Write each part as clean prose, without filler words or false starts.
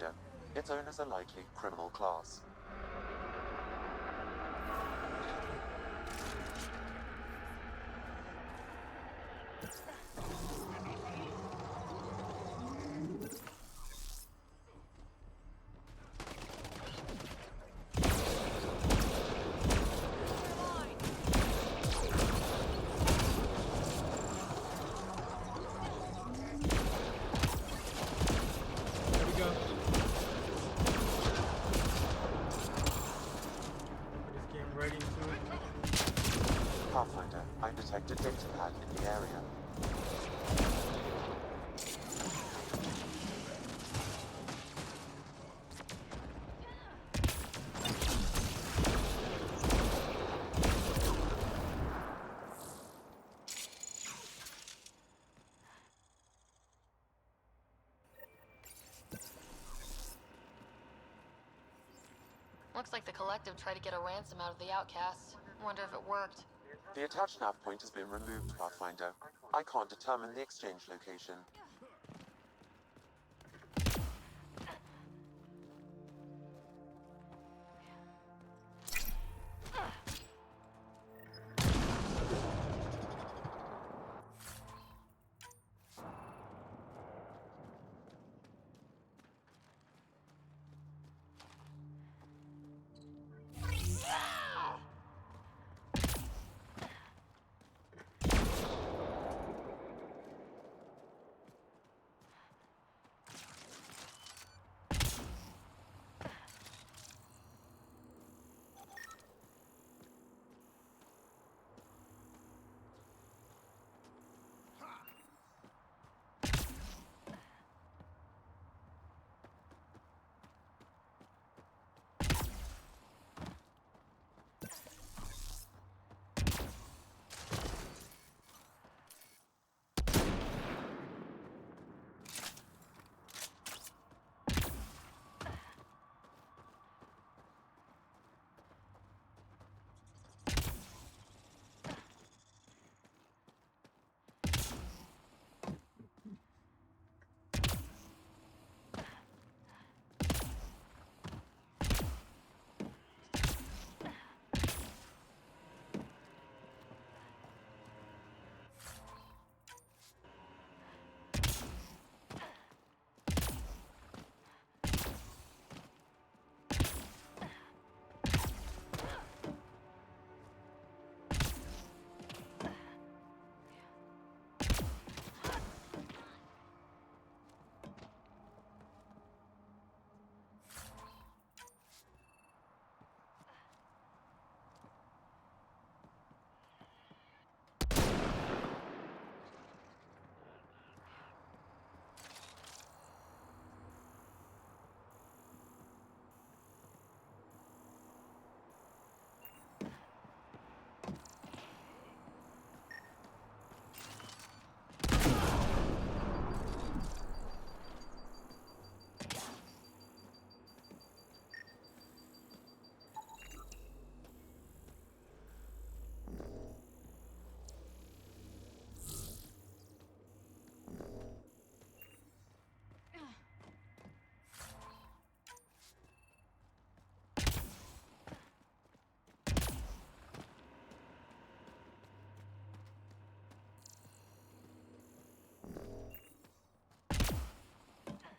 Pathfinder. Its owners are likely criminal class. Pathfinder, I detected data pad in the area. Looks like the Collective tried to get a ransom out of the Outcasts. Wonder if it worked. The attached nav point has been removed, Pathfinder. I can't determine the exchange location.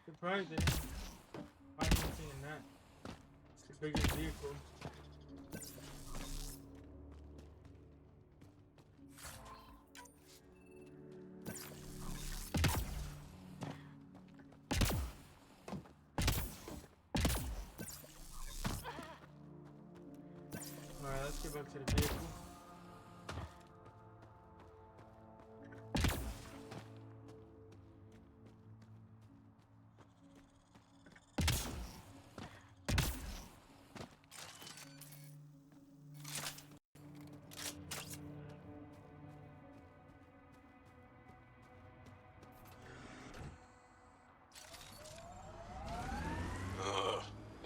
Surprised they didn't find anything in that. It's the biggest vehicle. Alright, let's get back to the vehicle.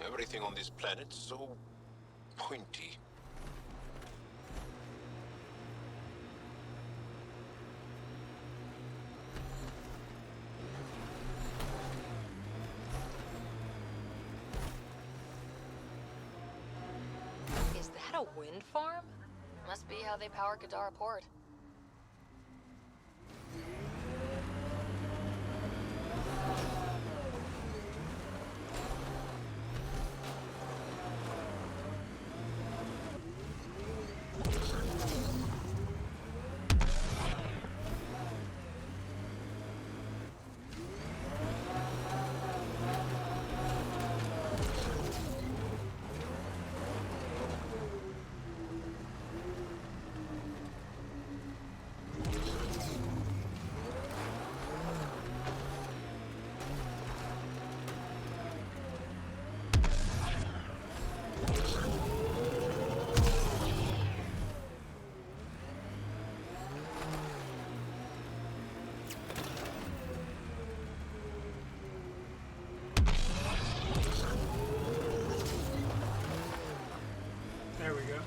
Everything on this planet's so pointy. a wind farm? Must be how they power Kadara Port. There we go.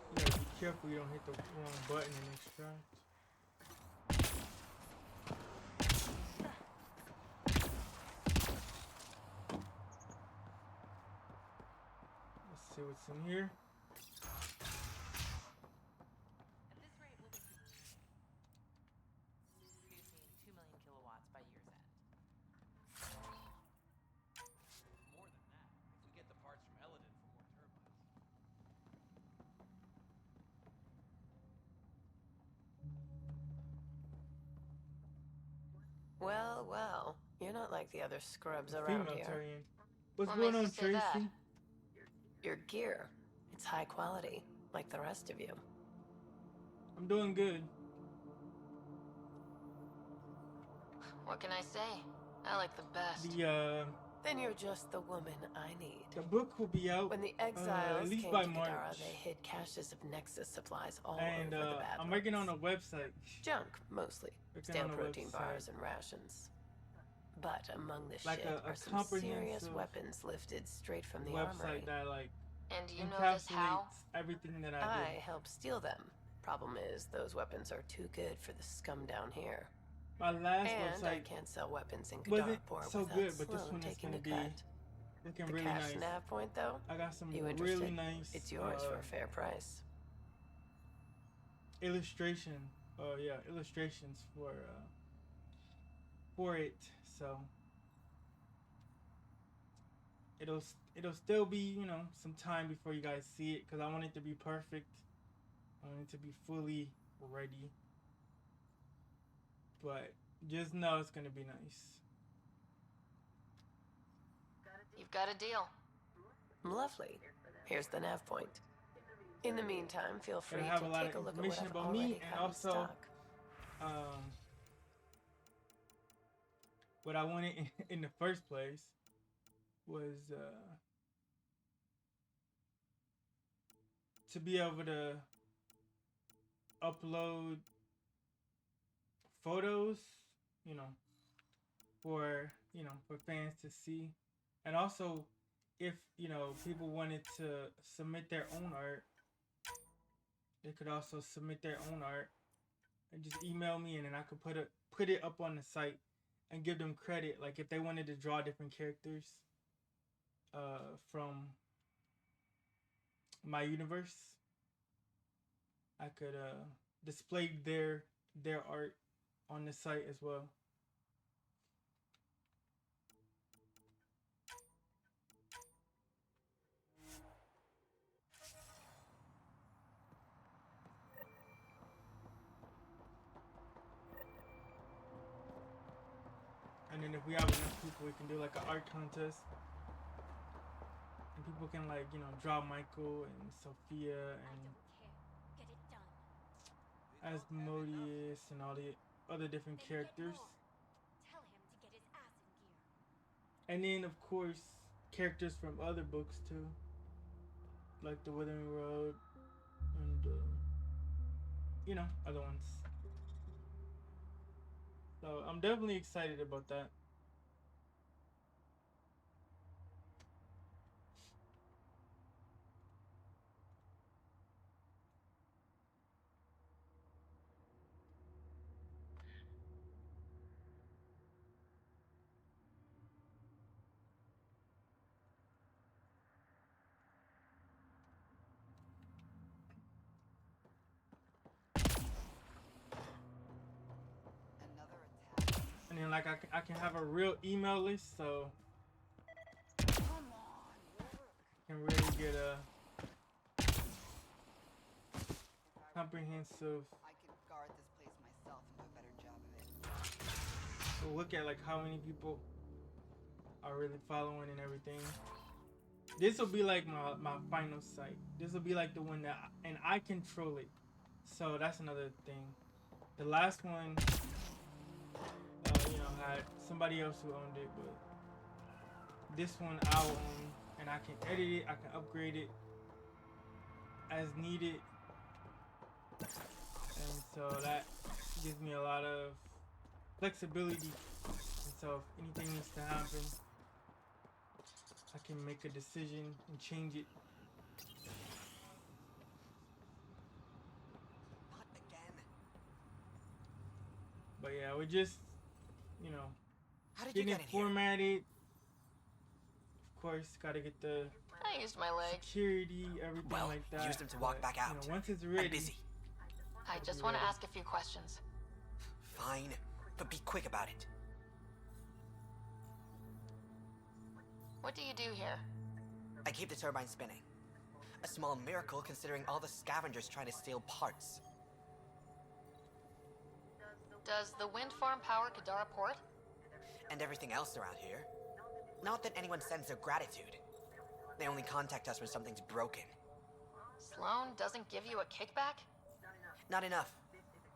You gotta be careful you don't hit the wrong button and extract. Let's see what's in here. At this rate, we'll be producing 2 million kilowatts by year's end. More than that, if we get the parts from Eladin for more turbines. Well, well. You're not like the other scrubs around Female here. Tarian. What's What going makes on, you say that? Tracy? Your gear. It's high quality, like the rest of you. I'm doing good. What can I say? I like the best. Then you're just the woman I need. The book will be out When the at exiles least came by to Kadara, March. they hid caches of Nexus supplies all And over the Badlands. I'm working on a website. Junk, mostly. Working Stale on a protein website. bars and rations. But among the Like shit a are some serious comprehensive weapons lifted straight from the armory. Website that like And do you know this how? encapsulates everything that I I do. help steal them. Problem is, those weapons are too good for the scum down here. My last And I website can't sell weapons in wasn't Kadarport so without good, but this Sloan one is taking gonna the be cut. looking The really cash nice. nav point, though, I got some you really interested? nice It's yours for a fair price. illustrations for it. So it'll still be, you know, some time before you guys see it, because I want it to be perfect. I want it to be fully ready. But just know it's gonna be nice. You've got a deal. Lovely. Here's the nav point. In the meantime, feel free It'll to have a lot take of a look at what information I've about already me, and got in also stock. what I wanted in the first place was to be able to upload photos, you know, for fans to see, and also if people wanted to submit their own art, they could also submit their own art and just email me, and then I could put it up on the site and give them credit. Like if they wanted to draw different characters from my universe, I could display their art on the site as well. And then if we have enough people, we can do like an art contest. And people can draw Michael and Sophia and Asmodeus and all the other different characters. And then of course characters from other books too, like the Withering Road and other ones. So I'm definitely excited about that. and like I can have a real email list, so I can really get a comprehensive I could guard this place myself and do a better job of it. look at like how many people are really following and everything. This will be like my final site. This will be like the one that and I control it. So that's another thing. The last one, had somebody else who owned it, but this one I'll own, and I can edit it. I can upgrade it as needed, and so that gives me a lot of flexibility. And so if anything needs to happen, I can make a decision and change it. Not again. But yeah, we're just, How did you getting get it in here? formatted. Of course, gotta get the I used my legs. security, everything Well, like that. use them to walk back out. Once it's ready, I'm busy. I just want to ask a few questions. Fine, but be quick about it. What do you do here? I keep the turbine spinning. A small miracle considering all the scavengers trying to steal parts. Does the wind farm power Kadara Port? And everything else around here. Not that anyone sends their gratitude. They only contact us when something's broken. Sloan doesn't give you a kickback? Not enough.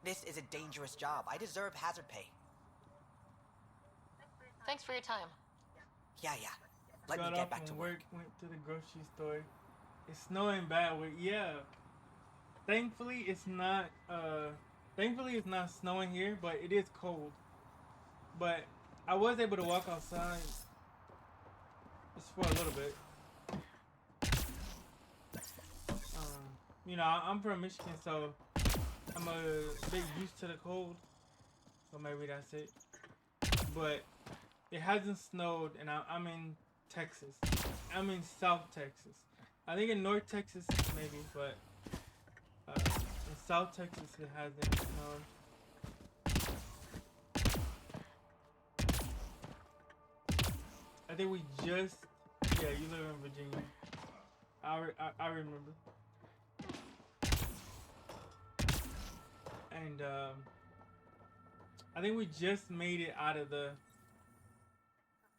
This is a dangerous job. I deserve hazard pay. Thanks for your time. Yeah. Let me got get off back from to work. went to the grocery store. It's snowing bad. Yeah. Thankfully, it's not. Thankfully, it's not snowing here, but it is cold. But I was able to walk outside just for a little bit. I'm from Michigan, so I'm a bit used to the cold. So maybe that's it. But it hasn't snowed, and I'm in Texas. I'm in South Texas. I think in North Texas maybe, but in South Texas it hasn't snowed. I think we just, yeah, you live in Virginia. I remember. And I think we just made it out of the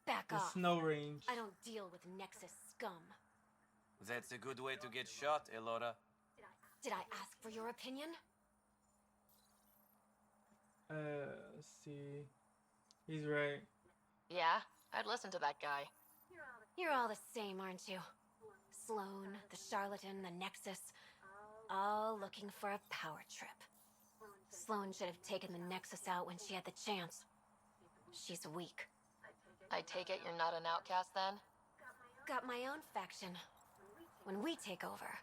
Back off. snow range. I don't deal with Nexus scum. That's a good way to get shot, Elora. Did I ask for your opinion? Let's see. He's right. Yeah, I'd listen to that guy. You're all the same, aren't you? Sloan, the charlatan, the Nexus, all looking for a power trip. Sloan should have taken the Nexus out when she had the chance. She's weak. I take it you're not an outcast then? Got my own faction. When we take over,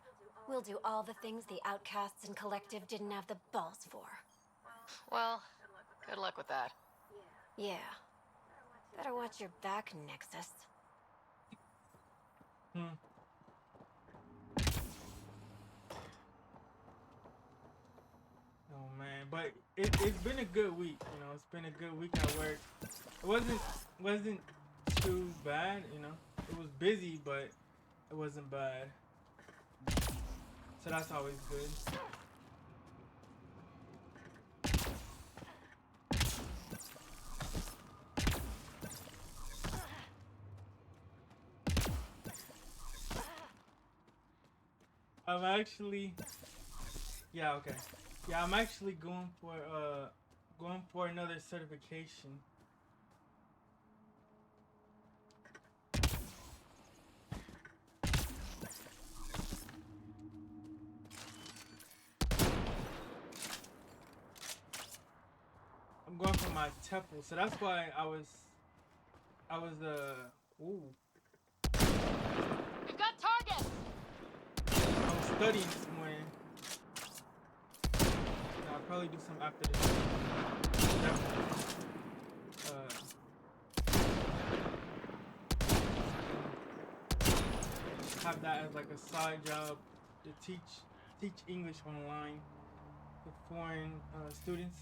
we'll do all the things the outcasts and collective didn't have the balls for. Well, good luck with that. Yeah. Better watch your back, Nexus. Oh man, but it's been a good week. It's been a good week at work. It wasn't too bad. It was busy, but it wasn't bad. So that's always good. I'm actually, yeah, okay. Yeah, I'm actually going for another certification. I'm going for my TEFL, so that's why I was ooh. We've got targets! I was studying this morning. I'll probably do some after this. Have that as like a side job to teach English online to foreign students.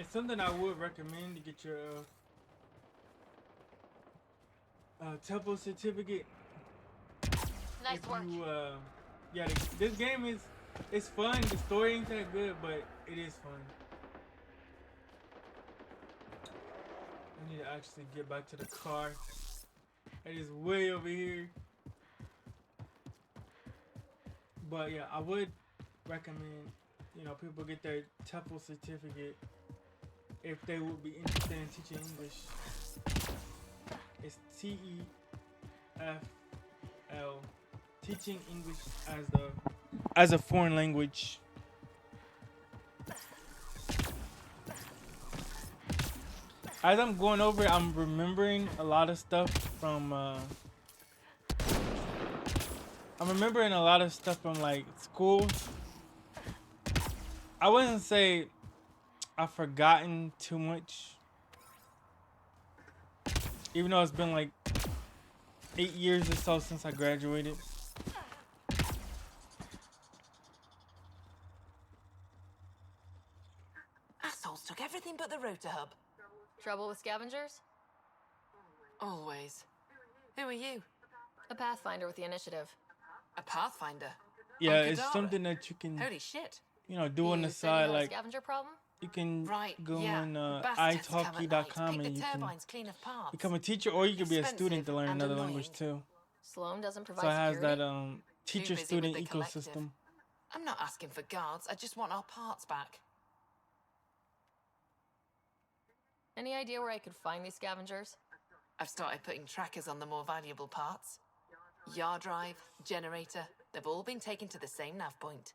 it's something I would recommend to get your temple certificate. Nice If work. you yeah, this game is it's fun. The story ain't that good, but it is fun. I need to actually get back to the car. It is way over here. But yeah, I would recommend, people get their TEFL certificate if they would be interested in teaching English. It's TEFL, teaching English as a foreign language. As I'm going over it, I'm remembering a lot of stuff from like school. I wouldn't say I've forgotten too much, even though it's been like 8 years or so since I graduated. Assholes took everything but the rotor hub. Trouble with scavengers? Always. Who are you? A Pathfinder with the initiative. A Pathfinder? Yeah, On it's Kadara? something that you can, Holy shit. do on the You said you side. had a Like scavenger problem? you can Right, go yeah. on Bastards come at night, italki.com pick and the you can turbines clean of parts. become a teacher, or you can be a student Expensive to learn and another annoying. language too. Sloan doesn't provide So it has security? that teacher-student busy with the ecosystem. collective. I'm not asking for guards, I just want our parts back. Any idea where I could find these scavengers? I've started putting trackers on the more valuable parts. Yard drive, generator, they've all been taken to the same nav point.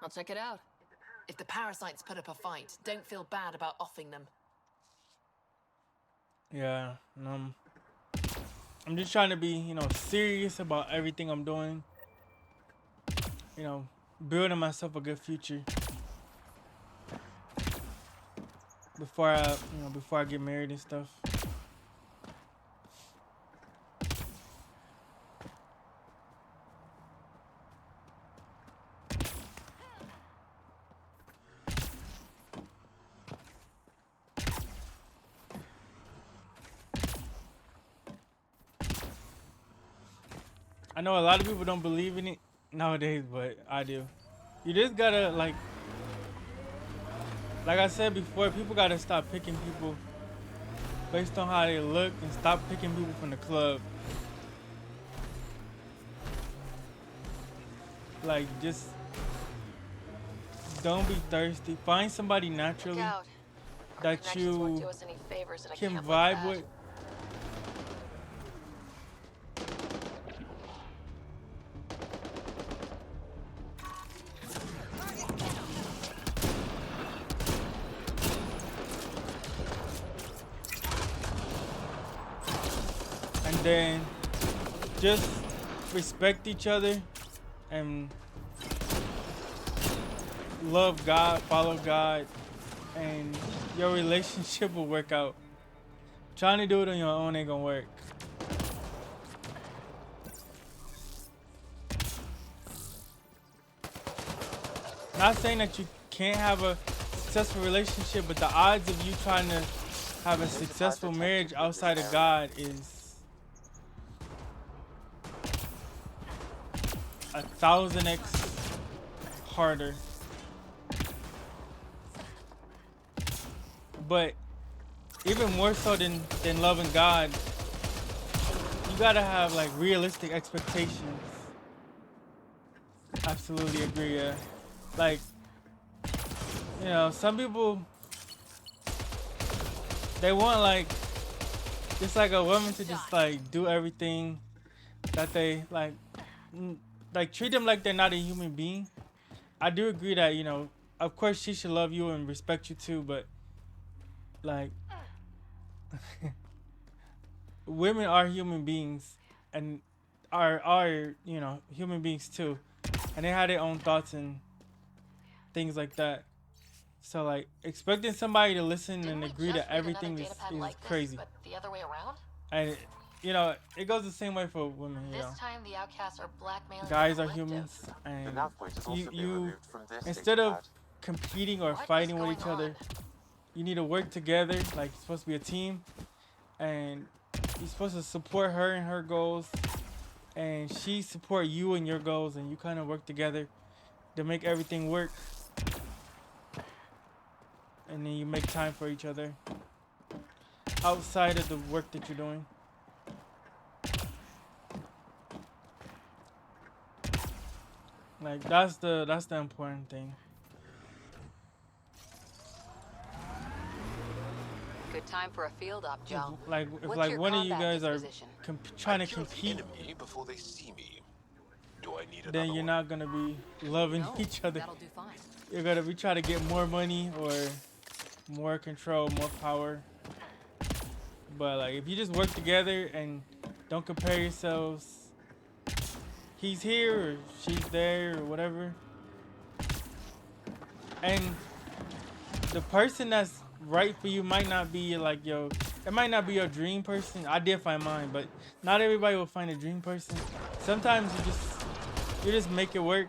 I'll check it out. If the parasites put up a fight, don't feel bad about offing them. Yeah, I'm just trying to be, serious about everything I'm doing. Building myself a good future before I get married and stuff. I know a lot of people don't believe in it nowadays, but I do. You just gotta like I said before, people gotta stop picking people based on how they look and stop picking people from the club. Like, just don't be thirsty. Find somebody naturally Look out. Our that connections won't you do us any favors at a can camp like vibe that. with. And then just respect each other and love God, follow God, and your relationship will work out. Trying to do it on your own ain't gonna work. Not saying that you can't have a successful relationship, but the odds of you trying to have a successful marriage outside of God is 1,000x harder. But even more so than loving God, you gotta have like realistic expectations. Absolutely agree, yeah. Like, some people, they want like, just like a woman to just like do everything that they like treat them like they're not a human being. I do agree that, of course she should love you and respect you too, but like, women are human beings and are human beings too, and they have their own thoughts and things like that. So like, expecting somebody to listen Didn't and we agree just to rig everything another is datapad like this, crazy. but the other way around? And it goes the same way for women. This time the outcasts are blackmailing Guys the are collective. humans, The and nav point has also been you removed from this instead of datapad. competing or What is fighting with going each other, on? you need to work together. Like, it's supposed to be a team, and you're supposed to support her and her goals, and she support you and your goals, and you kind of work together to make everything work. And then you make time for each other outside of the work that you're doing. Like, that's the important thing. Good time for a field op, Joe. Like, if What's like your one of you combat guys are disposition? trying I to kill the compete, enemy before they see me. Do I need then another you're one? not gonna be loving No, each other. that'll do fine. You're gonna be trying to get more money or more control, more power. But like, if you just work together and don't compare yourselves, he's here or she's there or whatever. And the person that's right for you might not be like it might not be your dream person. I did find mine, but not everybody will find a dream person. Sometimes you just make it work.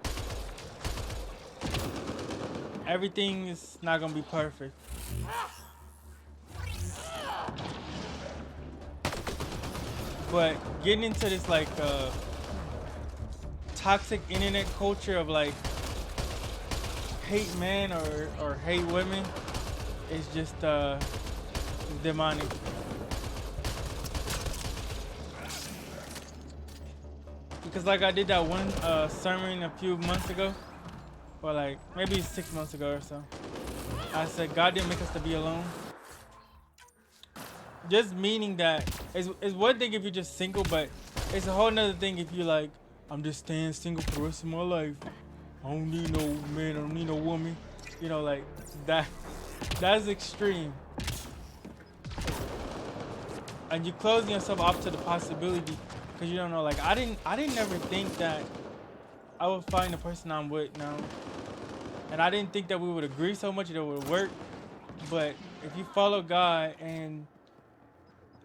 Everything is not gonna be perfect. But getting into this like toxic internet culture of like hate men or hate women is just demonic. Because like I did that one sermon a few months ago, or like maybe 6 months ago or so. I said God didn't make us to be alone. Just meaning that it's one thing if you're just single, but it's a whole nother thing if you're like, I'm just staying single for the rest of my life. I don't need no man, I don't need no woman. You know, like that's extreme. And you're closing yourself off to the possibility because you don't know. Like I didn't ever think that I would find the person I'm with now. And I didn't think that we would agree so much that it would work. But if you follow God and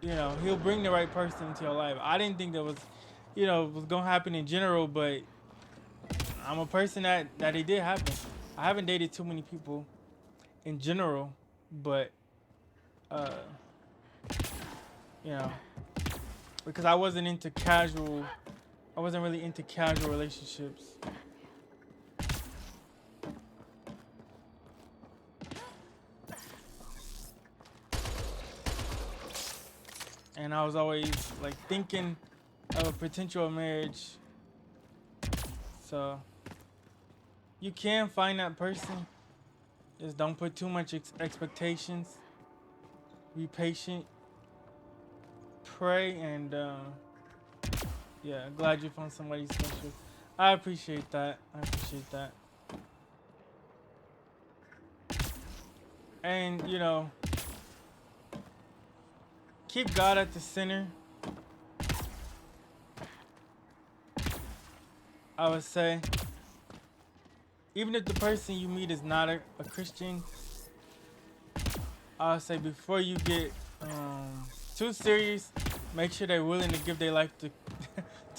he'll bring the right person into your life. I didn't think that was gonna happen in general, but I'm a person that it did happen. I haven't dated too many people in general, but because I wasn't really into casual relationships. And I was always like thinking of a potential marriage. So you can find that person. Just don't put too much expectations. Be patient. Pray and yeah, glad you found somebody special. I appreciate that. And keep God at the center. I would say, even if the person you meet is not a Christian, I would say before you get too serious, make sure they're willing to give their life to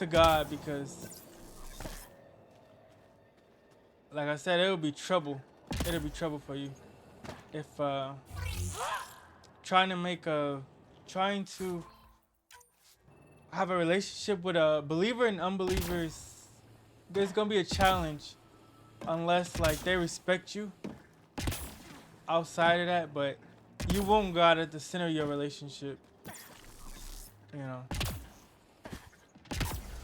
to God, because like I said, it'll be trouble. It'll be trouble for you if trying to have a relationship with a believer and unbelievers. There's gonna be a challenge unless like they respect you outside of that, but you won't God at the center of your relationship.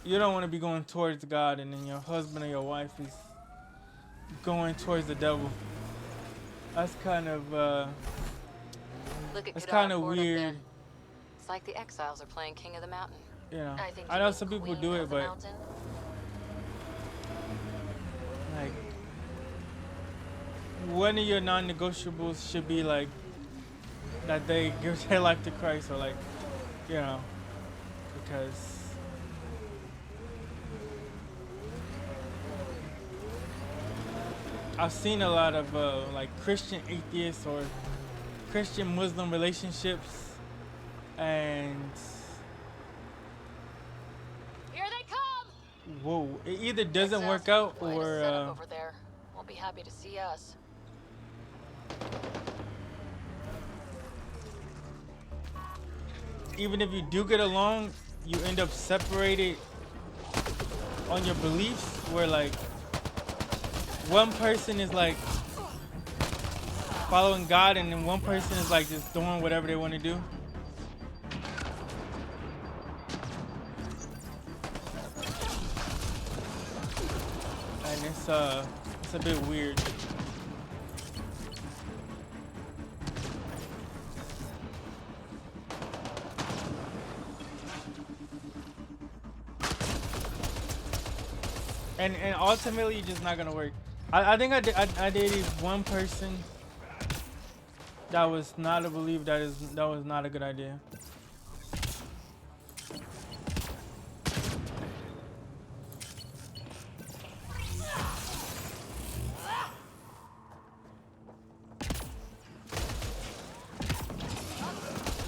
You don't want to be going towards God and then your husband or your wife is going towards the devil. That's kind of Look at that's good kind old of Ford up there. weird. It's like the exiles are playing King of the Mountain. I think I you know mean some people Queen do of it, the but Mountain. like one of your non-negotiables should be like that they give their life to Christ, or like because I've seen a lot of like Christian atheists or Christian Muslim relationships, and Here they come! whoa, it either doesn't Exiles work have out quite a or setup over there. Won't be happy to see us. even if you do get along, you end up separated on your beliefs, where like one person is like following God, and then one person is like just doing whatever they want to do. And it's a bit weird. And ultimately, it's just not gonna work. I think I dated one person that was not a believer. That was not a good idea.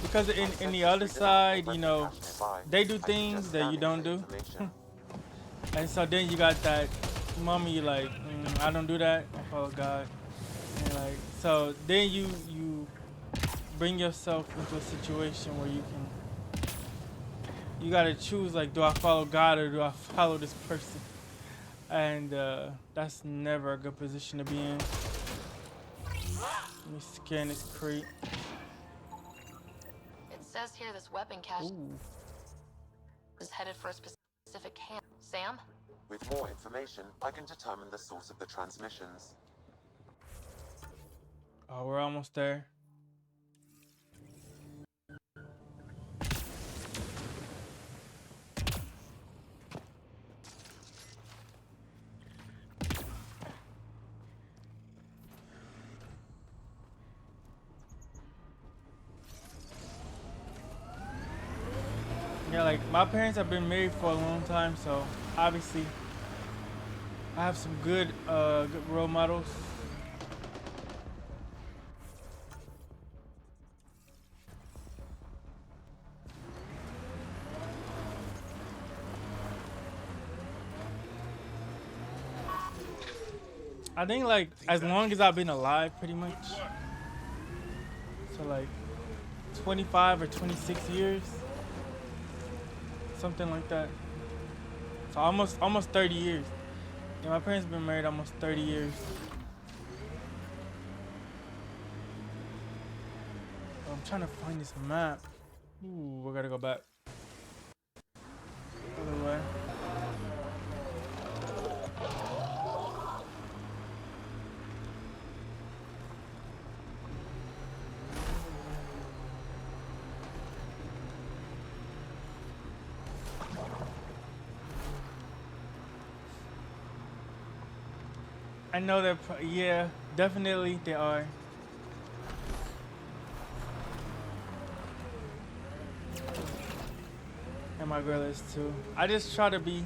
Because in the other side, you know, they do things that you don't do. And so then you got that moment, you like, I don't do that, I follow God. And like, so then you bring yourself into a situation where you gotta choose, like, do I follow God or do I follow this person? And that's never a good position to be in. Let me scan this crate. It says here this weapon cache Ooh. is headed for a specific camp. Sam? With more information, I can determine the source of the transmissions. Oh, we're almost there. Yeah, like my parents have been married for a long time, so obviously I have some good role models. I think like as long as I've been alive, pretty much. So like 25 or 26 years, something like that. So almost 30 years. Yeah, my parents have been married almost 30 years. I'm trying to find this map. Ooh, we gotta go back. Other way. I know they're, yeah, definitely they are. And my girl is too. I try to be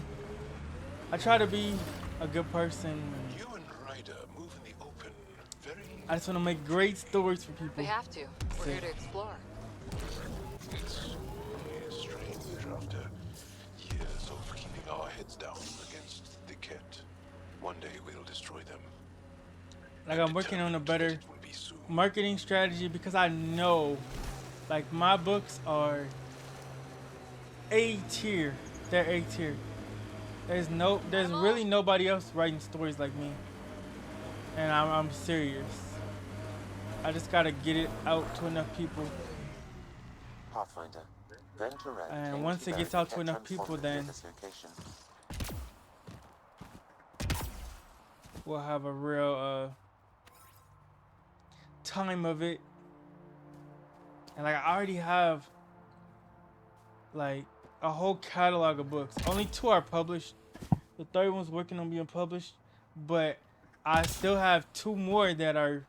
a good person. You and Ryder move in the open. Very. I just want to make great stories for We people. have to. We're here to explore. It's strange after years of keeping our heads down against the Ket. One day we'll destroy them. Like I'm working on a better marketing strategy because I know, like my books are A tier. They're A tier. There's really nobody else writing stories like me, and I'm serious. I just gotta get it out to enough people. Pathfinder. Venture And once it gets out to enough people, then we'll have a real time of it. And like I already have like a whole catalog of books. Only 2 are published. The 3rd one's working on being published, but I still have 2 more that are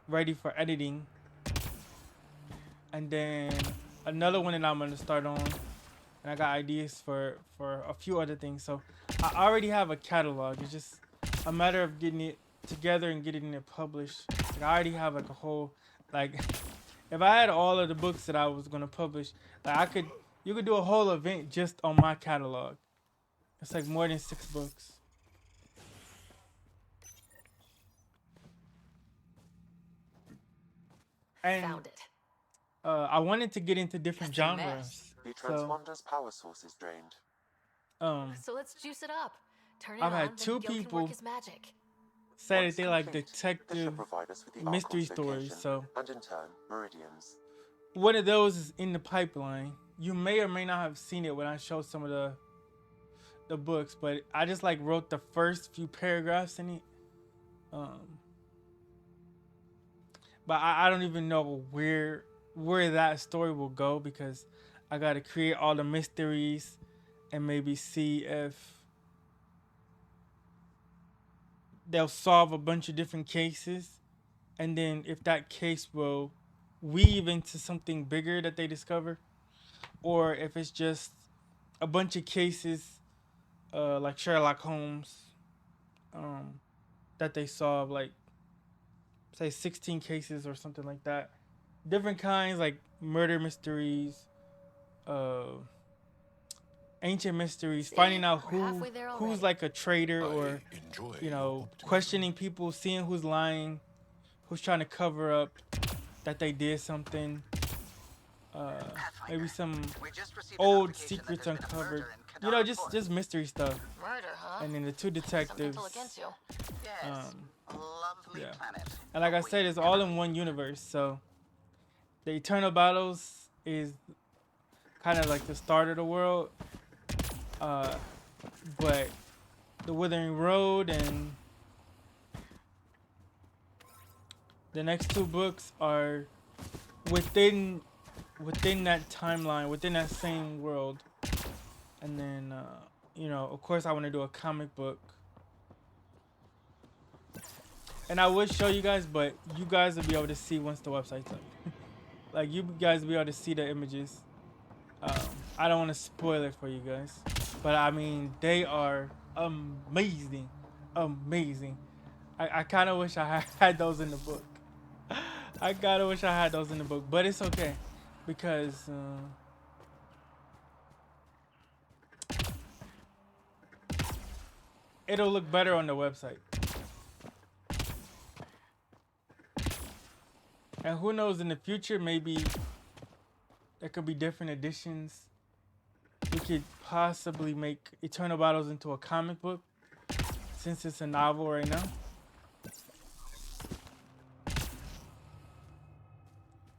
ready for editing. And then another one that I'm gonna start on. And I got ideas for a few other things. So I already have a catalog. It's just a matter of getting it together and getting it published. Like I already have like a whole, like if I had all of the books that I was gonna publish, like you could do a whole event just on my catalog. It's like more than 6 books. And Found it. I wanted to get into different It's a mess. genres. The So transponder's power source is drained. So let's juice it up. Turn it I've on, had then two Gil can people work his magic. say that Once they like complete, this detective should provide us with the mystery Archon's stories. location, So and in turn, Meridian's. one of those is in the pipeline. You may or may not have seen it when I showed some of the books, but I just like wrote the first few paragraphs in it. But I don't even know where that story will go because I gotta create all the mysteries and maybe see if they'll solve a bunch of different cases, and then if that case will weave into something bigger that they discover, or if it's just a bunch of cases like Sherlock Holmes that they solve, like say 16 cases or something like that, different kinds like murder mysteries, uh ancient mysteries, See, finding out we're halfway there who's already. like a traitor, I or enjoy you your know, optimism. questioning people, seeing who's lying, who's trying to cover up that they did something. Maybe some old secrets uncovered. You know, just mystery stuff. Murder, huh? And then the two Something detectives. to look into. Yeah. And like I said, it's all in one universe. So the Eternal Battles is kind of like the start of the world. But the Withering Road and the next two books are within that timeline, within that same world. And then you know, of course I want to do a comic book. And I would show you guys, but you guys will be able to see once the website's up. Like you guys will be able to see the images. I don't want to spoil it for you guys, but I mean they are amazing, amazing. I kind of wish I had those in the book. I kind of wish I had those in the book, but it's okay because it'll look better on the website. And who knows, in the future, maybe there could be different editions. We could possibly make Eternal Battles into a comic book, since it's a novel right now.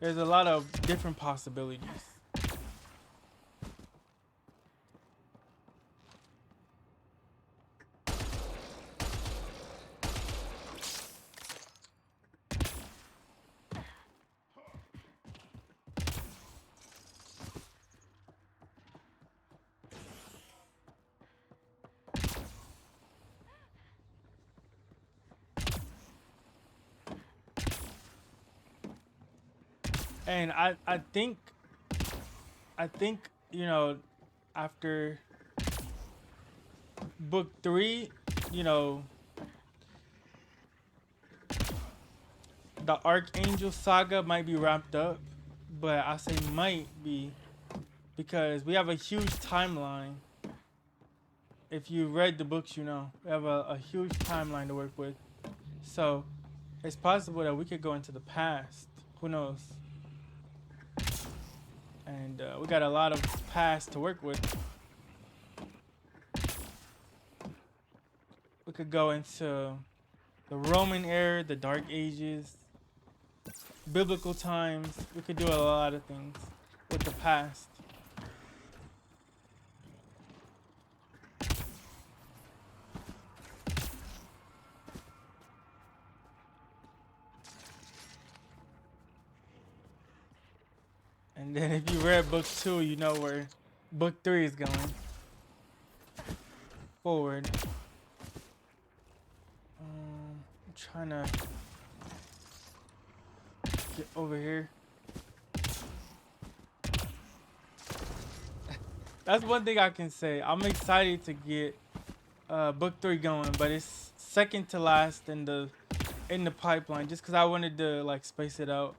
There's a lot of different possibilities. And I think you know, after book 3, you know, the Archangel saga might be wrapped up, but I say might be because we have a huge timeline. If you read the books, you know we have a huge timeline to work with, so it's possible that we could go into the past. Who knows? And we got a lot of past to work with. We could go into the Roman era, the Dark Ages, biblical times. We could do a lot of things with the past. And then if you read book 2, you know where book 3 is going forward. I'm trying to get over here. That's one thing I can say. I'm excited to get book 3 going, but it's second to last in the pipeline, just because I wanted to like space it out.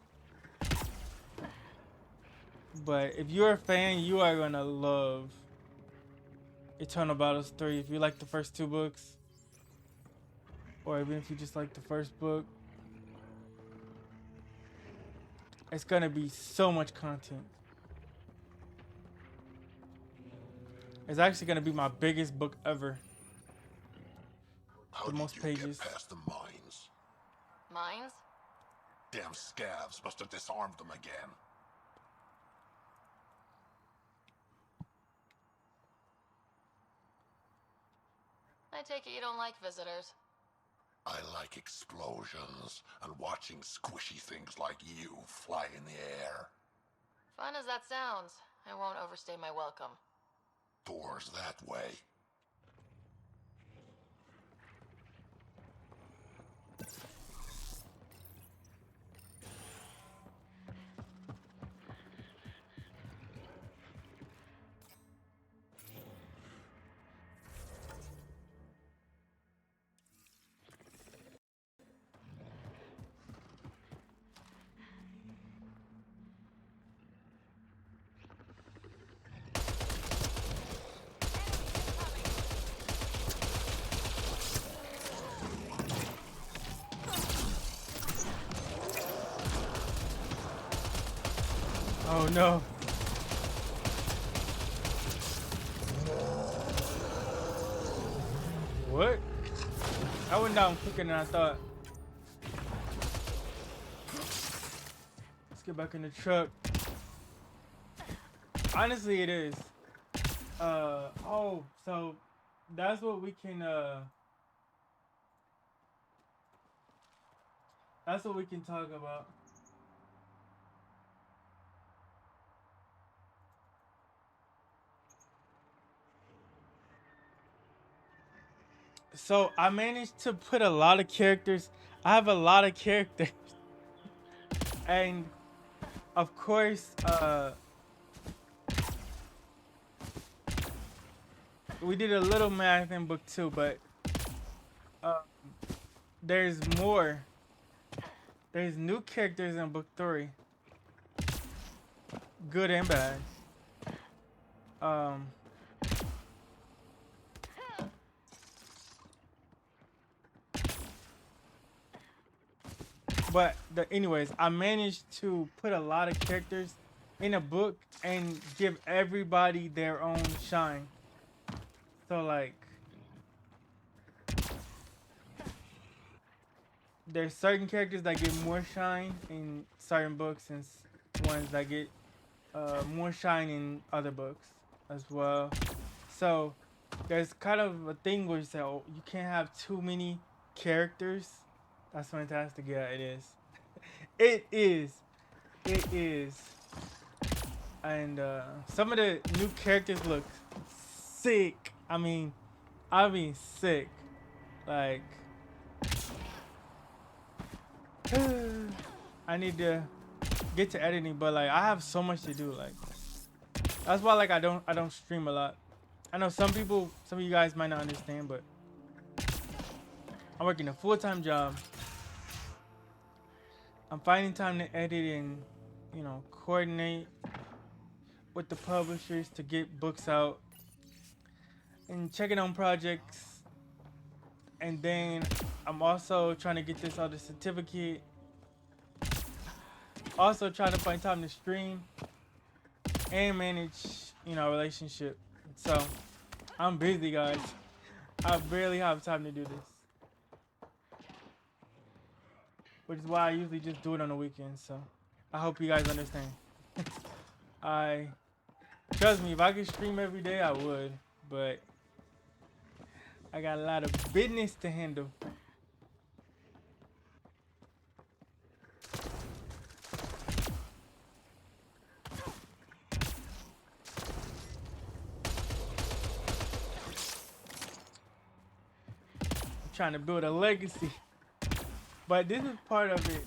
But if you're a fan, you are gonna love Eternal Battles 3 if you like the first 2 books, or even if you just like the first book. It's gonna be so much content. It's actually gonna be my biggest book ever. How The did most you pages. get past the mines? Mines? Damn scavs must have disarmed them again. I take it you don't like visitors. I like explosions and watching squishy things like you fly in the air. Fun as that sounds, I won't overstay my welcome. Doors that way. Oh no. What? I went down quicker than I thought. Let's get back in the truck. Honestly, it is. Oh, so that's what we can, that's what we can talk about. So I managed to put a lot of characters. I have a lot of characters. And of course, we did a little math in book 2, but there's more. There's new characters in book 3. Good and bad. But anyways, I managed to put a lot of characters in a book and give everybody their own shine. So like, there's certain characters that get more shine in certain books and ones that get more shine in other books as well. So there's kind of a thing where you say, oh, you can't have too many characters. That's fantastic. Yeah, it is. It is. It is. And some of the new characters look sick. I mean sick. Like, I need to get to editing, but like I have so much to do. Like, that's why like I don't stream a lot. I know some of you guys might not understand, but I'm working a full-time job. I'm finding time to edit and, coordinate with the publishers to get books out and checking on projects. And then I'm also trying to get this other certificate. Also trying to find time to stream and manage, relationship. So I'm busy, guys. I barely have time to do this. Which is why I usually just do it on the weekends. So I hope you guys understand. Trust me, if I could stream every day, I would. But I got a lot of business to handle. I'm trying to build a legacy. But this is part of it.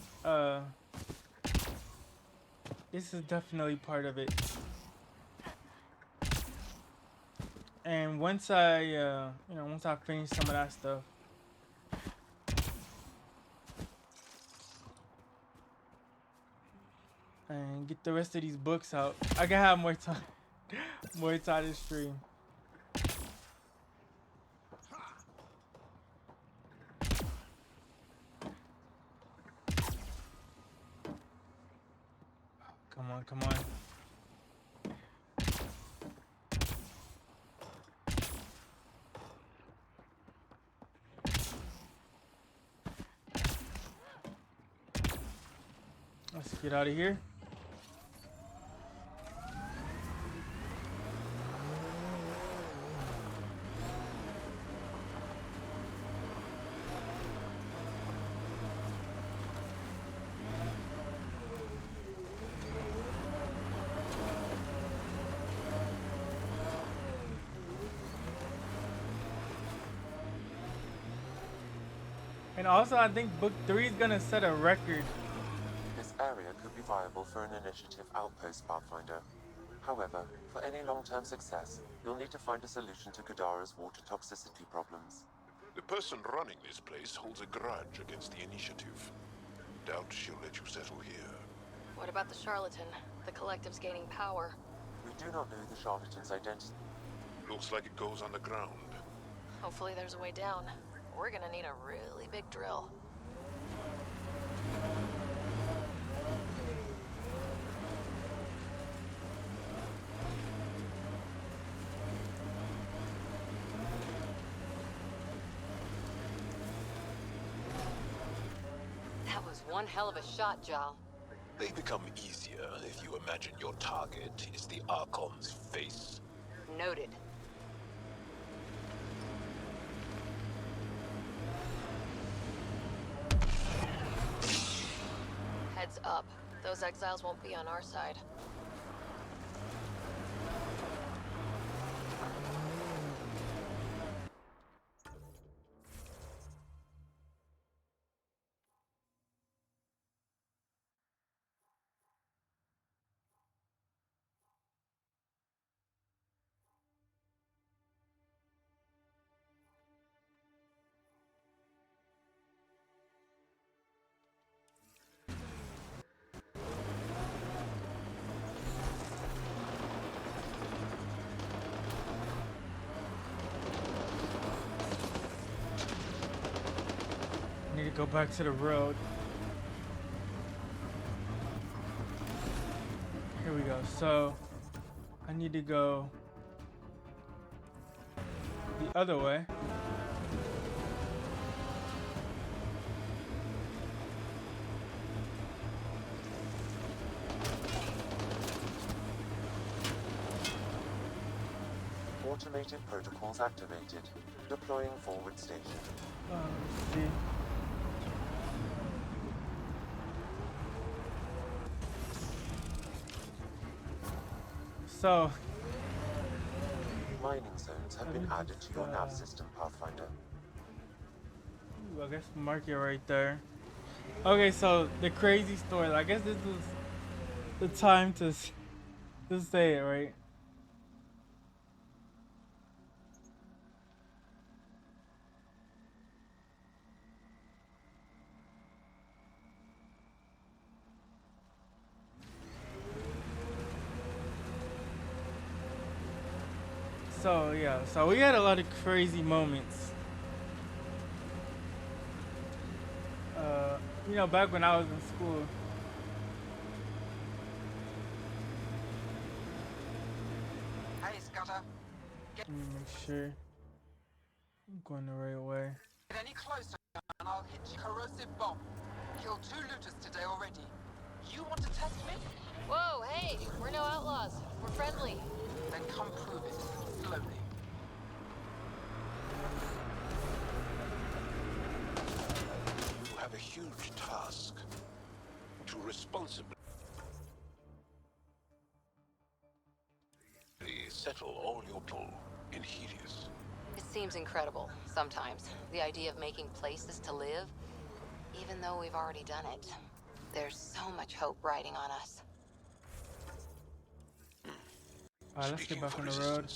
This is definitely part of it. And once I finish some of that stuff, and get the rest of these books out, I can have more time, more time to stream. on, come on. Let's get out of here. And also, I think book 3 is gonna set a record. This area could be viable for an initiative outpost, Pathfinder. However, for any long-term success, you'll need to find a solution to Kadara's water toxicity problems. The person running this place holds a grudge against the initiative. Doubt she'll let you settle here. What about the charlatan? The collective's gaining power. We do not know the charlatan's identity. Looks like it goes underground. Hopefully there's a way down. We're gonna need a really big drill. That was one hell of a shot, Jal. They become easier if you imagine your target is the Archon's face. Noted. Heads up. Those exiles won't be on our side. Need to go back to the road. Here we go. So I need to go the other way. Automated protocols activated. Deploying forward station. Let's see. So, Mining zones have been added to your nav system, Pathfinder. ooh, I guess mark it right there. Okay, so the crazy story. I guess this is the time to say it, right? So yeah, so we had a lot of crazy moments. You know, back when I was in school. Hey, Scudder. Let me make sure I'm going the right way. Get any closer and I'll hit you. Corrosive bomb. Killed 2 looters today already. You want to test me? Whoa, hey! We're no outlaws. We're friendly. Then come prove it. Slowly. You have a huge task. To responsibly settle all your pull in Helios. It seems incredible, sometimes. The idea of making places to live, even though we've already done it. There's so much hope riding on us. Alright, let's get back on the road.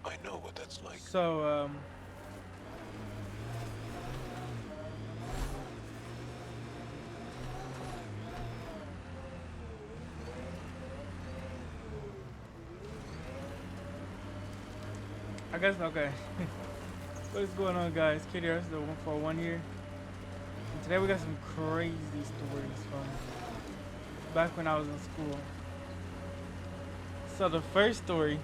I know what that's like. So, I guess, okay. What is going on, guys? KDR's the one for 1 year. And today we got some crazy stories from back when I was in school. So the first story,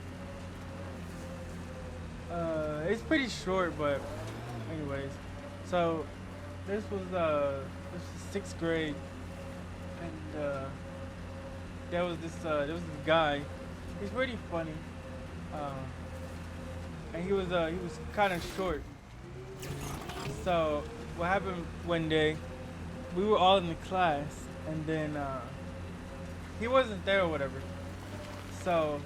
it's pretty short, but anyways. So this was sixth grade, and there was this guy. He's pretty funny, um, and he was kind of short. So what happened one day? We were all in the class, and then he wasn't there or whatever. So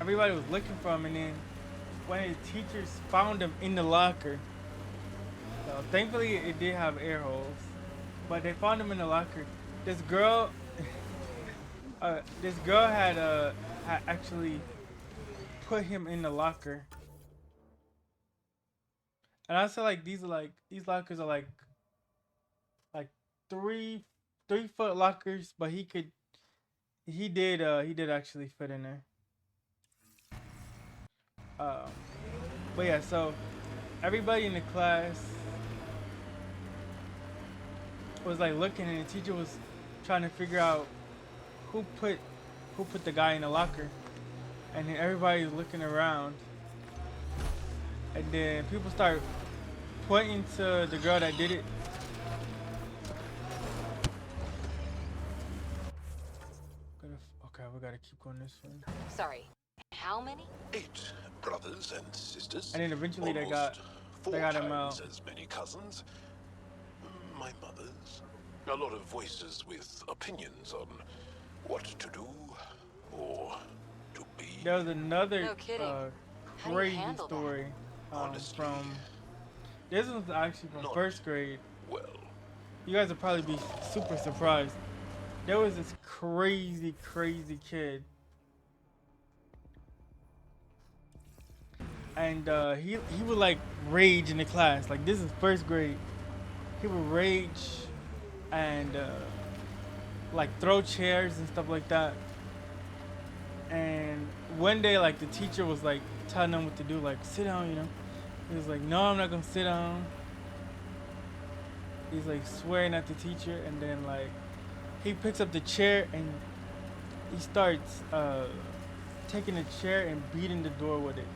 everybody was looking for him, and then one of the teachers found him in the locker. So thankfully, it did have air holes, but they found him in the locker. This girl, this girl had actually put him in the locker, and I said like these lockers are like three 3 foot lockers, but he did actually fit in there. Um, but yeah, so everybody in the class was like looking, and the teacher was trying to figure out who put who put the guy in the locker, and then everybody was looking around, and then people start pointing to the girl that did it. Okay, we gotta keep going this way. Sorry, how many? 8 brothers and sisters. And then eventually they Almost four got him times out. as many cousins. My mother's. A lot of voices with opinions on what to do or to be. There was another No kidding. How do you crazy handle that? story Honestly, from. This was actually from not first grade. well. You guys will probably be super surprised. There was this crazy kid, and he would like rage in the class. Like this is first grade. He would rage and like throw chairs and stuff like that. And one day, like the teacher was like telling him what to do, like sit down, you know. He was like, no, I'm not gonna sit down. He's like swearing at the teacher, and then like he picks up the chair and he starts taking the chair and beating the door with it.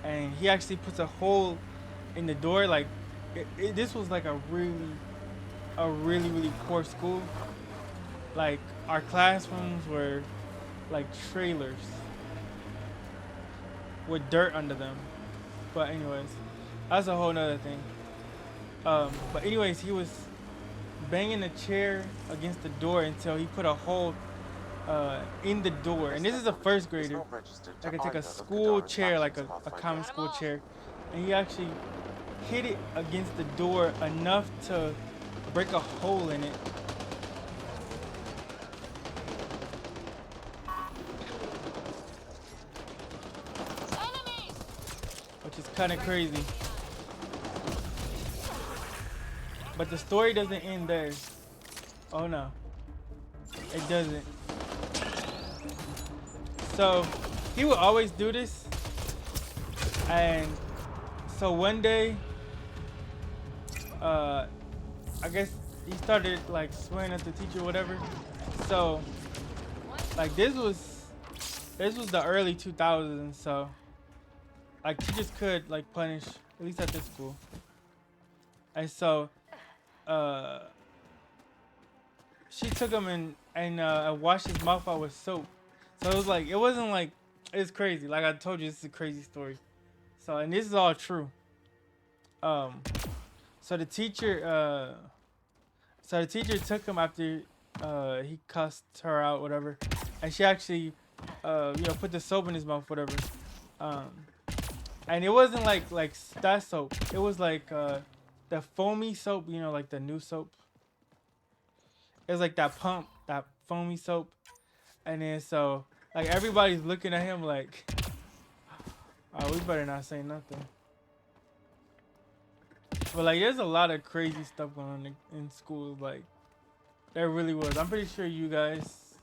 And he actually puts a hole in the door. Like this was like a really poor school. Like our classrooms were like trailers with dirt under them. But anyways, that's a whole nother thing. But anyways, he was banging the chair against the door until he put a hole in the door. And this is a first grader. I could take a school chair, like a common school chair, and he actually hit it against the door enough to break a hole in it. Which is kind of crazy. But the story doesn't end there. Oh no. It doesn't. So he would always do this. And so one day, I guess he started like swearing at the teacher or whatever. So like this was the early 2000s, so like teachers could like punish, at least at this school. And so she took him and washed his mouth out with soap. So it was like, it wasn't like, it's crazy. Like I told you, this is a crazy story. So, and this is all true. So the teacher took him after he cussed her out, whatever, and she actually put the soap in his mouth, whatever. And it wasn't like that soap. It was like the foamy soap, like the new soap. It was like that pump, that foamy soap. And then so like everybody's looking at him like, oh, we better not say nothing. But like there's a lot of crazy stuff going on in schools. Like there really was. I'm pretty sure you guys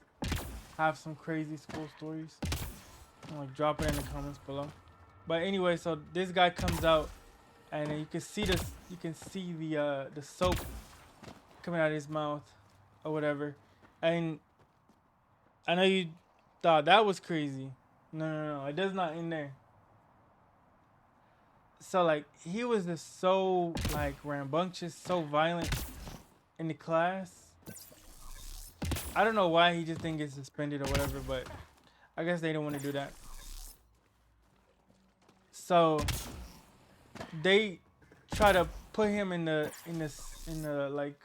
have some crazy school stories. Like drop it in the comments below. But anyway, so this guy comes out, and you can see this. You can see the soap coming out of his mouth or whatever. And I know you thought that was crazy. No, no, no. It does not end there. So like he was just so like rambunctious, so violent in the class. I don't know why he just didn't get suspended or whatever, but I guess they didn't want to do that. So they try to put him in the like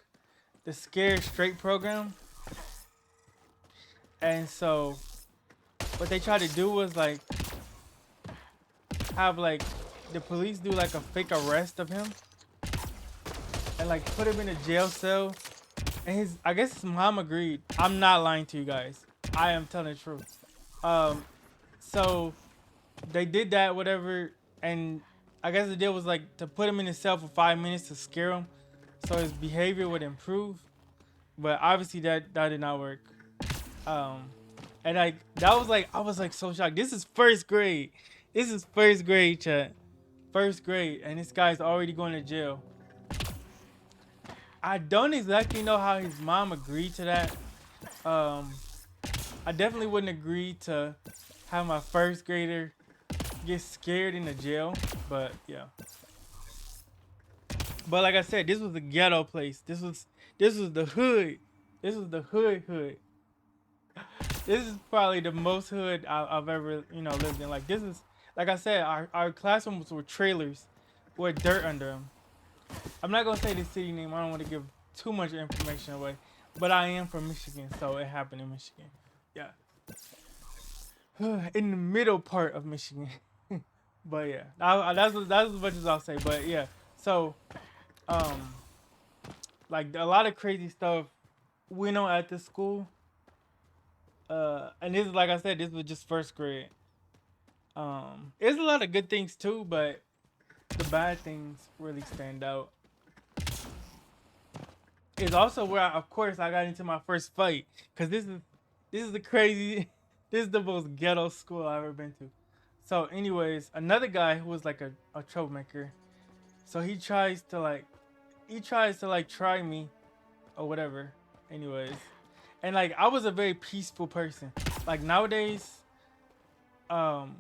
the Scared Straight program, and so what they tried to do was like have like the police do like a fake arrest of him and like put him in a jail cell. And I guess his mom agreed. I'm not lying to you guys. I am telling the truth. So they did that, whatever, and I guess the deal was like to put him in his cell for 5 minutes to scare him, so his behavior would improve. But obviously that did not work. And like that was like I was like so shocked. This is first grade. This is first grade, chat. First grade, and this guy's already going to jail. I don't exactly know how his mom agreed to that. I definitely wouldn't agree to have my first grader get scared in the jail, but yeah. But like I said, this was the ghetto place. This was the hood. This was the hood. This is probably the most hood I've ever lived in. Like this is like I said, our classrooms were trailers with dirt under them. I'm not gonna say the city name. I don't want to give too much information away, but I am from Michigan, so it happened in Michigan. Yeah, in the middle part of Michigan. But yeah, that's as much as I'll say. But yeah, so um, like a lot of crazy stuff went on at the school. And this is like I said, this was just first grade. There's a lot of good things too, but the bad things really stand out. It's also where, of course, I got into my first fight, cause this is the crazy, this is the most ghetto school I've ever been to. So, anyways, another guy who was like a troublemaker. So he tries to try me or whatever. Anyways, and like I was a very peaceful person. Like um,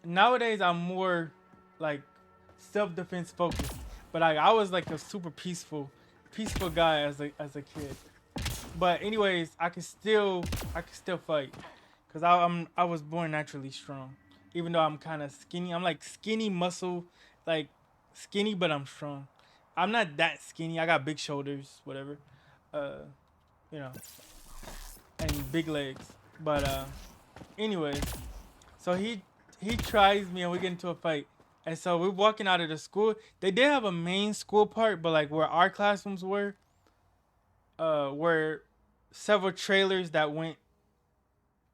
nowadays I'm more like self-defense focused. But like I was like a super peaceful guy as a kid. But anyways, I can still fight, cause I was born naturally strong. Even though I'm kind of skinny, I'm like skinny muscle, like skinny, but I'm strong. I'm not that skinny. I got big shoulders, whatever, uh, you know, and big legs. But anyways, so he tries me and we get into a fight. And so we're walking out of the school. They did have a main school part, but like where our classrooms were several trailers that went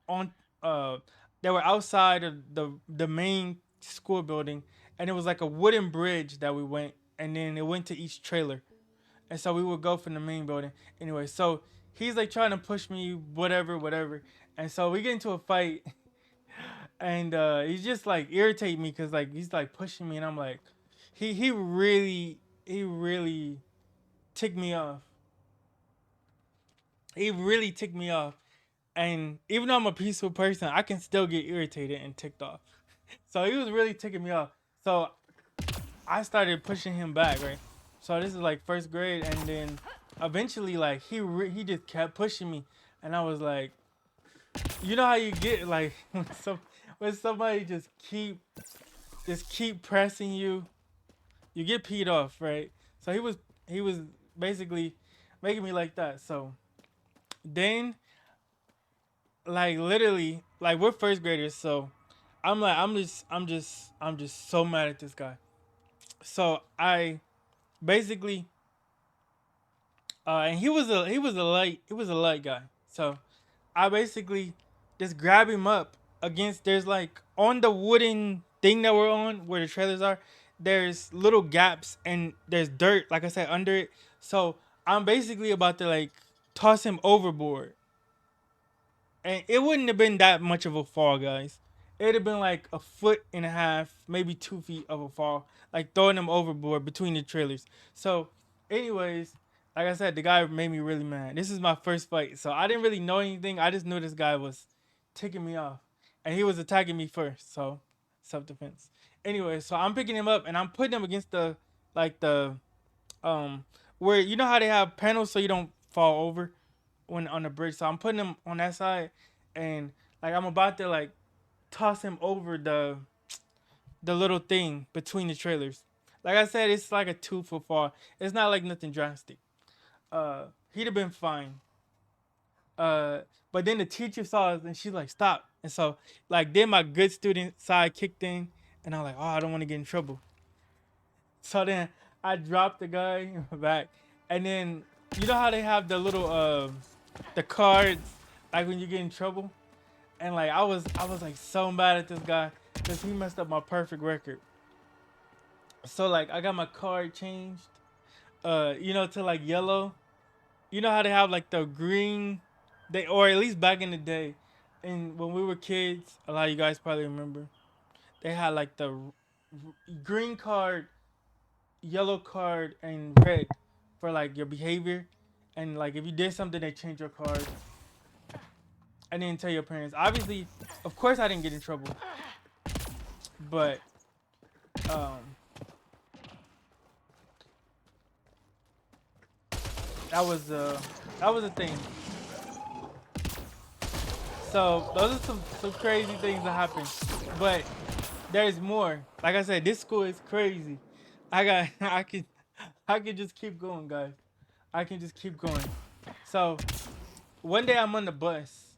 on that were outside of the main school building, and it was like a wooden bridge that we went, and then it went to each trailer. And so we would go from the main building. Anyway, so he's like trying to push me, whatever. And so we get into a fight, and he's just like irritate me because like he's like pushing me, and I'm like, he really ticked me off. He really ticked me off. And even though I'm a peaceful person, I can still get irritated and ticked off. So he was really ticking me off. So I started pushing him back, right? So this is like first grade, and then eventually, like he just kept pushing me, and I was like, you know how you get like when somebody just keep pressing you, you get peed off, right? So he was basically making me like that. So then, like literally, like we're first graders, so I'm just so mad at this guy. So I basically and he was a light guy. So I basically just grab him up against there's like on the wooden thing that we're on where the trailers are, there's little gaps and there's dirt, like I said, under it. So I'm basically about to like toss him overboard. And it wouldn't have been that much of a fall, guys. It'd have been like a foot and a half, maybe 2 feet of a fall, like throwing him overboard between the trailers. So, anyways, Like I said, the guy made me really mad. This is my first fight, so I didn't really know anything. I just knew this guy was ticking me off, and he was attacking me first. So self defense. Anyway, so I'm picking him up and I'm putting him against the like the um where you know how they have panels so you don't fall over when on the bridge. So I'm putting him on that side, and like I'm about to like toss him over the little thing between the trailers. Like I said, it's like a 2 foot fall. It's not like nothing drastic. He'd have been fine. Uh, but then the teacher saw us and she's like, stop. And so, like, then my good student side kicked in, and I'm like, oh, I don't want to get in trouble. So then I dropped the guy in my back, and then you know how they have the little the cards like when you get in trouble, and like I was like so mad at this guy because he messed up my perfect record. So like I got my card changed, to like yellow. You know how they have like the green, they or at least back in the day, and when we were kids, a lot of you guys probably remember, they had like the green card, yellow card, and red for like your behavior, and like if you did something, they change your card. I didn't tell your parents. Obviously, of course, I didn't get in trouble, but um, that was a thing. So those are some crazy things that happen, but there's more. Like I said, this school is crazy. I got I can just keep going, guys. I can just keep going. So one day I'm on the bus,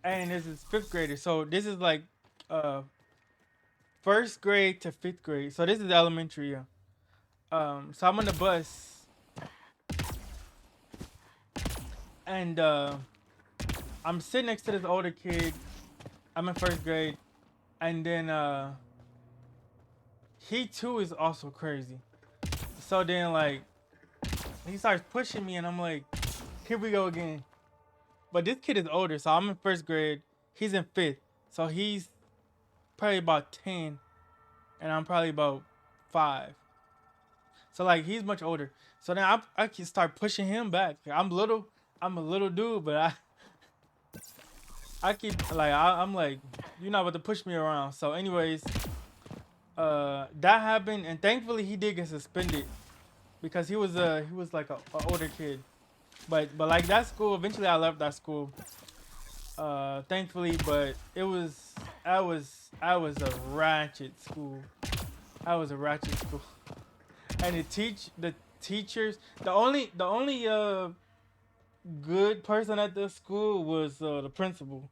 and this is fifth grader. So this is like uh first grade to fifth grade. So this is elementary, yeah. So I'm on the bus, and I'm sitting next to this older kid. I'm in first grade, and then he too is also crazy. So then like he starts pushing me, and I'm like, here we go again. But this kid is older, so I'm in first grade. He's in fifth, so he's probably about 10, and I'm probably about 5. So like he's much older. So then I can start pushing him back. I'm little. I'm a little dude, but I keep like I'm like, you're not about to push me around. So anyways, that happened, and thankfully he did get suspended because he was like a older kid. But like that school, eventually I left that school. Thankfully, but I was a ratchet school. I was a ratchet school, and the teachers, the only good person at the school was the principal.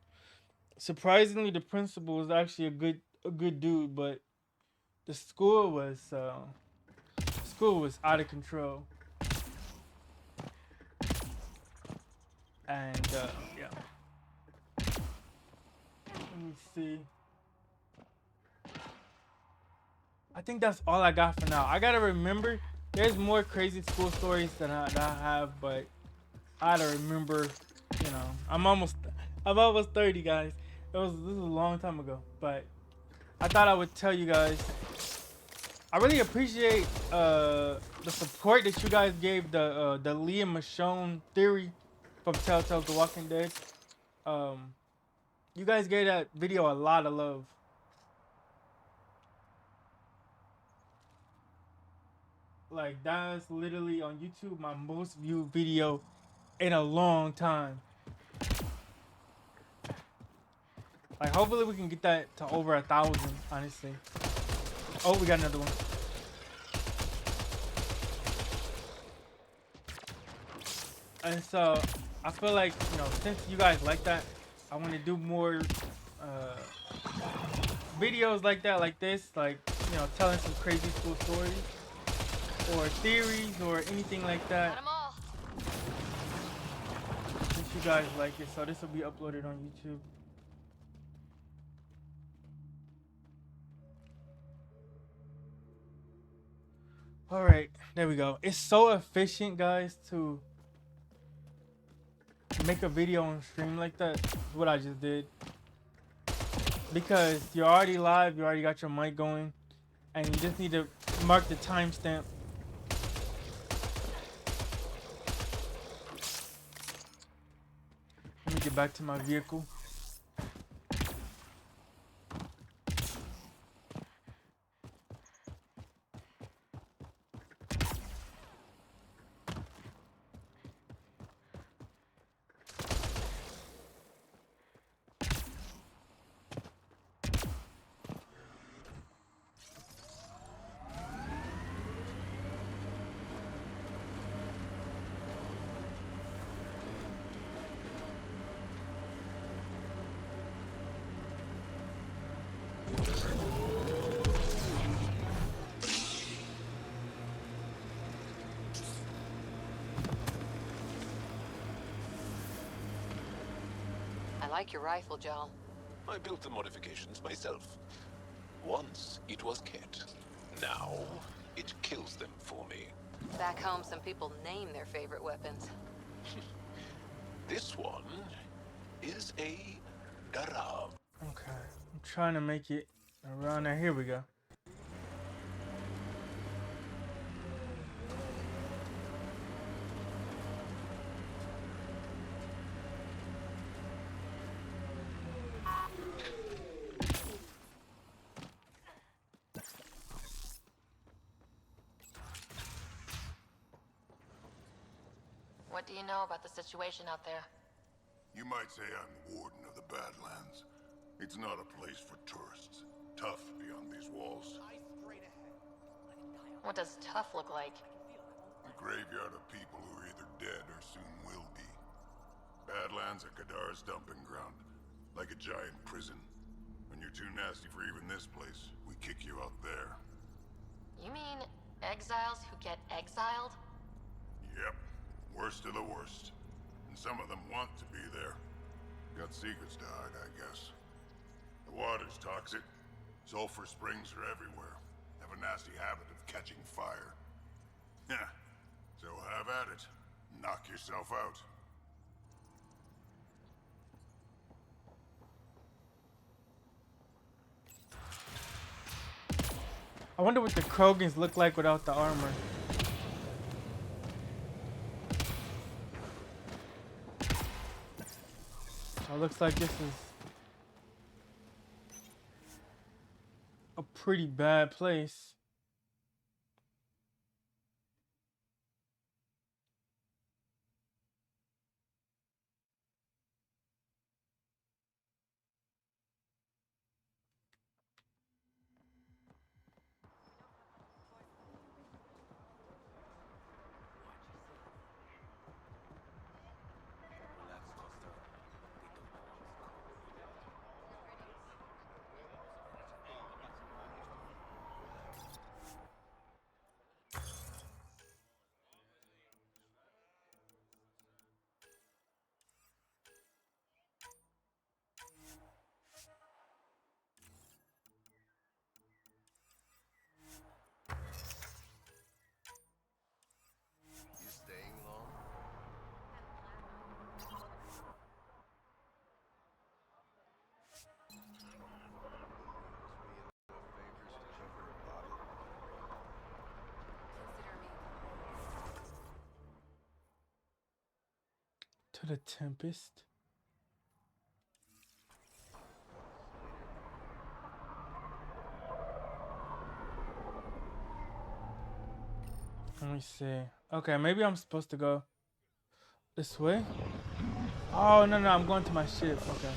Surprisingly, the principal was actually a good dude, but the school was out of control, and yeah. Let me see. I think that's all I got for now. I gotta remember. There's more crazy school stories that I have, but I gotta remember. I'm almost 30, guys. This was a long time ago, but I thought I would tell you guys. I really appreciate the support that you guys gave the Liam Michonne theory from Telltale's The Walking Dead. Um, you guys gave that video a lot of love. Like that's literally on YouTube my most viewed video in a long time. Like hopefully we can get that to over 1,000, honestly. Oh, we got another one. And so I feel like, since you guys like that, I want to do more videos like that, like this, like, telling some crazy school stories or theories or anything like that. Since you guys like it, so this will be uploaded on YouTube. All right, there we go. It's so efficient, guys, to make a video on stream like that. Is what I just did. Because you're already live, you already got your mic going, and you just need to mark the timestamp. get back to my vehicle. I like your rifle, Joel. I built the modifications myself. Once it was Ket. Now it kills them for me. Back home, some people name their favorite weapons. This one is a Darav. Okay, I'm trying to make it around there. Here we go. What do you know about the situation out there? You might say I'm warden of the Badlands. It's not a place for tourists. Tough beyond these walls. What does tough look like? A graveyard of people who are either dead or soon will be. Badlands are Kadar's dumping ground. Like a giant prison. When you're too nasty for even this place, we kick you out there. You mean exiles who get exiled? Yep. Worst of the worst. And some of them want to be there. Got secrets to hide, I guess. The water's toxic. Sulfur springs are everywhere. Have a nasty habit of catching fire. Yeah. So have at it. Knock yourself out. I wonder what the Krogans look like without the armor. So it looks like this is a pretty bad place. To the Tempest. Let me see. Okay, maybe I'm supposed to go this way. Oh, no, I'm going to my ship. Okay.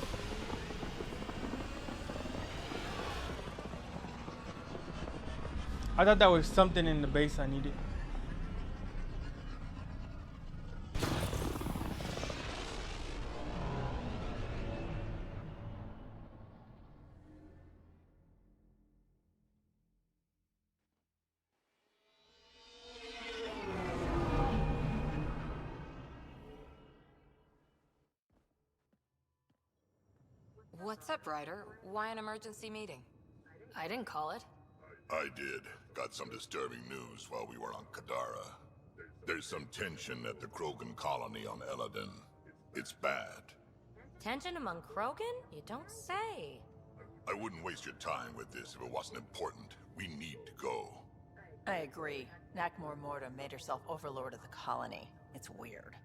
I thought that was something in the base I needed. What's up, Ryder? Why an emergency meeting? I didn't call it. I did. Got some disturbing news while we were on Kadara. There's some tension at the Krogan colony on Eladin. It's bad. Tension among Krogan? You don't say. I wouldn't waste your time with this if it wasn't important. We need to go. I agree. Nakmor Morta made herself overlord of the colony. It's weird.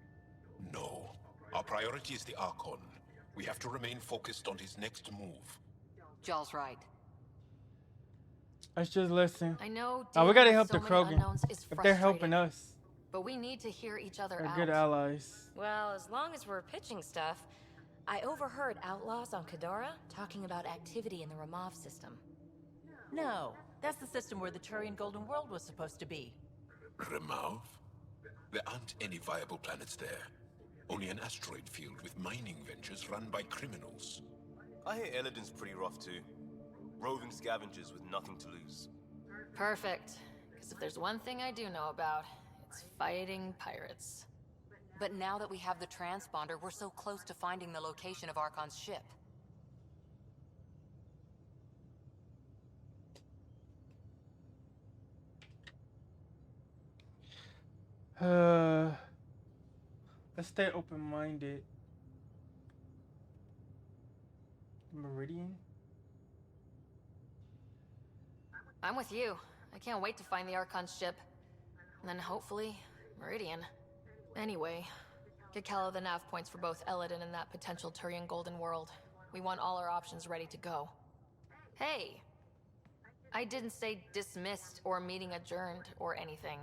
No. Our priority is the Archon. We have to remain focused on his next move. Jall's right. Let's just listen. I know Now we dealing gotta with help so the many Krogan. unknowns is If they're helping frustrating, us, but we need to hear each other they're out. good allies. Well, as long as we're pitching stuff, I overheard outlaws on Kadara talking about activity in the Ramov system. No, that's the system where the Turian Golden World was supposed to be. Remav? There aren't any viable planets there. Only an asteroid field with mining ventures run by criminals. I hear Elodin's pretty rough too. Roving scavengers with nothing to lose. Perfect. Because if there's one thing I do know about, it's fighting pirates. But now that we have the transponder, we're so close to finding the location of Archon's ship. Let's stay open-minded. Meridian? I'm with you. I can't wait to find the Archon's ship. And then hopefully, Meridian. Anyway, get Callow the nav points for both Elodin and that potential Turian Golden World. We want all our options ready to go. Hey! I didn't say dismissed or meeting adjourned or anything.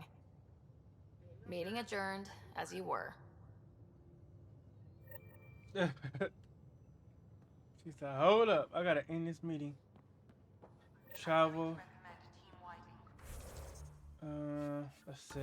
Meeting adjourned, as you were. She said, hold up, I gotta end this meeting. Travel. Let's see.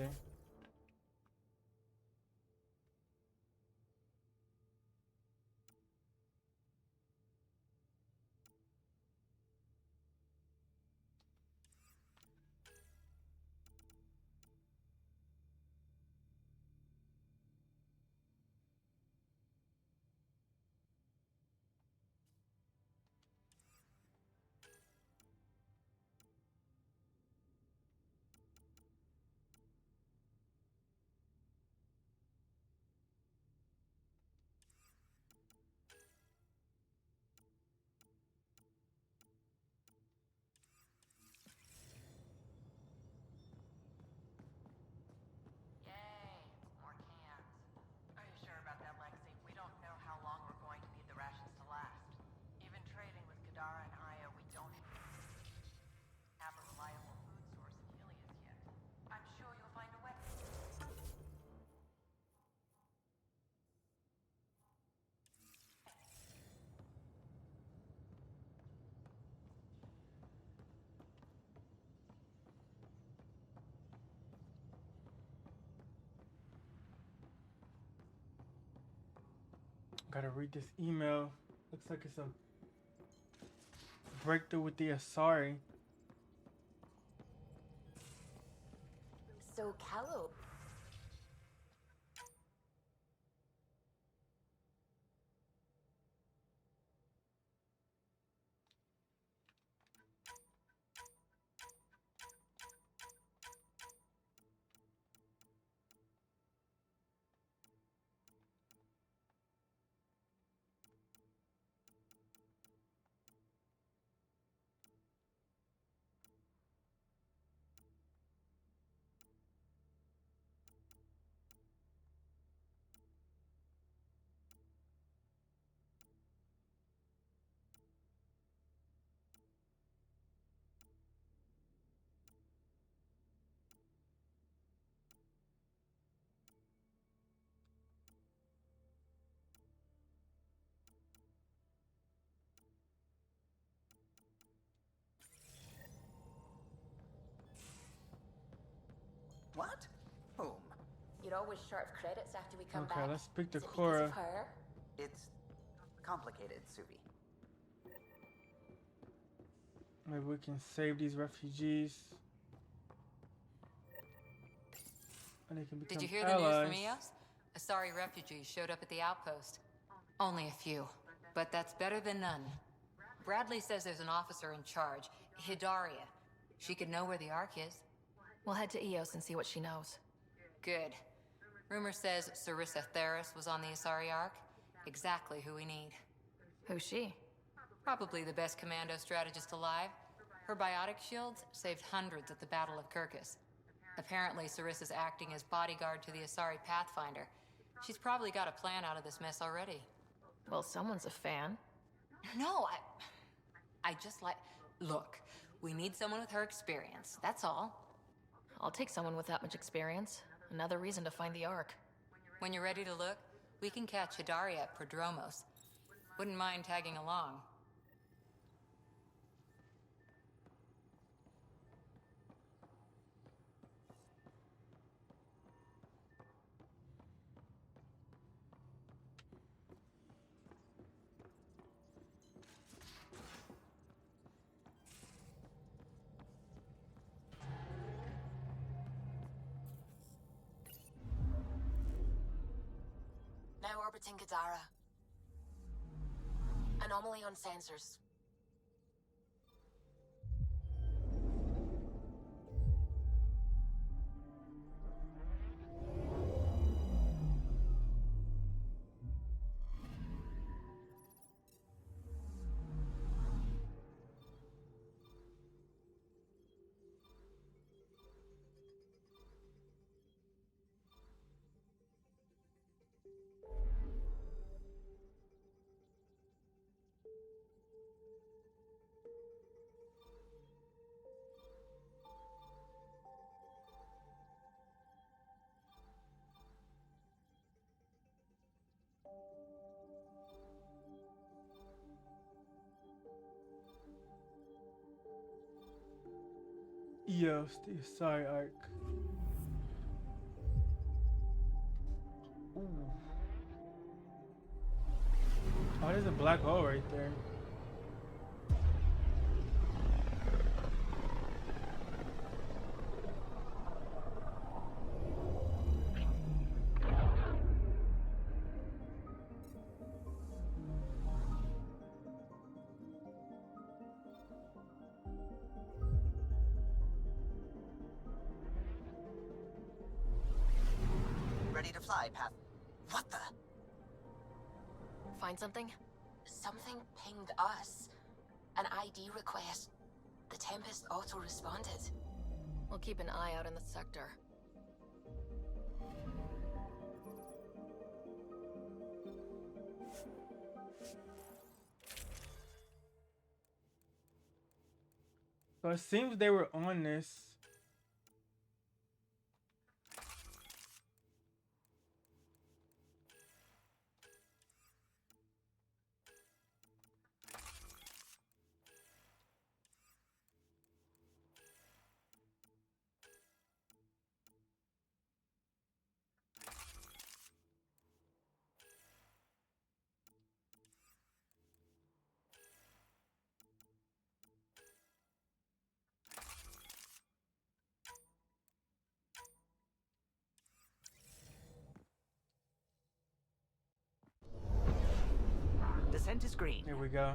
Gotta read this email. Looks like it's a breakthrough with the Asari. So, Callow. What? Whom? You're always short of credits after we come back. Okay, let's speak to Is it because Cora. of her? It's complicated, Suvi. Maybe we can save these refugees. And they can become Did you hear allies. the news from Eos? Asari refugees showed up at the outpost. Only a few, but that's better than none. Bradley says there's an officer in charge, Hidaria. She could know where the Ark is. We'll head to Eos and see what she knows. Good. Rumor says Sarissa Theris was on the Asari Ark. Exactly who we need. Who's she? Probably the best commando strategist alive. Her biotic shields saved hundreds at the Battle of Kirkus. Apparently, Sarissa's acting as bodyguard to the Asari Pathfinder. She's probably got a plan out of this mess already. Well, someone's a fan. No, I just like... Look, we need someone with her experience, that's all. I'll take someone with that much experience. Another reason to find the Ark. When you're ready to look, we can catch Hidaria at Prodromos. Wouldn't mind tagging along. Now orbiting Gadara. Anomaly on sensors. Yes, the Asari Arc. Ooh. Oh, there's a black hole right there. Ready to fly, Path. What the? Find something? Something pinged us. An ID request. The Tempest auto-responded. We'll keep an eye out in the sector. So it seems they were on this. Descent is green. There we go.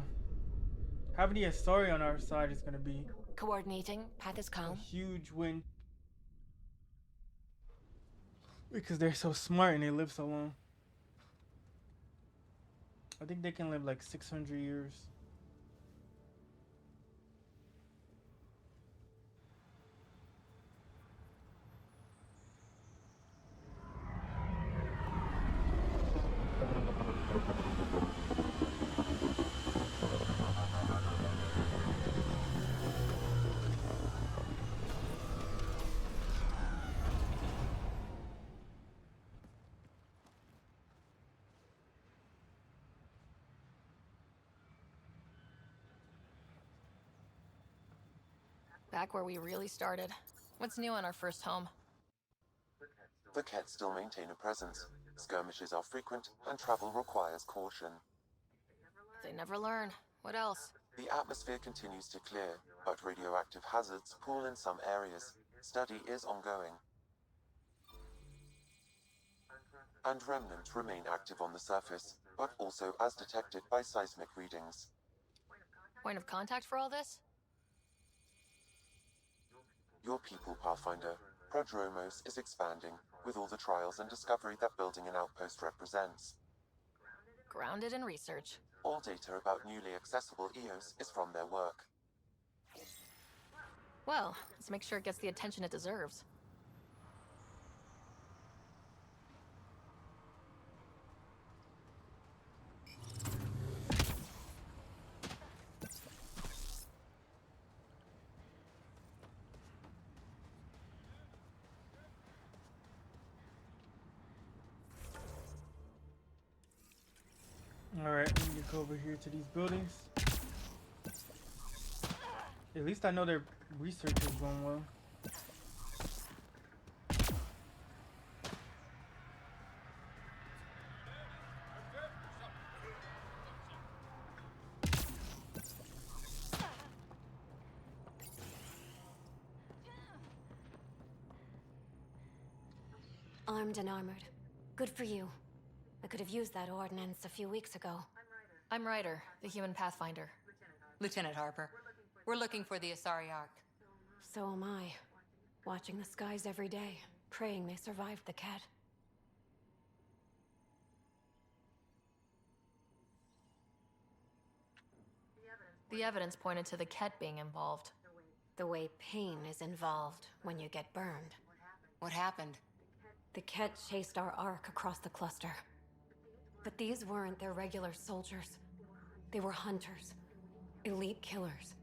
Having the Asari on our side is gonna be Coordinating. Path is a calm. huge win. Because they're so smart and they live so long. I think they can live like 600 years. Back where we really started. What's new on our first home? The Kett still maintain a presence. Skirmishes are frequent, and travel requires caution. They never learn. What else? The atmosphere continues to clear, but radioactive hazards pool in some areas. Study is ongoing. And remnants remain active on the surface, but also as detected by seismic readings. Point of contact for all this? Your people, Pathfinder. Prodromos is expanding, with all the trials and discovery that building an outpost represents. Grounded in research. All data about newly accessible EOS is from their work. Well, let's make sure it gets the attention it deserves. Alright, let me go over here to these buildings. At least I know their research is going well. Armed and armored. Good for you. I could have used that ordnance a few weeks ago. I'm Ryder, the human pathfinder. Lieutenant Harper, we're looking for the Asari Ark. So am I. Watching the skies every day, praying they survived the cat. The evidence pointed to the Ket being involved. The way pain is involved when you get burned. What happened? The Ket chased our Ark across the cluster. But these weren't their regular soldiers. They were hunters. Elite killers.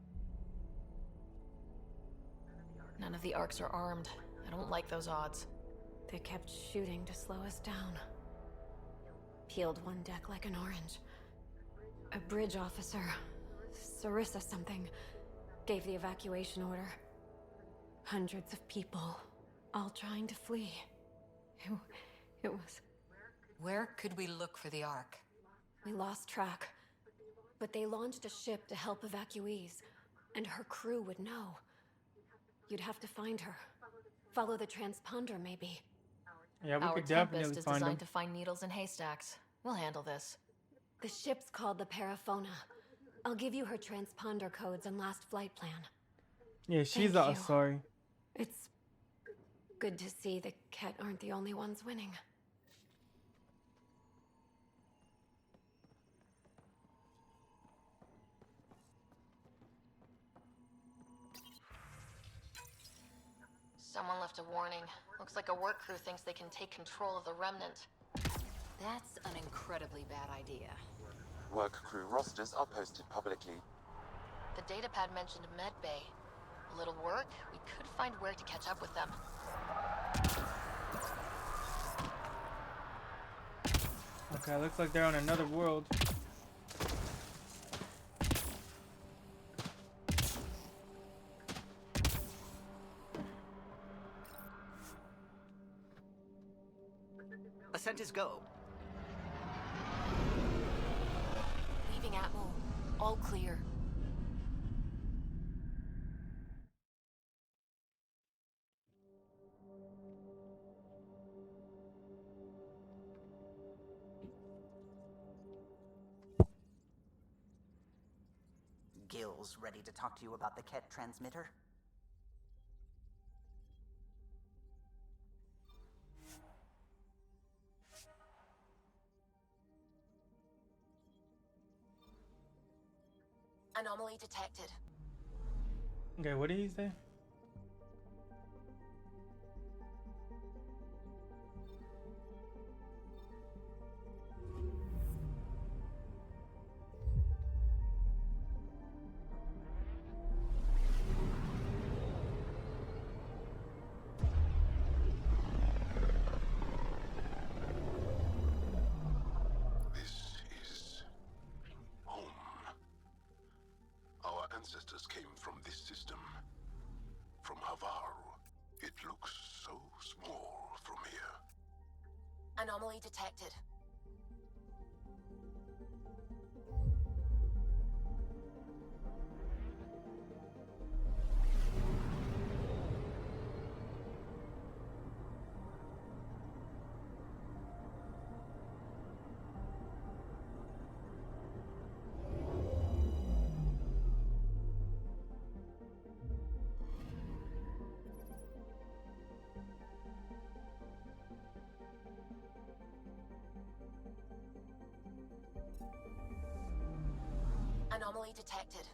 None of the Arks are armed. I don't like those odds. They kept shooting to slow us down. Peeled one deck like an orange. A bridge officer, Sarissa something, gave the evacuation order. Hundreds of people, all trying to flee. It was... Where could we look for the Ark? We lost track. But they launched a ship to help evacuees, and her crew would know. You'd have to find her. Follow the transponder, maybe. Yeah, we Our could Tempest definitely is find them. designed to find needles in haystacks. We'll handle this. The ship's called the Paraphona. I'll give you her transponder codes and last flight plan. Yeah, she's Thank you. sorry. It's good to see the Ket aren't the only ones winning. Someone left a warning. Looks like a work crew thinks they can take control of the remnant. That's an incredibly bad idea. Work crew rosters are posted publicly. The datapad mentioned medbay. A little work, we could find where to catch up with them. Okay, looks like they're on another world. Ascent is go. Leaving Atmo. All clear. Gil's ready to talk to you about the Ket transmitter? Anomaly detected. Okay, what did he say? This is home. Our ancestors came from this system. From Havaru. It looks so small from here. Anomaly detected. Anomaly detected.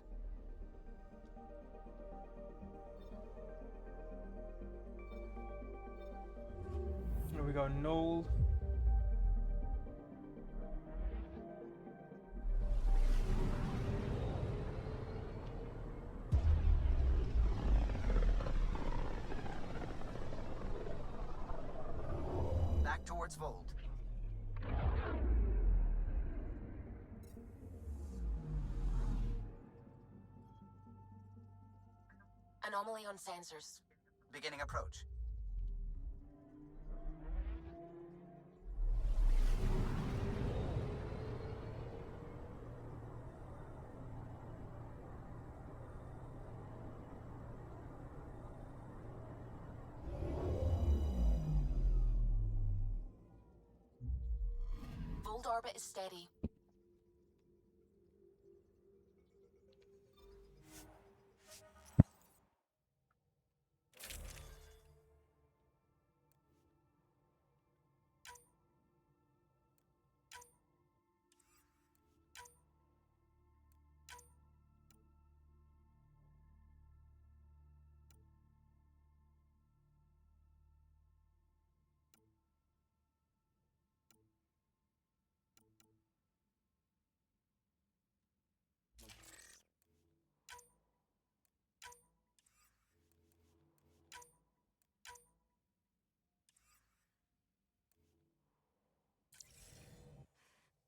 Here we go, Noel. Back towards Vold. Anomaly on sensors. Beginning approach. Fold orbit is steady.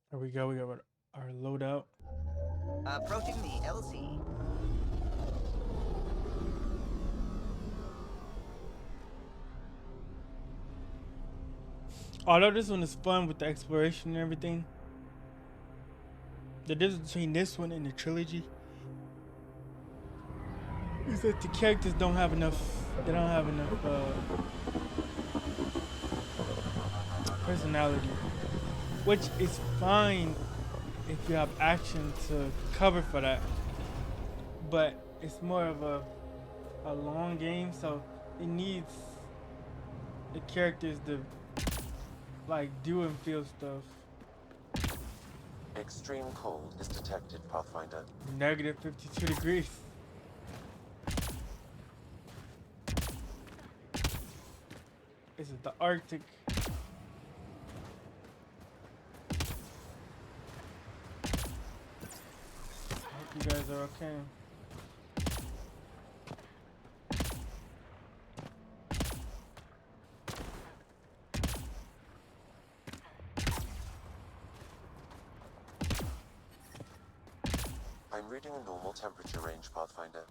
There we go. We got our loadout. Approaching the LZ. Although this one is fun with the exploration and everything, the difference between this one and the trilogy is that the characters don't have enough. They don't have enough personality, which is fine if you have action to cover for that. But it's more of a long game, so it needs the characters to like do and feel stuff. Extreme cold is detected, Pathfinder. Negative 52 degrees. This is the Arctic. Hope you guys are okay. I'm reading a normal temperature range, Pathfinder.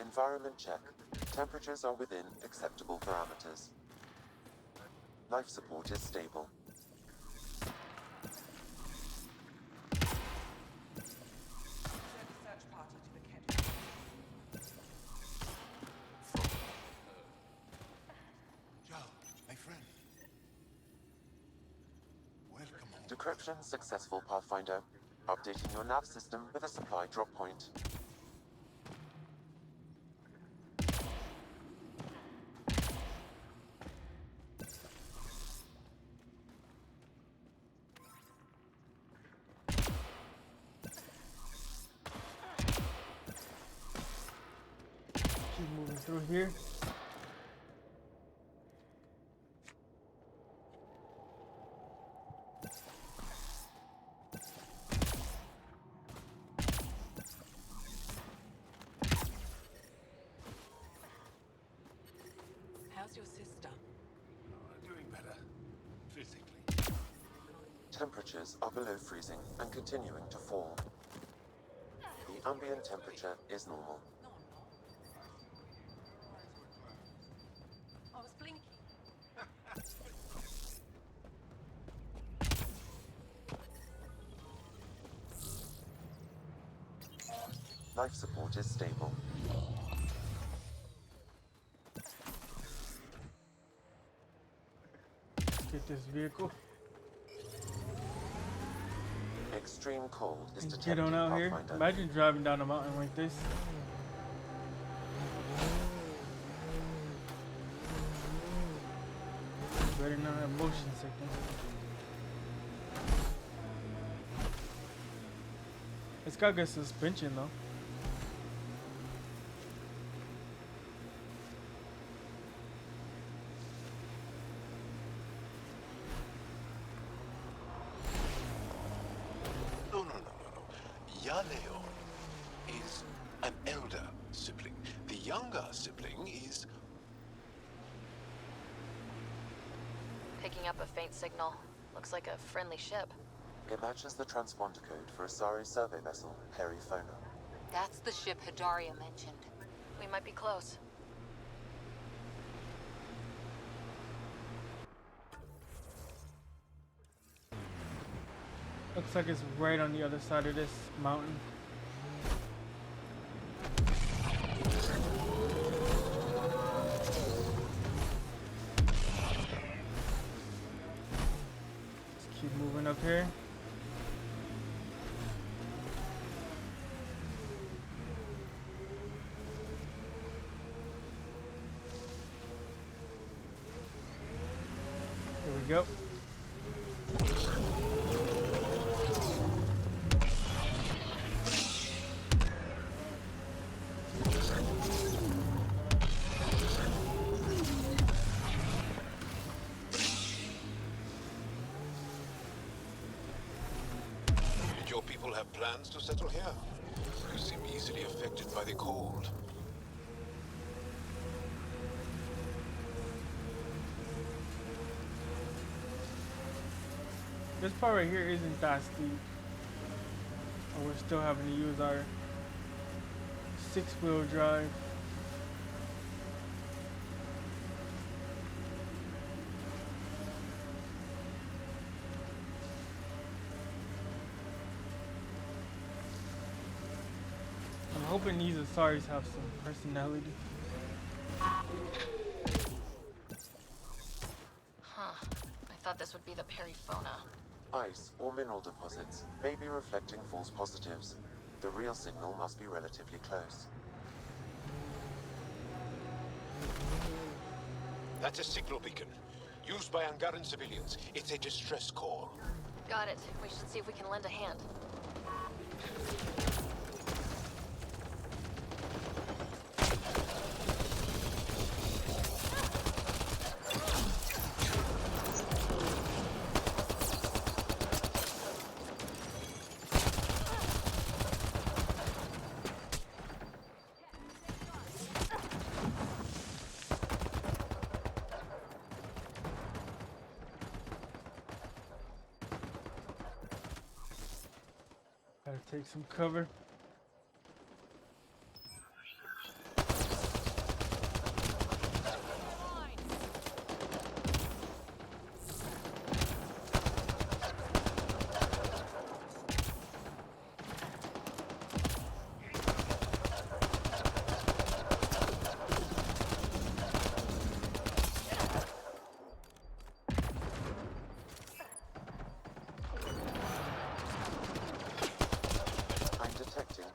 Environment check. Temperatures are within acceptable parameters. Life support is stable. My friend. Welcome home. Decryption successful, Pathfinder. Updating your nav system with a supply drop point. Keep moving through here. How's your sister? Doing better. Physically. Temperatures are below freezing and continuing to fall. The ambient temperature is normal. I was blinking. Life support is stable. Get this vehicle. Extreme cold is And detected, get on out here. Pathfinder. Imagine driving down a mountain like this. Better not have motion sickness. It's got good suspension though. Yaleon is an elder sibling. The younger sibling is... Picking up a faint signal. Looks like a friendly ship. It matches the transponder code for Asari survey vessel, Perifona. That's the ship Hidaria mentioned. We might be close. Looks like it's right on the other side of this mountain. Let's keep moving up here. Here we go. Did your people have plans to settle here? You seem easily affected by the cold. This part right here isn't that steep. And we're still having to use our 6-wheel drive. I'm hoping these Asaris have some personality. Huh. I thought this would be the Perifona. Ice or mineral deposits may be reflecting false positives. The real signal must be relatively close. That's a signal beacon, used by Angaran civilians. It's a distress call. Got it. We should see if we can lend a hand. Gotta take some cover.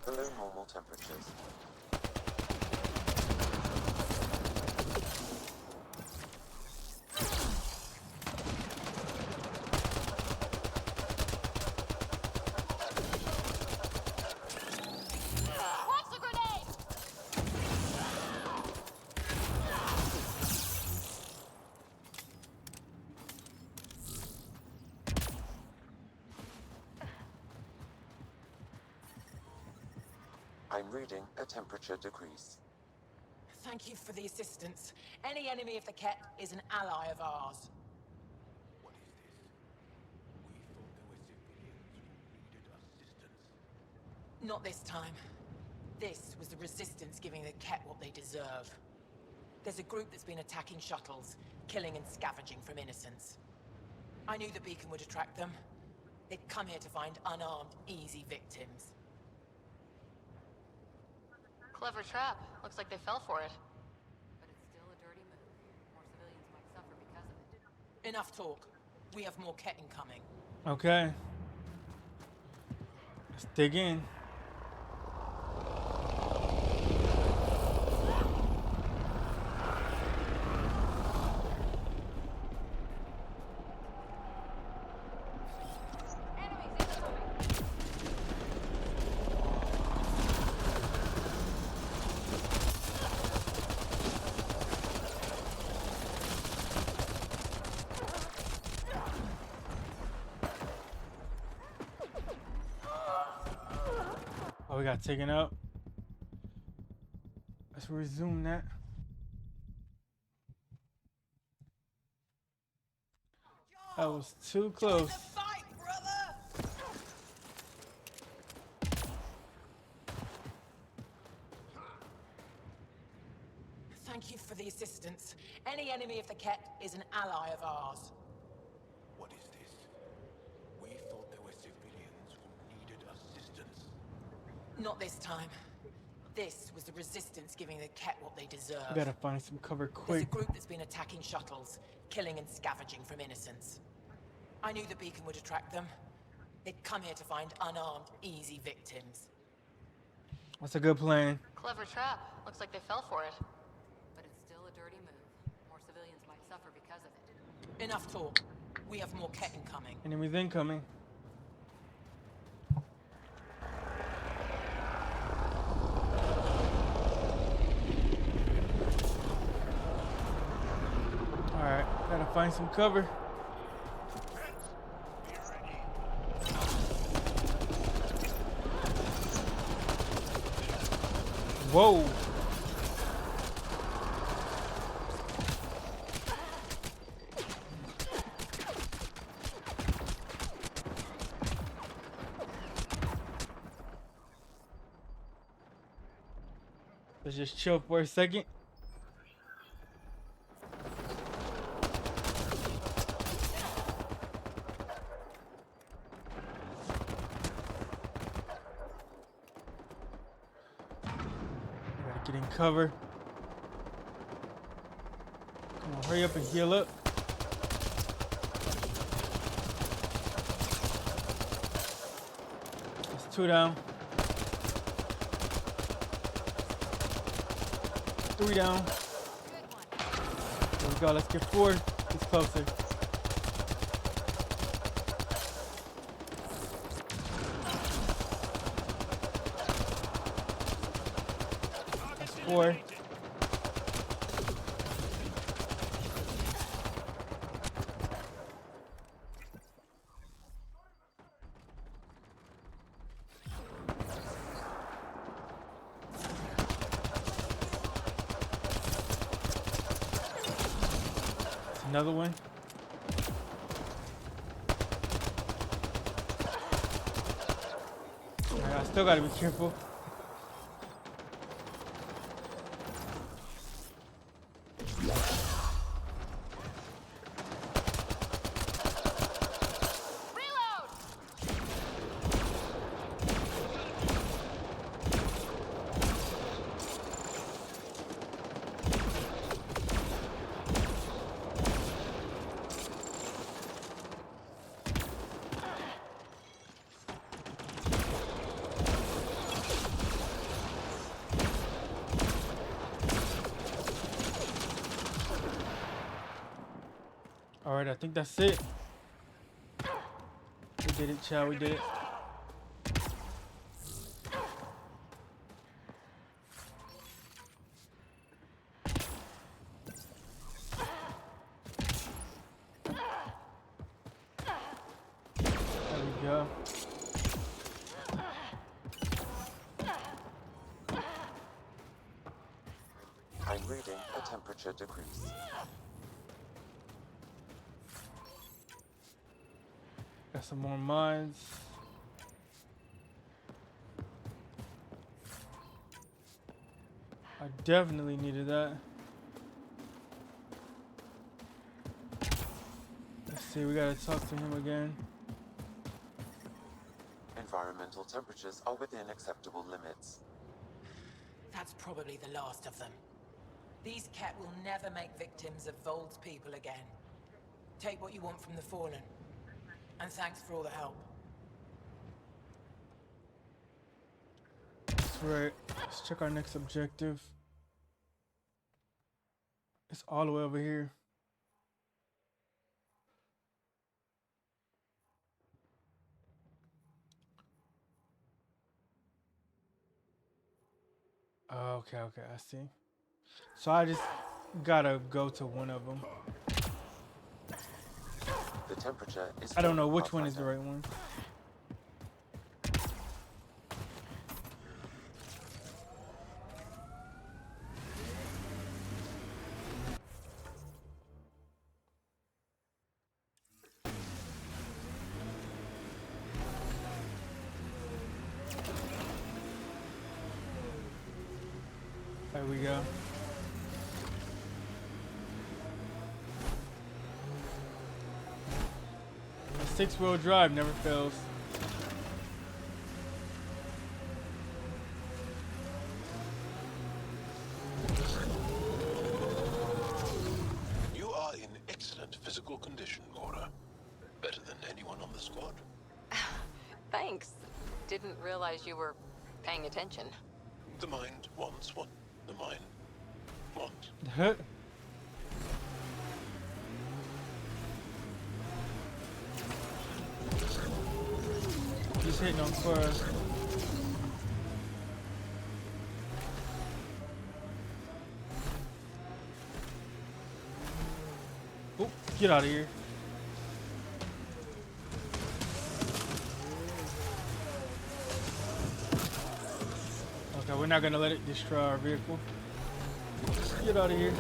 Below normal temperatures. Watch the grenade! I'm reading a temperature decrease. Thank you for the assistance. Any enemy of the Ket is an ally of ours. What is this? We thought there were civilians who needed assistance. Not this time. This was the Resistance giving the Ket what they deserve. There's a group that's been attacking shuttles, killing and scavenging from innocents. I knew the beacon would attract them. They'd come here to find unarmed, easy victims. Clever trap. Looks like they fell for it. But it's still a dirty move. More civilians might suffer because of it. Enough talk. We have more Ket incoming. Okay. Let's dig in. Oh, we got taken out. Let's resume that. That was too close. Thank you for the assistance. Any enemy of the Ket is an ally of ours. What is this? We thought there were civilians who needed assistance. Not this time. This was the Resistance giving the Ket what they deserve. We gotta find some cover There's quick. a group that's been attacking shuttles, killing and scavenging from innocents. I knew the beacon would attract them. They'd come here to find unarmed, easy victims. That's a good plan. Clever trap. Looks like they fell for it. But it's still a dirty move. More civilians might suffer because of it. Enough talk. We have more Ket incoming. Enemies incoming. Alright, gotta find some cover. Whoa! Let's just chill for a second. Get in cover. Come on, hurry up and heal up. That's 2 down. 3 down. There we go. Let's get 4. It's closer. That's 4. Another one. Alright, I still gotta be careful. Alright, I think that's it. We did it, child. We did it. There we go. I'm reading a temperature decrease. Got some more mines. I definitely needed that. Let's see, we gotta talk to him again. Environmental temperatures are within acceptable limits. That's probably the last of them. These Ket will never make victims of Vold's people again. Take what you want from the Fallen. And thanks for all the help. That's right. Let's check our next objective. It's all the way over here. Okay, I see. So I just gotta go to one of them. The temperature is... I don't know which one is the right one. There we go. A 6-wheel drive never fails. You are in excellent physical condition, Cora. Better than anyone on the squad. Thanks. Didn't realize you were paying attention. The mind wants what the mind wants. He's hitting on Cora. Oh, get out of here. Okay, we're not gonna let it destroy our vehicle. Get out of here.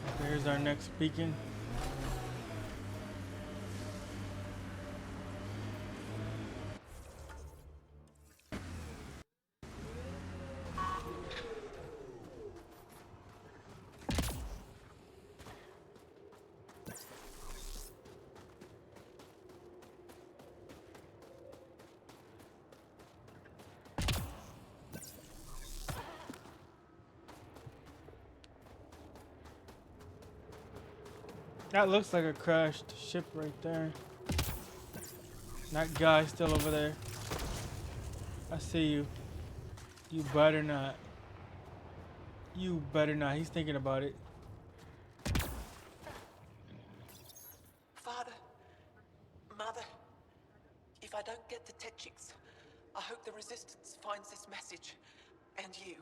Okay, here's our next beacon. That looks like a crashed ship right there. That guy still over there. I see you. You better not. You better not. He's thinking about it. Father, Mother, if I don't get the Tetchiks, I hope the Resistance finds this message. And you.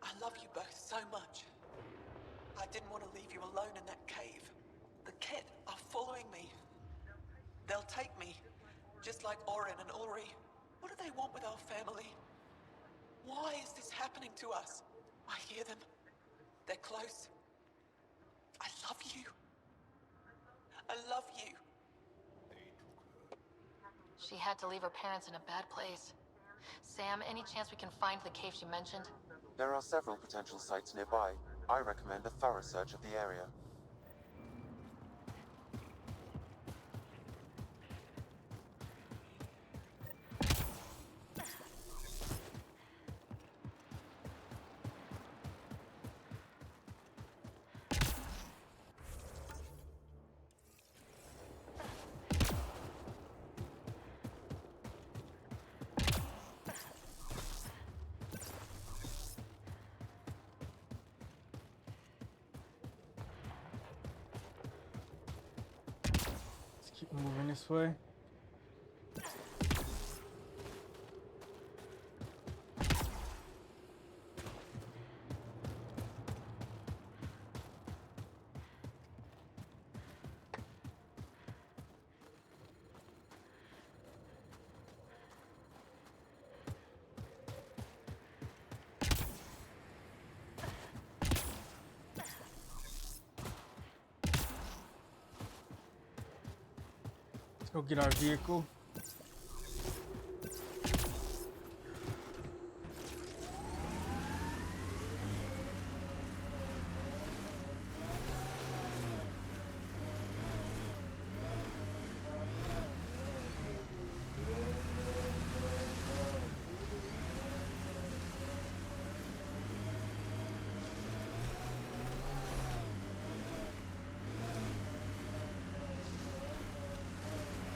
I love you both so much. I didn't want to leave you alone in that cave. The Ket are following me. They'll take me, just like Orin and Ori. What do they want with our family? Why is this happening to us? I hear them. They're close. I love you. I love you. She had to leave her parents in a bad place. Sam, any chance we can find the cave she mentioned? There are several potential sites nearby. I recommend a thorough search of the area. Keep moving this way. Let's go get our vehicle.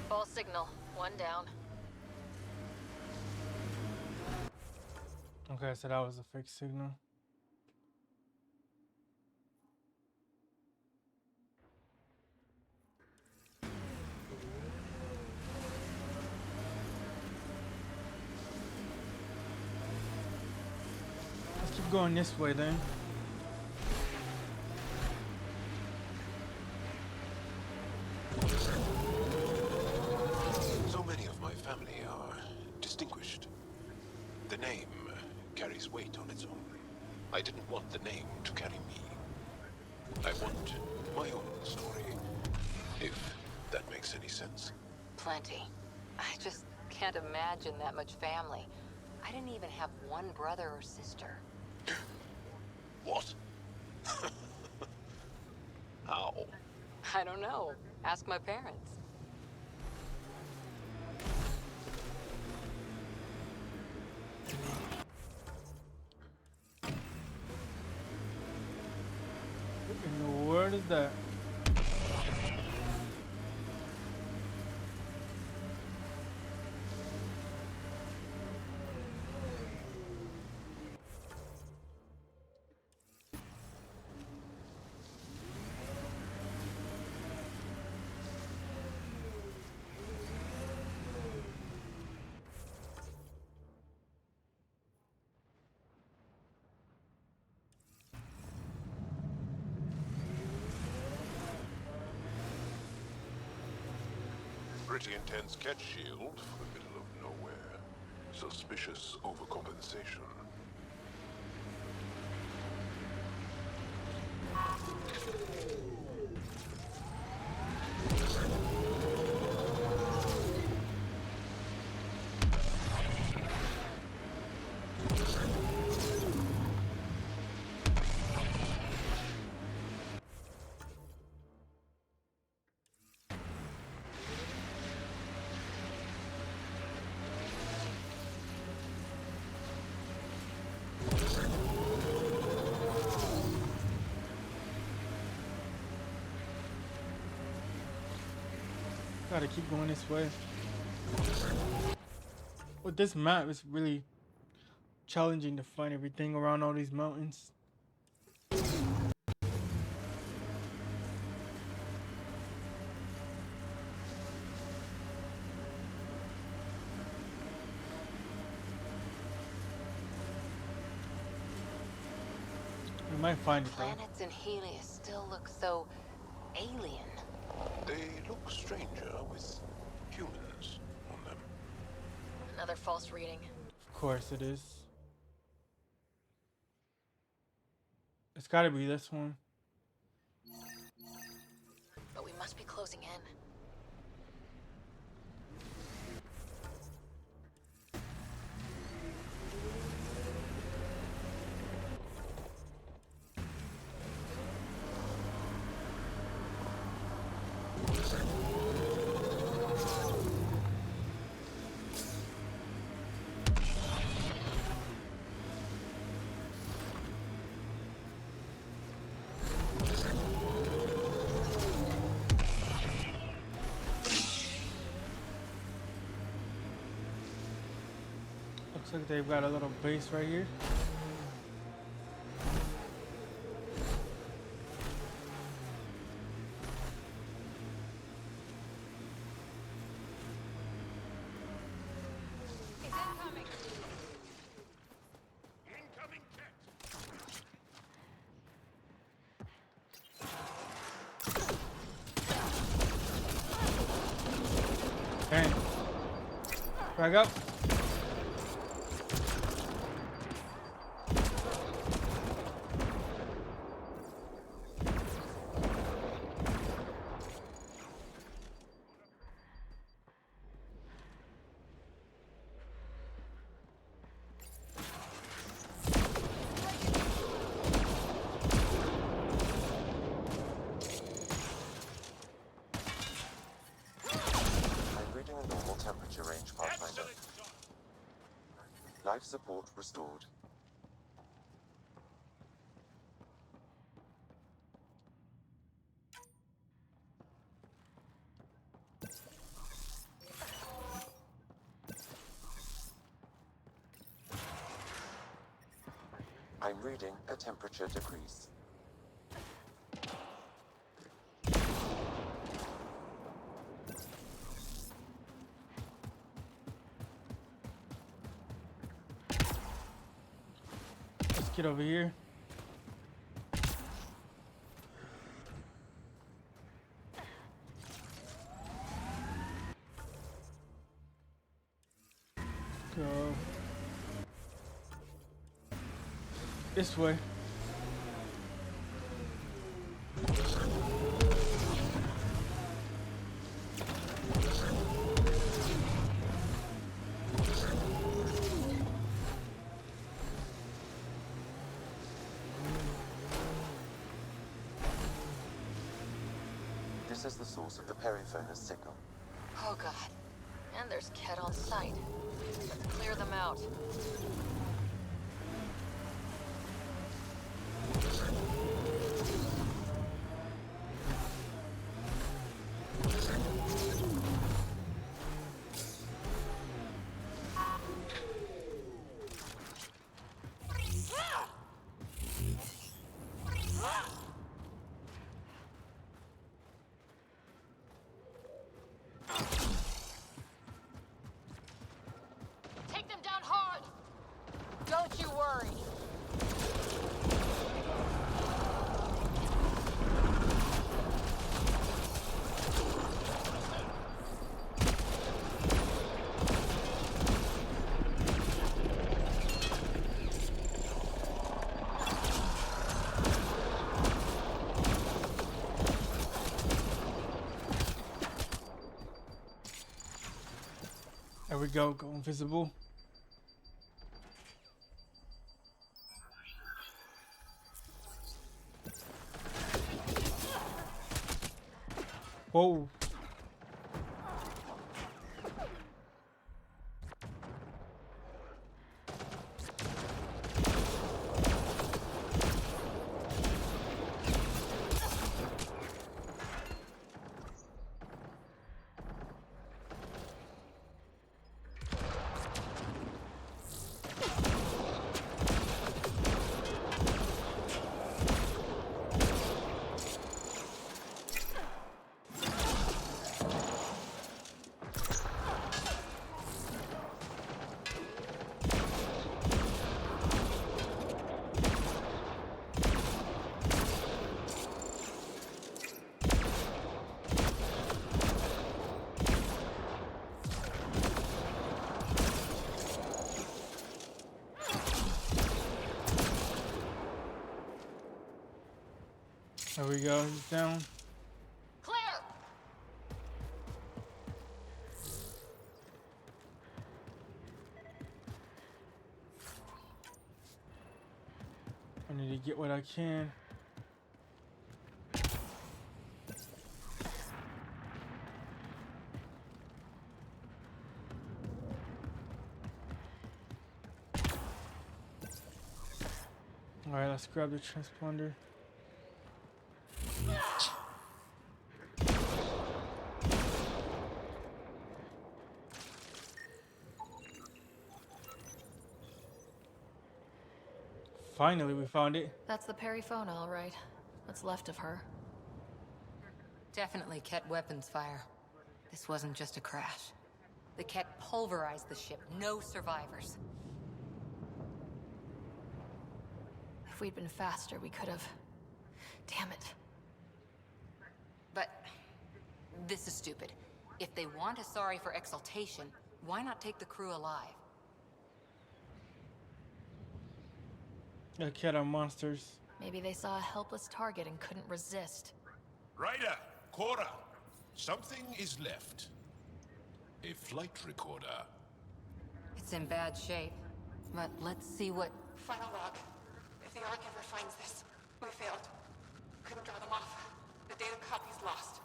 False signal. One down. Okay, so that was a fake signal. Let's keep going this way then. So many of my family are distinguished. The name carries weight on its own. I didn't want the name to carry me. I want my own story, if that makes any sense. Plenty. I just can't imagine that much family. I didn't even have one brother or sister. What? How? I don't know. Ask my parents. What in the world is that? Pretty intense catch shield for the middle of nowhere. Suspicious overcompensation. Gotta keep going this way. With this map, it's really challenging to find everything around all these mountains. We might find it though. Planets in Helios still look so alien. They look stranger with humans on them. Another false reading. Of course it is. It's gotta be this one. But we must be closing in. Looks like they've got a little base right here. Dang. Back up. Range Pathfinder. Life support restored. I'm reading a temperature decrease. Let's get over here. Go this way. This is the source of the periphone's signal. Oh god. And there's Ket on site. Let's clear them out. Take them down hard! Don't you worry. There we go. Go invisible. Whoa. There we go. He's down. Clear! I need to get what I can. All right, let's grab the transponder. Finally, we found it. That's the periphone, all right. What's left of her. Definitely Ket weapons fire. This wasn't just a crash. The Ket pulverized the ship. No survivors. If we'd been faster, we could have. Damn it. But this is stupid. If they want a sorry for exaltation, why not take the crew alive? The Ket are monsters. Maybe they saw a helpless target and couldn't resist. Ryder, Cora, something is left. A flight recorder. It's in bad shape. But let's see what... Final log. If the Ark ever finds this, we failed. Couldn't draw them off. The data copy's lost.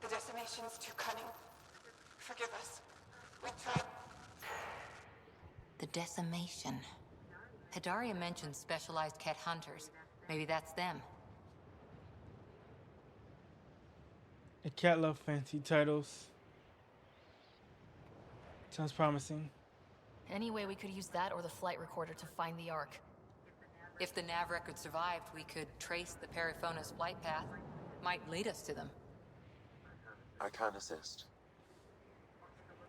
The decimation's too cunning. Forgive us. We tried. The decimation. Hidaria mentioned specialized Ket hunters. Maybe that's them. The Ket love fancy titles. Sounds promising. Anyway, we could use that or the flight recorder to find the Ark. If the nav record survived, we could trace the Periphona's flight path. Might lead us to them. I can assist.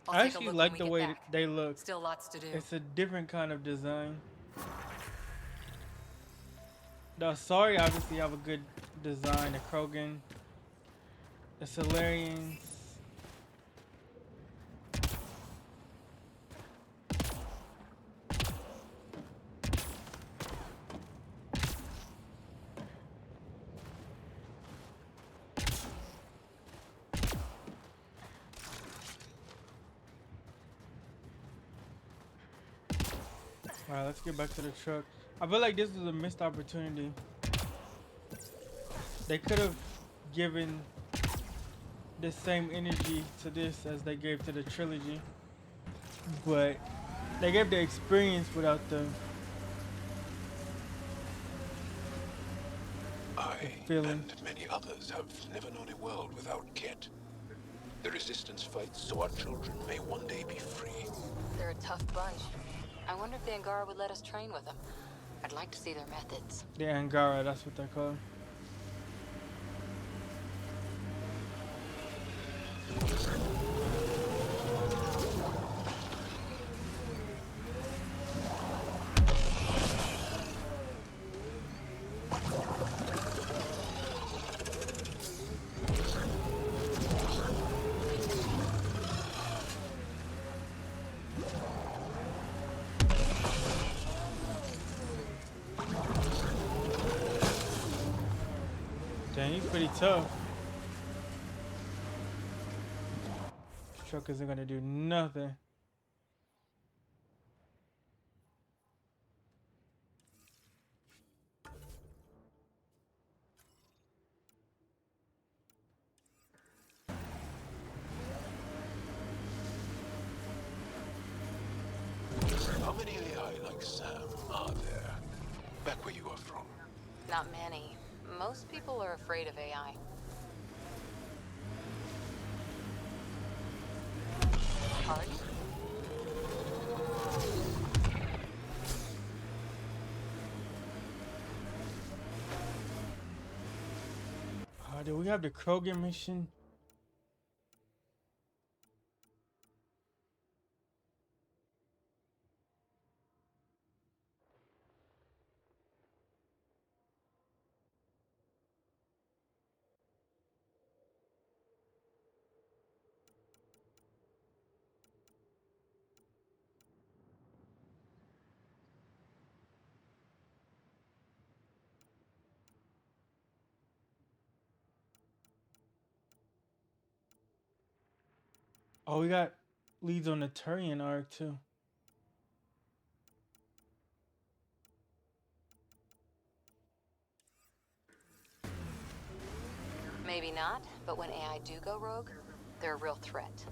I actually like the way they look. Still lots to do. It's a different kind of design. The Asari obviously have a good design. The Krogan, the Solarians. Alright, let's get back to the truck. I feel like this was a missed opportunity. They could have given the same energy to this as they gave to the trilogy, but they gave the experience without the I feeling. and many others have never known a world without Ket. The Resistance fights so our children may one day be free. They're a tough bunch. I wonder if the Angara would let us train with them. I'd like to see their methods. The Angara, that's what they're called. Dang, he's pretty tough. Truck isn't gonna do nothing. How many AI like Sam are there? Back where you are from. Not many. Most people are afraid of AI. Pardon? Do we have the Krogan mission? Oh, we got leads on the Turian arc too. Maybe not, but when AI do go rogue, they're a real threat.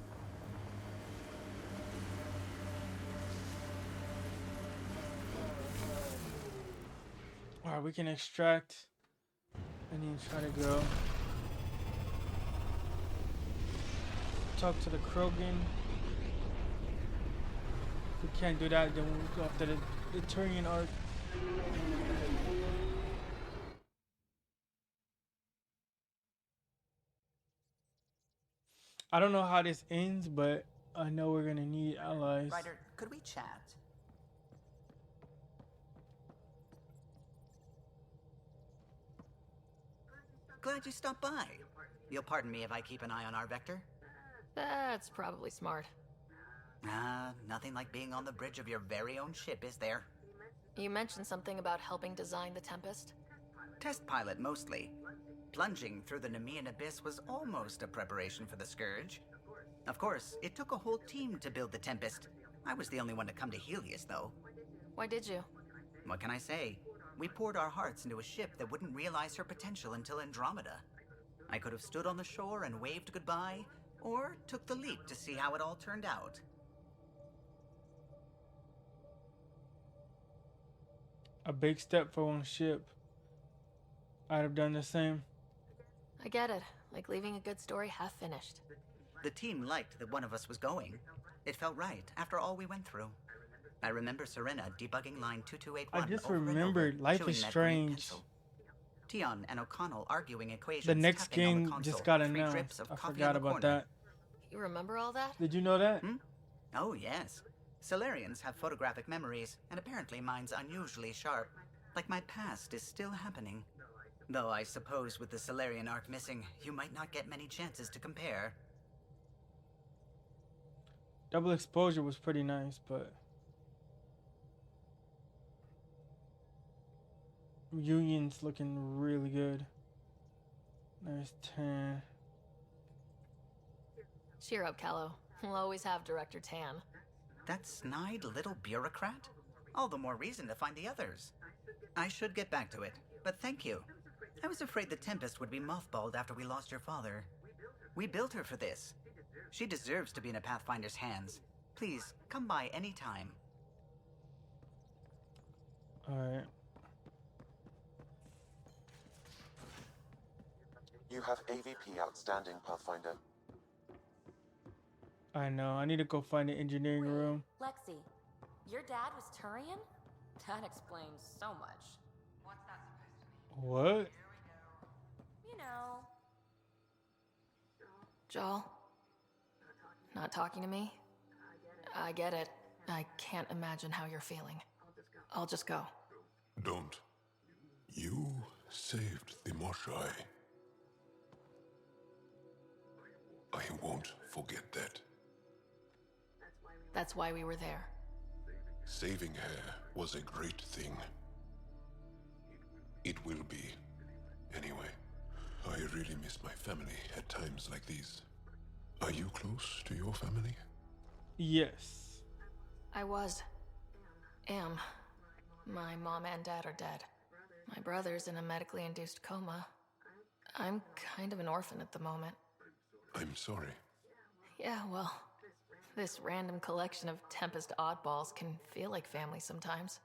Alright, we can extract and then try to go talk to the Krogan. If we can't do that, then we'll go after the Turian arc. I don't know how this ends, but I know we're gonna need allies. Ryder, could we chat? Glad you stopped by. You'll pardon me if I keep an eye on our vector? That's probably smart. Nothing like being on the bridge of your very own ship, is there? You mentioned something about helping design the Tempest? Test pilot, mostly. Plunging through the Nemean abyss was almost a preparation for the Scourge. Of course, it took a whole team to build the Tempest. I was the only one to come to Helios, though. Why did you? What can I say? We poured our hearts into a ship that wouldn't realize her potential until Andromeda. I could have stood on the shore and waved goodbye, or took the leap to see how it all turned out. A big step for one ship. I'd have done the same. I get it. Like leaving a good story half finished. The team liked that one of us was going. It felt right after all we went through. I remember Serena debugging line 2281. I just remembered Life is Strange. Tion and O'Connell arguing equations. The next tapping on the game console, just got 3 announced. drips of I coffee forgot in the about corner. that. You remember all that? Did you know that? Oh, yes. Solarians have photographic memories, and apparently mine's unusually sharp. Like my past is still happening. Though I suppose with the Solarian arc missing, you might not get many chances to compare. Double exposure was pretty nice, but Union's looking really good. There's 10. Cheer up, Callow. We'll always have Director Tan. That snide little bureaucrat? All the more reason to find the others. I should get back to it, but thank you. I was afraid the Tempest would be mothballed after we lost your father. We built her for this. She deserves to be in a Pathfinder's hands. Please, come by any time. Alright. You have AVP outstanding, Pathfinder. I know. I need to go find the engineering room. Lexi, your dad was Turian? That explains so much. What's that supposed to mean? What? You know. Joel? Not talking to me? I get it. I can't imagine how you're feeling. I'll just go. Don't. You saved the Moshai. I won't forget that. That's why we were there. Saving her was a great thing. It will be. Anyway, I really miss my family at times like these. Are you close to your family? Yes. I was. Am. My mom and dad are dead. My brother's in a medically induced coma. I'm kind of an orphan at the moment. I'm sorry. Yeah, well, this random collection of Tempest oddballs can feel like family sometimes.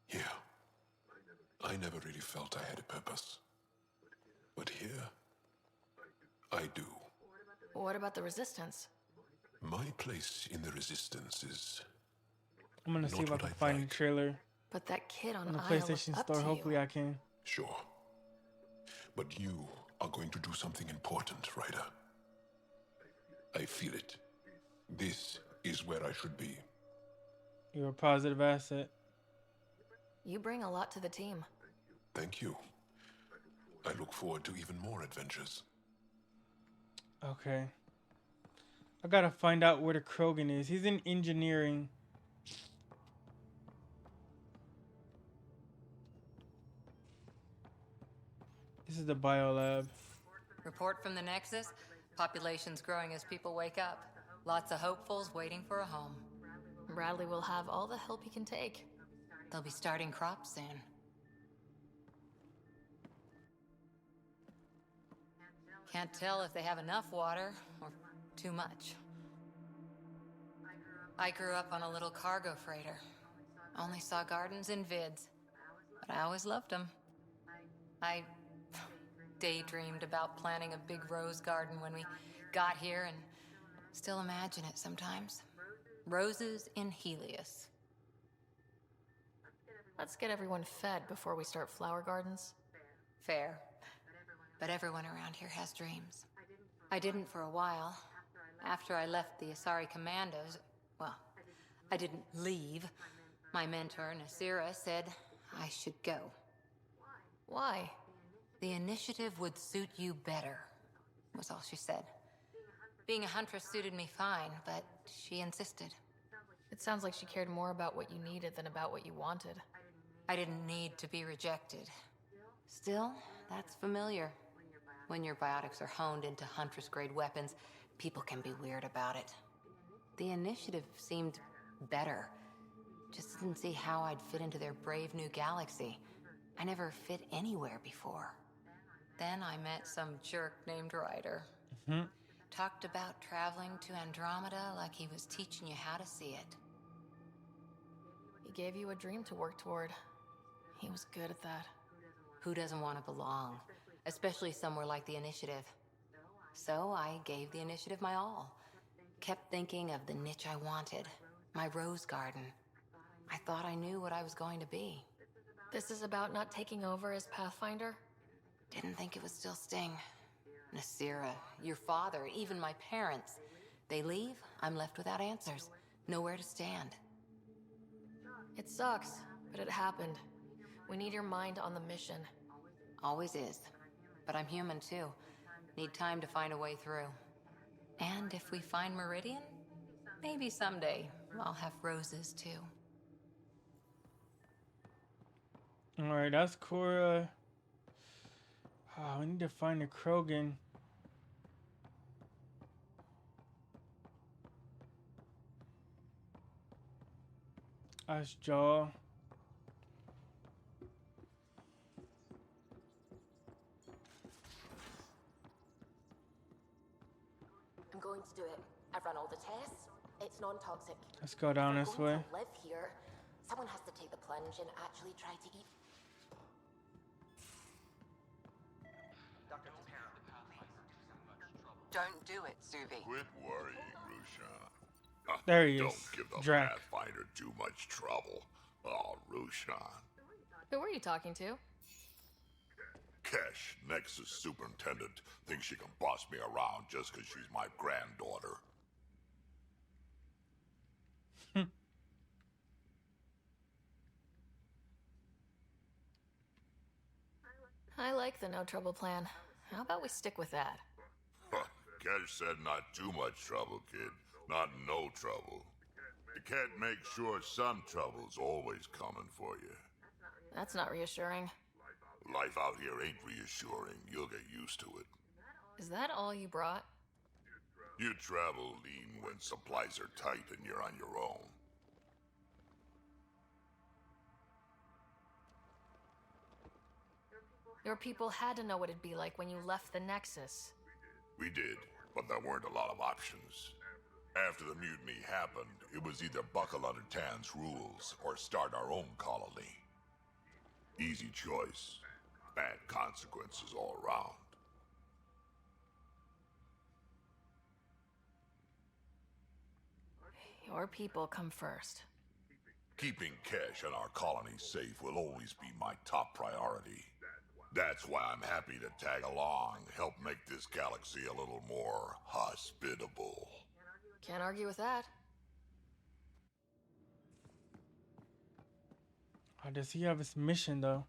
Yeah. I never really felt I had a purpose. But here, I do. What about the Resistance? My place in the Resistance is... I'm gonna see if I can find the trailer But that kid on on the Isle PlayStation looked up Store. to Hopefully you. I can. Sure. But you are going to do something important, Ryder. I feel it. This is where I should be. You're a positive asset. You bring a lot to the team. Thank you. I look forward to even more adventures. Okay. I gotta find out where the Krogan is. He's in engineering. This is the biolab. Report from the Nexus. Population's growing as people wake up. Lots of hopefuls waiting for a home. Bradley will have all the help he can take. They'll be starting crops soon. Can't tell if they have enough water or too much. I grew up on a little cargo freighter. Only saw gardens in vids, but I always loved them. I daydreamed about planting a big rose garden when we got here and still imagine it sometimes. Roses in Helios. Let's get everyone fed before we start flower gardens. Fair. But everyone around here has dreams. I didn't for a while. After I left the Asari Commandos, well, I didn't leave. My mentor, Nasira, said I should go. Why? The initiative would suit you better, was all she said. Being a huntress suited me fine, but she insisted. It sounds like she cared more about what you needed than about what you wanted. I didn't need to be rejected. Still, that's familiar. When your biotics are honed into huntress-grade weapons, people can be weird about it. The initiative seemed better. Just didn't see how I'd fit into their brave new galaxy. I never fit anywhere before. Then I met some jerk named Ryder. Talked about traveling to Andromeda like he was teaching you how to see it. He gave you a dream to work toward. He was good at that. Who doesn't want to belong? Especially somewhere like the Initiative. So I gave the Initiative my all. Kept thinking of the niche I wanted. My rose garden. I thought I knew what I was going to be. This is about not taking over as Pathfinder? Didn't think it would still sting. Nasira, your father, even my parents. They leave, I'm left without answers. Nowhere to stand. It sucks, but it happened. We need your mind on the mission. Always is. But I'm human too. Need time to find a way through. And if we find Meridian, maybe someday I'll have roses too. Alright, that's Cora. Oh, we need to find the Krogan. That's Jaw. going to do it. I've run all the tests. It's non-toxic. Let's go down If this we're way. going to live here, someone has to take the plunge and actually try to eat. Don't do it, Suvi. Quit worrying, Rushan. There he Don't is. give the Drac. Pathfinder too much trouble. Oh, Rushan. Who were you talking to? Kesh, Nexus Superintendent, thinks she can boss me around just because she's my granddaughter. I like the no trouble plan. How about we stick with that? Kesh said not too much trouble, kid. Not no trouble. You can't make sure some trouble's always coming for you. That's not reassuring. Life out here ain't reassuring. You'll get used to it. Is that all you brought? You travel lean when supplies are tight and you're on your own. Your people had to know what it'd be like when you left the Nexus. We did, but there weren't a lot of options. After the mutiny happened, it was either buckle under Tan's rules or start our own colony. Easy choice. Bad consequences all around. Your people come first. Keeping Kesh and our colony safe will always be my top priority. That's why I'm happy to tag along, help make this galaxy a little more hospitable. Can't argue with that. How does he have his mission though?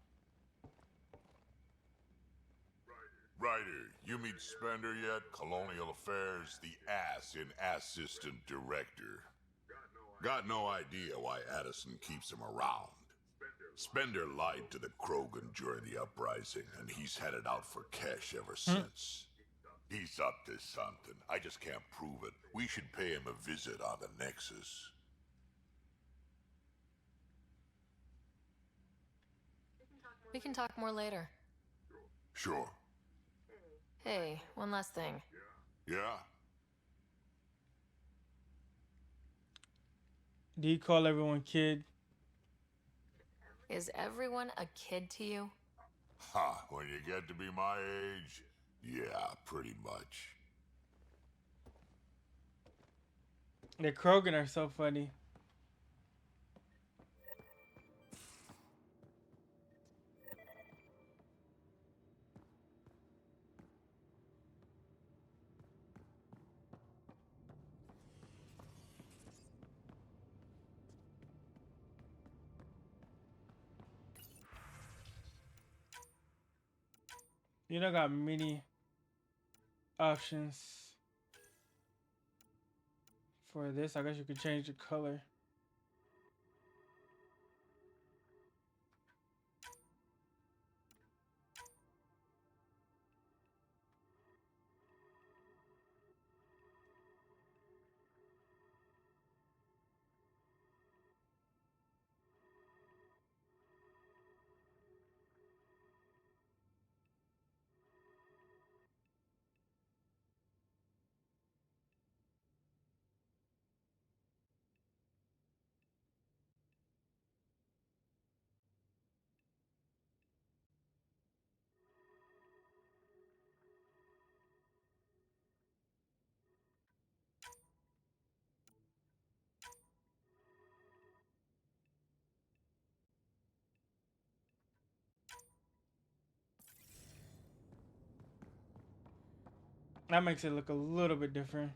Ryder, you meet Spender yet? Colonial Affairs, the ass in Assistant Director. Got no idea why Addison keeps him around. Spender lied to the Krogan during the uprising, and he's headed out for Kesh ever since. He's up to something. I just can't prove it. We should pay him a visit on the Nexus. We can talk more later. Sure. Hey, one last thing. Yeah? Do you call everyone kid? Is everyone a kid to you? Ha, when you get to be my age, yeah, pretty much. The Krogan are so funny. You know, got many options for this. I guess you could change the color. That makes it look a little bit different.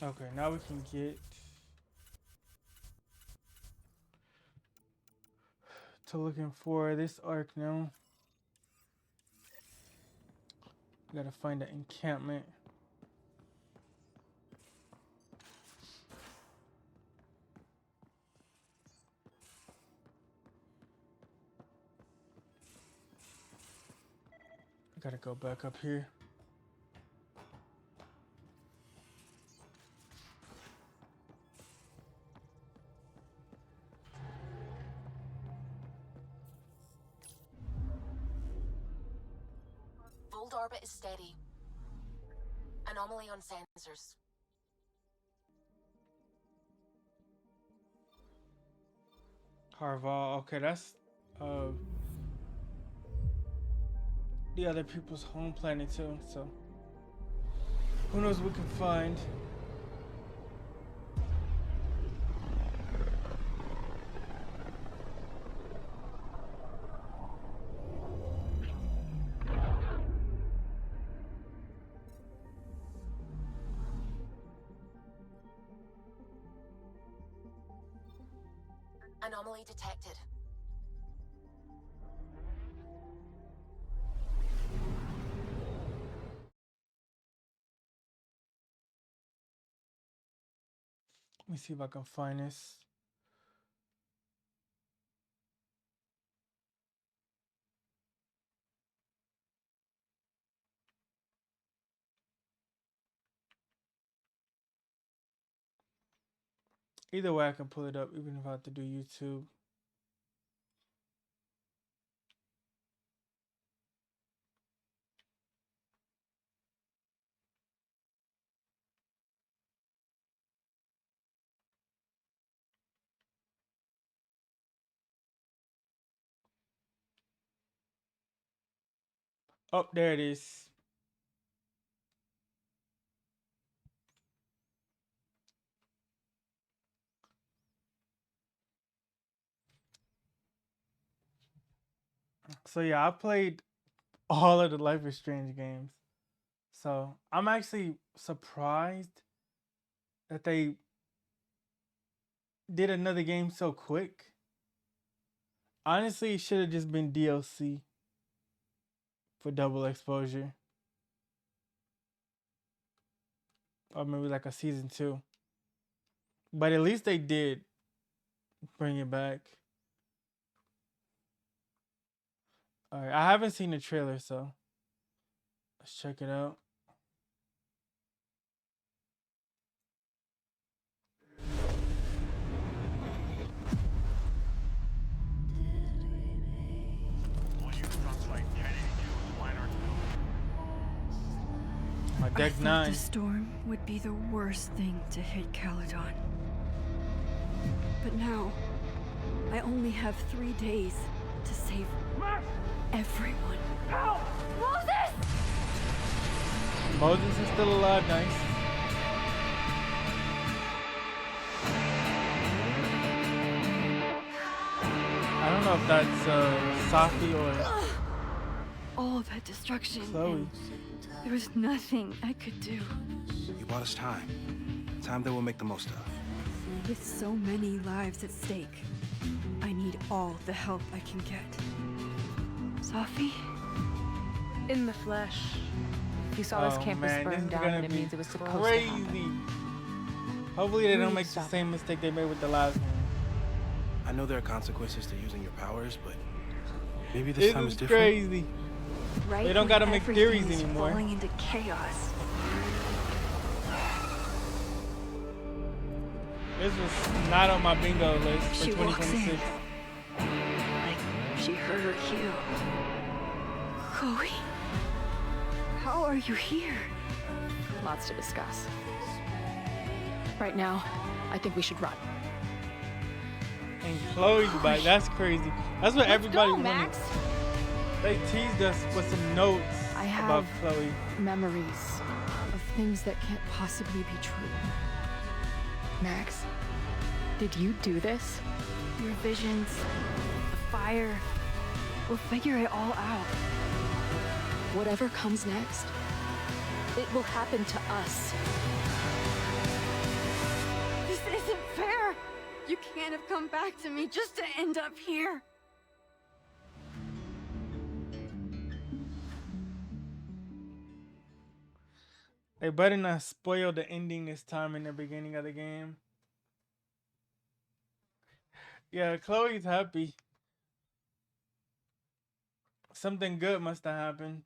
Okay, now we can get to looking for this arc now. We gotta find an encampment. I gotta go back up here. Old orbit is steady. Anomaly on sensors. Harval. Okay, that's the other people's home planet too. So who knows what we can find. Anomaly detected. Let me see if I can find this. Either way, I can pull it up, even if I have to do YouTube. Oh, there it is. So yeah, I played all of the Life is Strange games. So I'm actually surprised that they did another game so quick. Honestly, it should have just been DLC for double exposure. Or maybe like a season 2. But at least they did bring it back. Alright, I haven't seen the trailer, so let's check it out. My I deck thought 9. the storm would be the worst thing to hit Caledon. But now, I only have 3 days to save everyone. Help! Moses! Moses is still alive, nice. I don't know if that's Safi or All that destruction. Chloe. And there was nothing I could do. You bought us time. Time that we'll make the most of. With so many lives at stake, I need all the help I can get. Safi? In the flesh. You saw this campus man, this burn is down gonna and it be means it was supposed to crazy. happen. Hopefully they don't Really make the stop. same mistake they made with the last one. I know there are consequences to using your powers, but maybe this time This is is different. crazy. Right They don't when gotta make everything theories is anymore. falling into chaos. This was not on my bingo list for She walks in. 2026. Like she heard her cue. Chloe? How are you here? Lots to discuss. Right now, I think we should run. And Chloe's back. That's crazy. That's what everybody go, wanted. Max. They teased us with some notes I about have Chloe. memories of things that can't possibly be true. Max, did you do this? Your visions, the fire. We'll figure it all out. Whatever comes next, it will happen to us. This isn't fair! You can't have come back to me just to end up here! They better not spoil the ending this time in the beginning of the game. Yeah, Chloe's happy. Something good must have happened.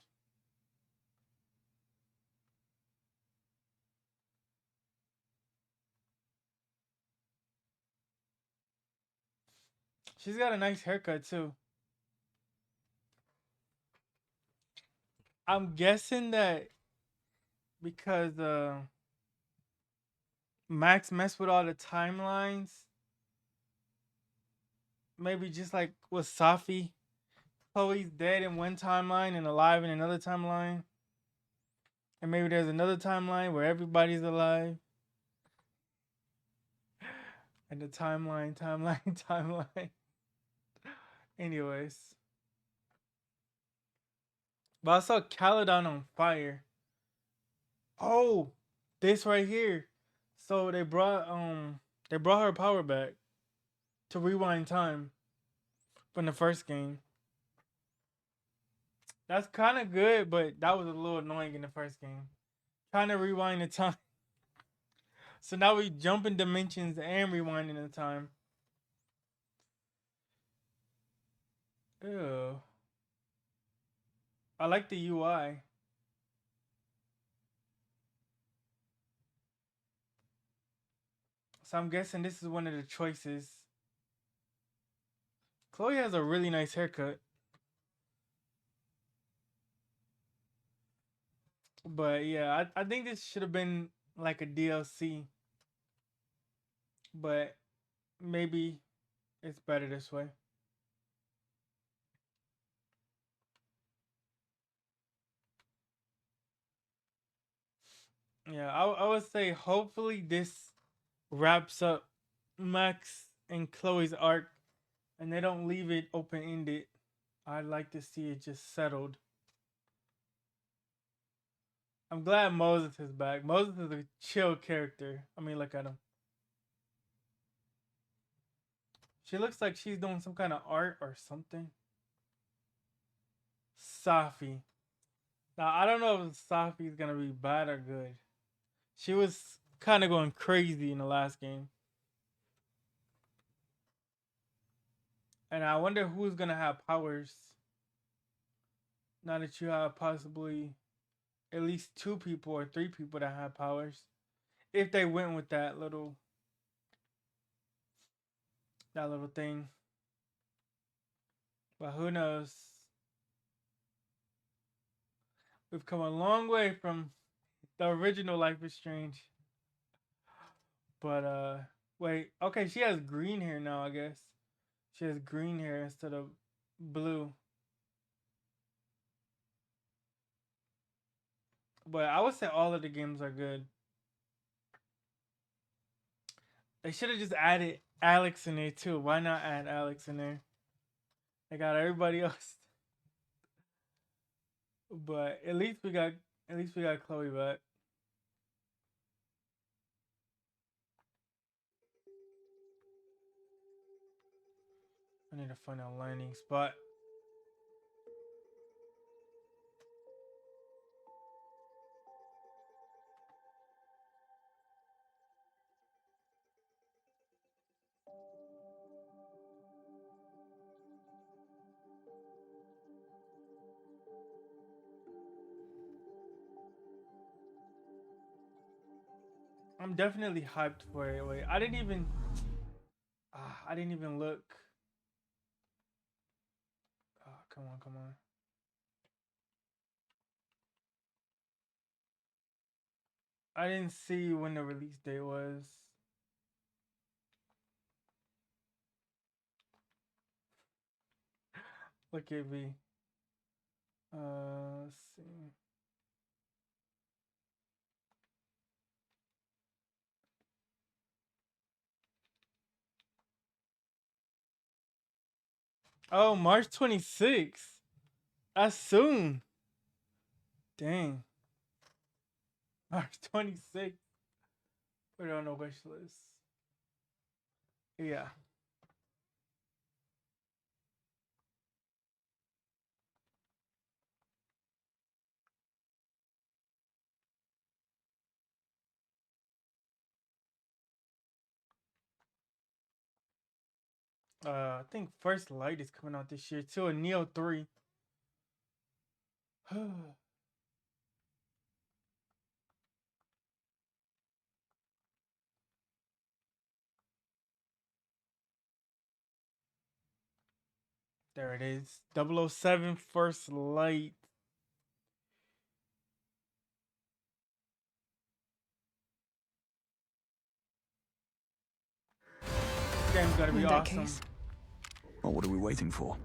She's got a nice haircut too. I'm guessing that because Max messed with all the timelines, maybe just like with Safi, Chloe's dead in one timeline and alive in another timeline. And maybe there's another timeline where everybody's alive. And the timeline. Anyways. But I saw Caledon on fire. Oh, this right here. So they brought her power back to rewind time from the first game. That's kind of good, but that was a little annoying in the first game. Trying to rewind the time. So now we jump in dimensions and rewinding the time. Ew. I like the UI. So I'm guessing this is one of the choices. Chloe has a really nice haircut. But yeah, I think this should have been like a DLC. But maybe it's better this way. Yeah, I would say hopefully this wraps up Max and Chloe's arc and they don't leave it open ended. I'd like to see it just settled. I'm glad Moses is back. Moses is a chill character. I mean, look at him. She looks like she's doing some kind of art or something. Safi. Now, I don't know if Safi's gonna be bad or good. She was kind of going crazy in the last game. And I wonder who's gonna have powers. Now that you have possibly at least 2 people or 3 people that have powers. If they went with that little thing. But who knows? We've come a long way from the original Life is Strange. But wait, okay, she has green hair now, I guess. She has green hair instead of blue. But I would say all of the games are good. They should have just added Alex in there too. Why not add Alex in there? They got everybody else. But at least we got Chloe back. I need to find a landing spot. I'm definitely hyped for it. Wait, I didn't even look. Oh, come on, come on. I didn't see when the release date was. Look at me. Let's see. Oh, March 26th. That's soon. Dang. March 26th. Put it on the wish list. Yeah. I think First Light is coming out this year too. And Neo 3. There it is. 007 First Light. game's gonna be In that awesome. case, Well, what are we waiting for?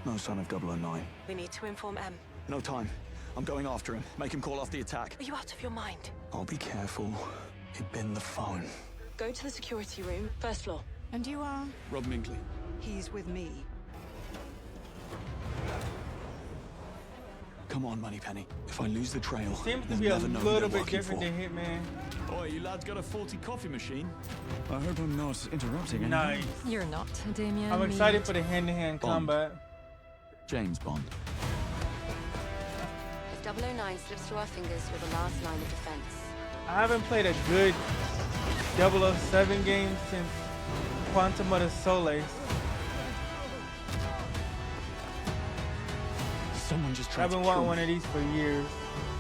No sign of 009. We need to inform M. No time. I'm going after him. Make him call off the attack. Are you out of your mind? I'll be careful. He'd been the phone. Go to the security room, first floor. and you are? Rob Minkley. He's with me. Come on, Moneypenny. If I lose the trail, Seems to they'll be a never know who little they're bit working different for. than Hitman. Oh, you lads got a faulty coffee machine? I hope I'm not interrupting anything. Nice. You're not, Damien. I'm me excited neither. for the hand-to-hand Bond. combat. James Bond. If 009 slips through our fingers, we're the last line of defense. I haven't played a good 007 game since Quantum of the Solace. Someone just tried I've been to wanting kill one me. of these for years.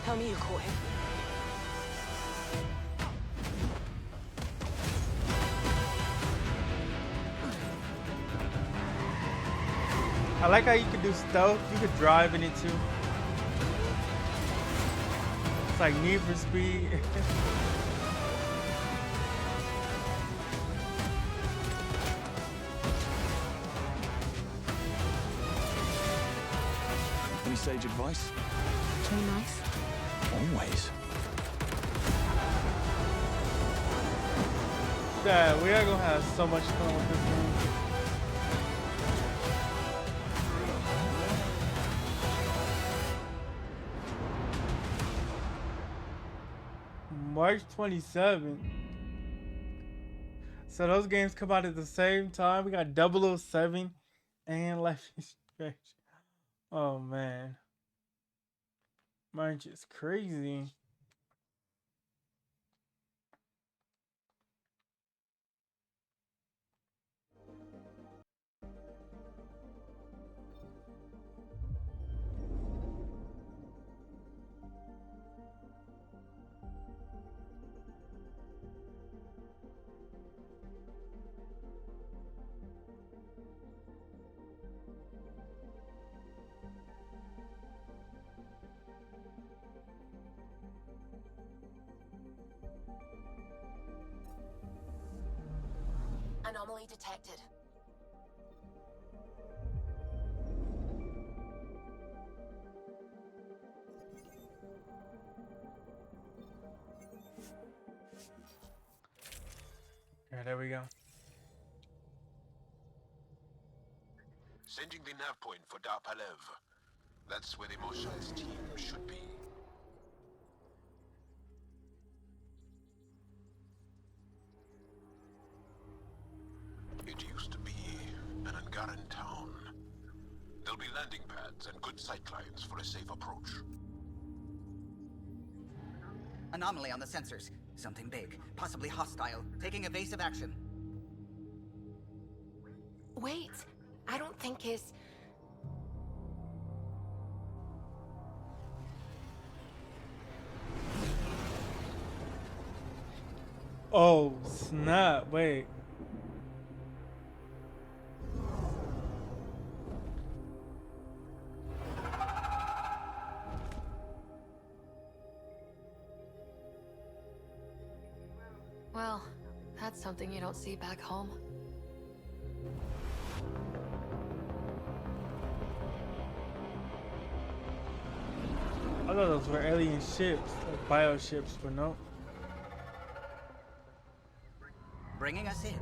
Tell me you caught him. I like how you can do stealth. You could drive in it too. It's like Need for Speed. Any sage advice? Play nice. Always. Yeah, we are gonna have so much fun with this game. March 27th. So those games come out at the same time. We got 007 and Life is Strange. Oh man. March is crazy. Anomaly detected. Yeah, there we go. Sending the nav point for Darpalev. That's where the Mosha's team should be. It used to be an Angaran town. There'll be landing pads and good sightlines for a safe approach. Anomaly on the sensors. Something big, possibly hostile, taking evasive action. Wait, I don't think his... Oh, snap. Wait. Well, that's something you don't see back home. I thought those were alien ships, like bio ships, but no. Bringing us in.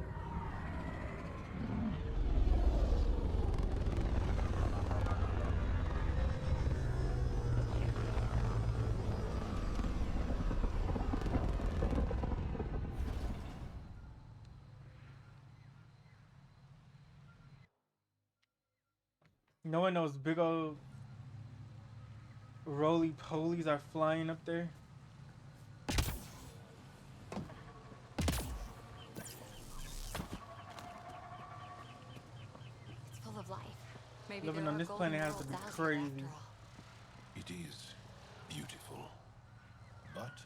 Knowing those big old roly-polies are flying up there. It's full of life. Maybe Living there on are this golden planet has to be worlds out here crazy. after all. It is beautiful. But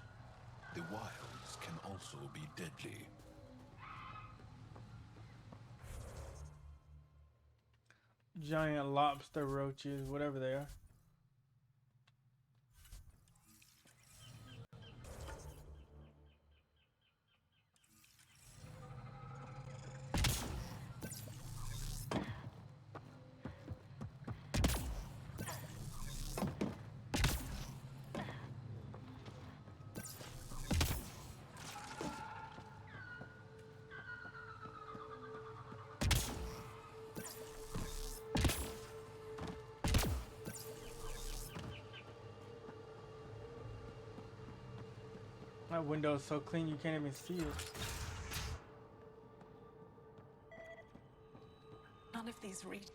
the wilds can also be deadly. Giant lobster roaches, whatever they are. My window's so clean you can't even see it. None of these read.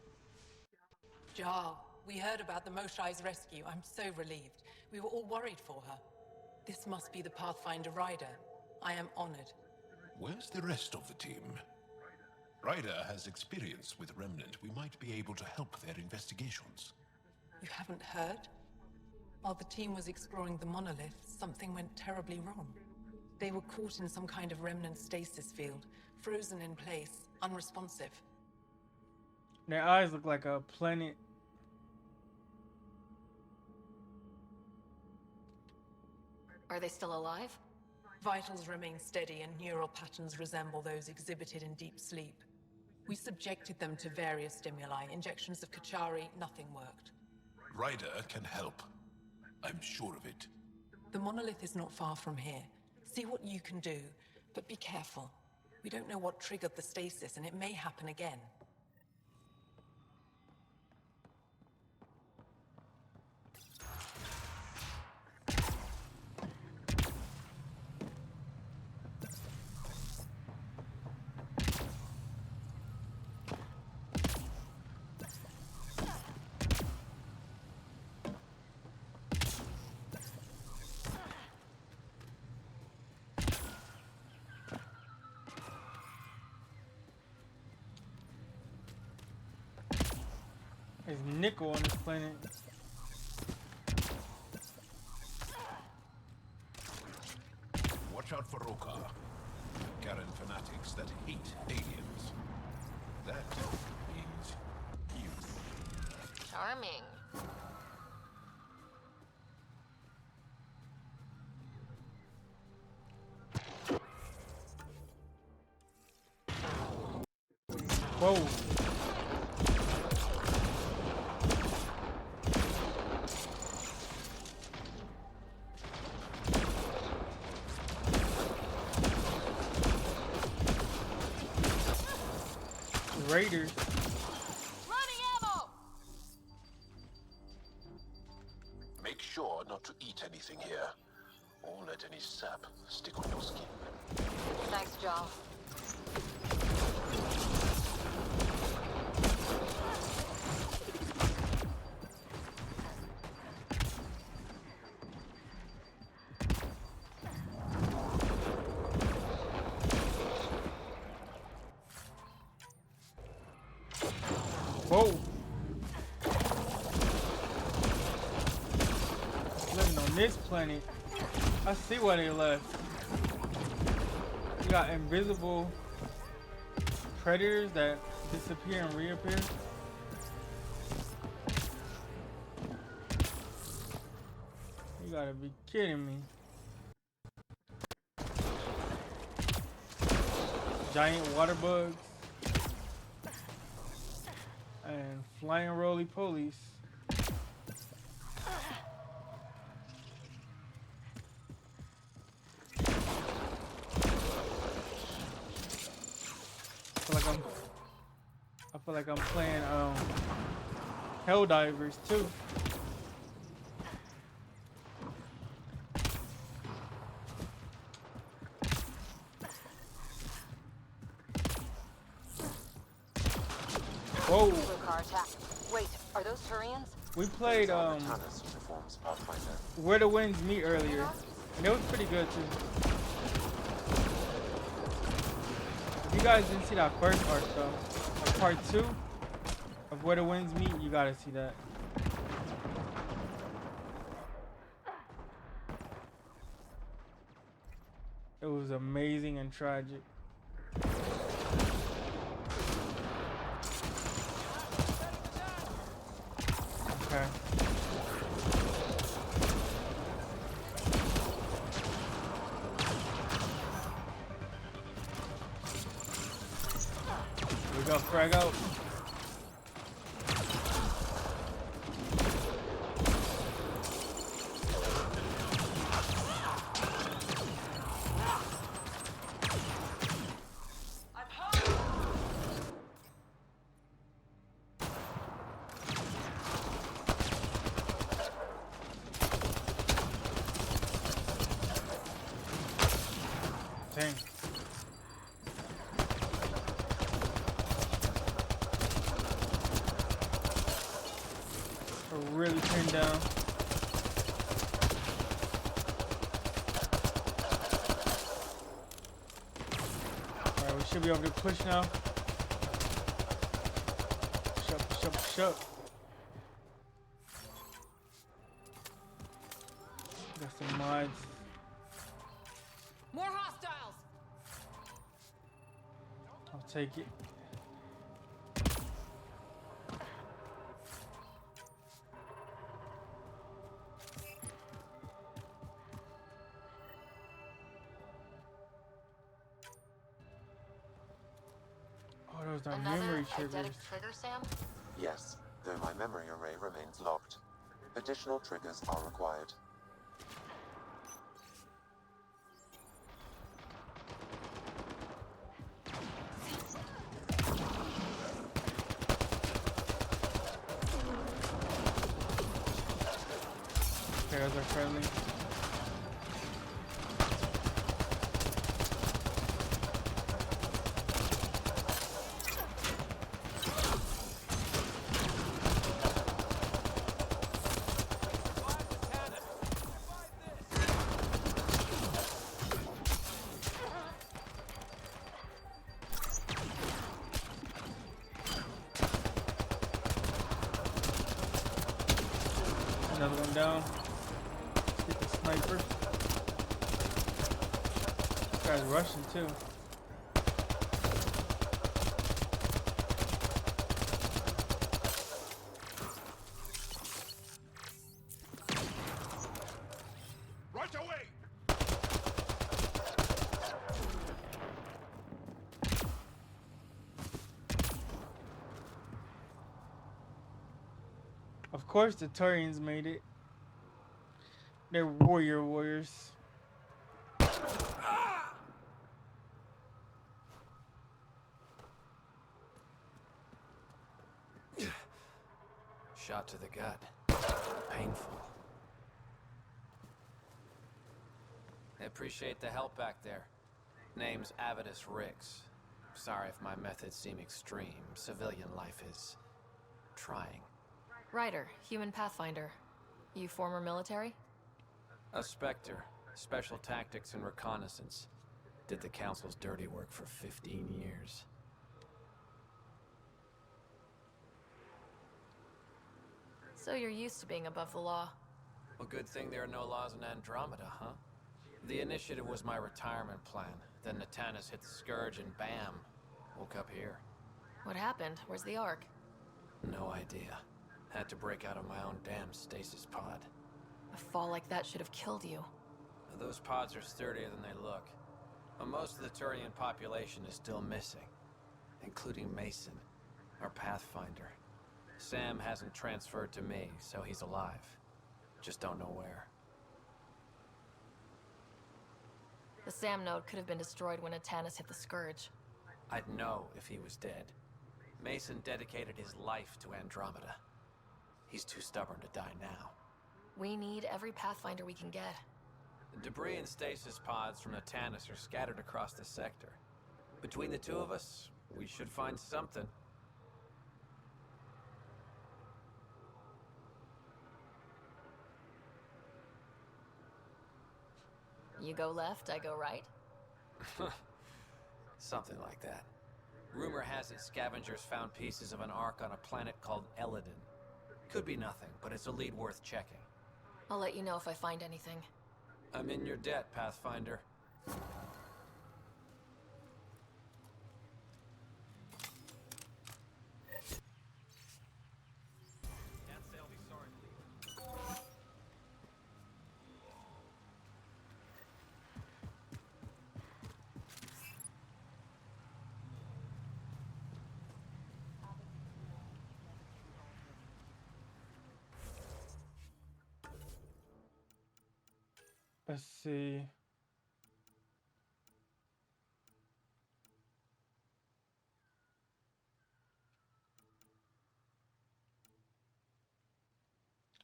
Jarl, we heard about the Moshai's rescue. I'm so relieved. We were all worried for her. This must be the Pathfinder Rider. I am honored. Where's the rest of the team? Ryder has experience with Remnant. We might be able to help their investigations. You haven't heard? While the team was exploring the monolith, something went terribly wrong. They were caught in some kind of Remnant stasis field, frozen in place, unresponsive. Their eyes look like a planet. Are they still alive? Vitals remain steady and neural patterns resemble those exhibited in deep sleep. We subjected them to various stimuli, injections of Kachari, nothing worked. Ryder can help. I'm sure of it. The monolith is not far from here. See what you can do, but be careful. We don't know what triggered the stasis, and it may happen again. There's nickel on this planet. Watch out for Roka. Garen fanatics that hate aliens. That means youth. Charming. Whoa. Raiders. Running ammo! Make sure not to eat anything here, or let any sap stick on your skin. Thanks, Joel. Whoa. Living on this planet. I see why they left. You got invisible predators that disappear and reappear. You gotta be kidding me. Giant water bugs. And flying roly-polies. I feel like I'm playing Helldivers too. Whoa. Car attack. Wait, are those Turians? We played Where the Winds Meet earlier, and it was pretty good too. If you guys didn't see that first arc though, part 2 of Where the Winds Meet, you gotta see that. It was amazing and tragic. Okay. We go frag out. really pinned down. Alright, we should be able to push now. Push up, push up, push up. Got some mods. More hostiles! I'll take it. Oh, those are memory triggers. Eidetic trigger, Sam? Yes, though my memory array remains locked. Additional triggers are required. Okay, those are friendly. Another one down. Get the sniper. This guy's rushing too. Right away! Of course the Turians made it. They're warriors. Shot to the gut. Painful. I appreciate the help back there. Name's Avidus Rix. Sorry if my methods seem extreme. Civilian life is trying. Ryder, human pathfinder. You former military? A Spectre. Special tactics and reconnaissance. Did the Council's dirty work for 15 years. So you're used to being above the law. Well, good thing there are no laws in Andromeda, huh? The initiative was my retirement plan. Then Natanus hit the Scourge and bam! Woke up here. What happened? Where's the Ark? No idea. Had to break out of my own damn stasis pod. A fall like that should have killed you. Those pods are sturdier than they look. But most of the Turian population is still missing. Including Mason, our Pathfinder. Sam hasn't transferred to me, so he's alive. Just don't know where. The Sam node could have been destroyed when Natanus hit the Scourge. I'd know if he was dead. Mason dedicated his life to Andromeda. He's too stubborn to die now. We need every Pathfinder we can get. The debris and stasis pods from Natanus are scattered across the sector. Between the two of us, we should find something. You go left, I go right? Something like that. Rumor has it scavengers found pieces of an Ark on a planet called Elidon. Could be nothing, but it's a lead worth checking. I'll let you know if I find anything. I'm in your debt, Pathfinder. Let's see.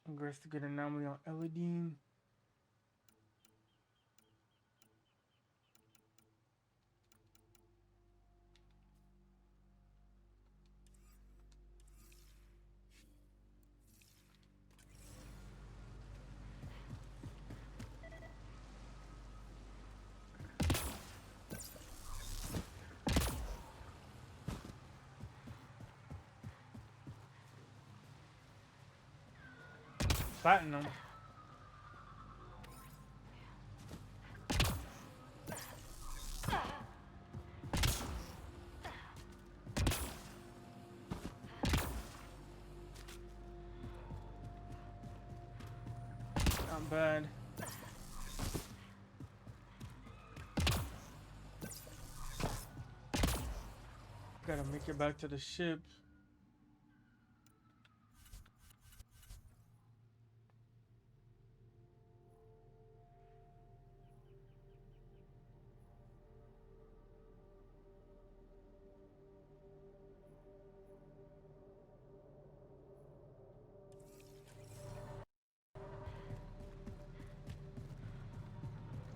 Investigate anomaly on Elidine. platinum. Not bad. Gotta make it back to the ship.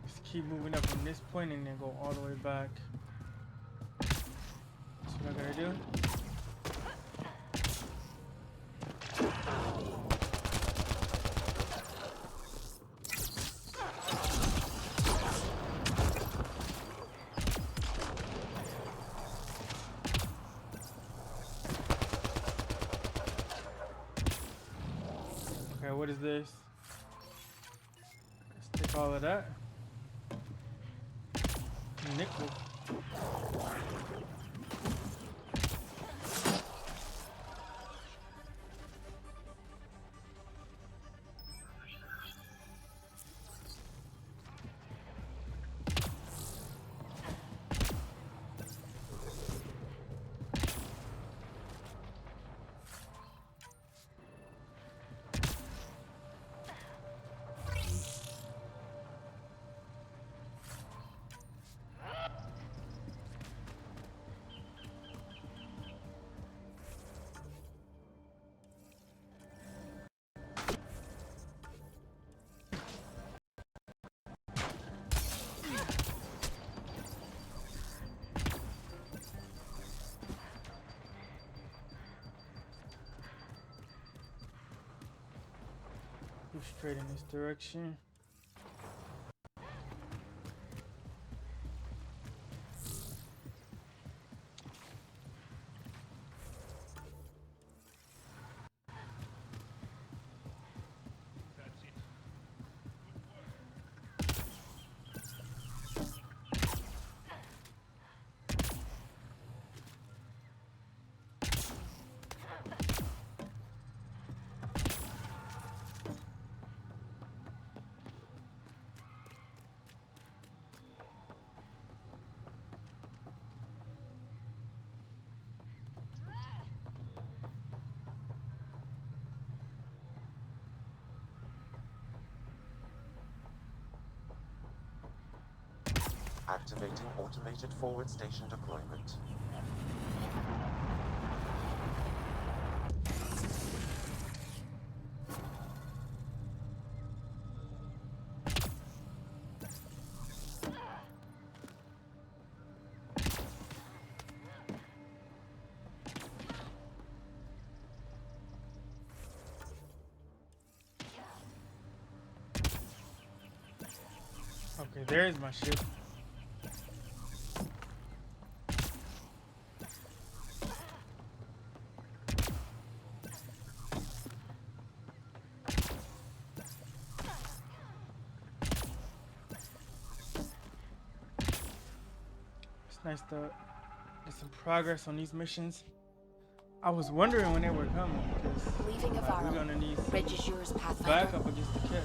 Just keep moving up from this point and then go all the way back. That's what I gotta do. Okay, what is this? Let's take all of that. Nickel. Go straight in this direction. Activating automated forward station deployment. Okay, there's my ship. It's nice to get some progress on these missions. I was wondering when they were coming because Leaving we're gonna need some Regijure's Pathfinder. backup against the cat.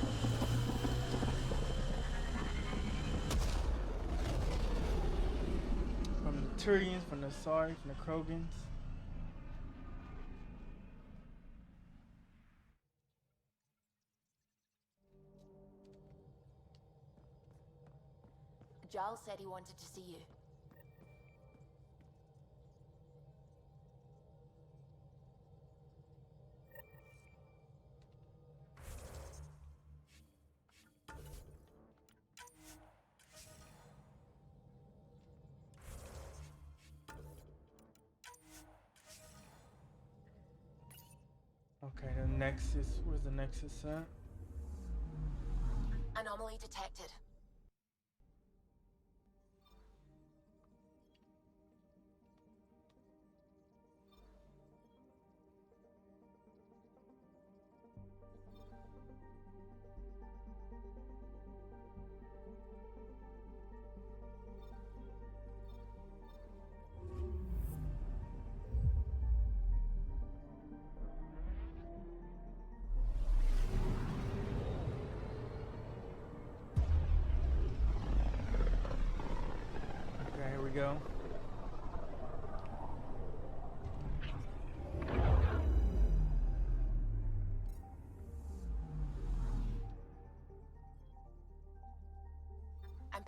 From the Turians, from the Asari, from the Krogans. Giles said he wanted to see you. Okay, the Nexus. Where's the Nexus at? Anomaly detected.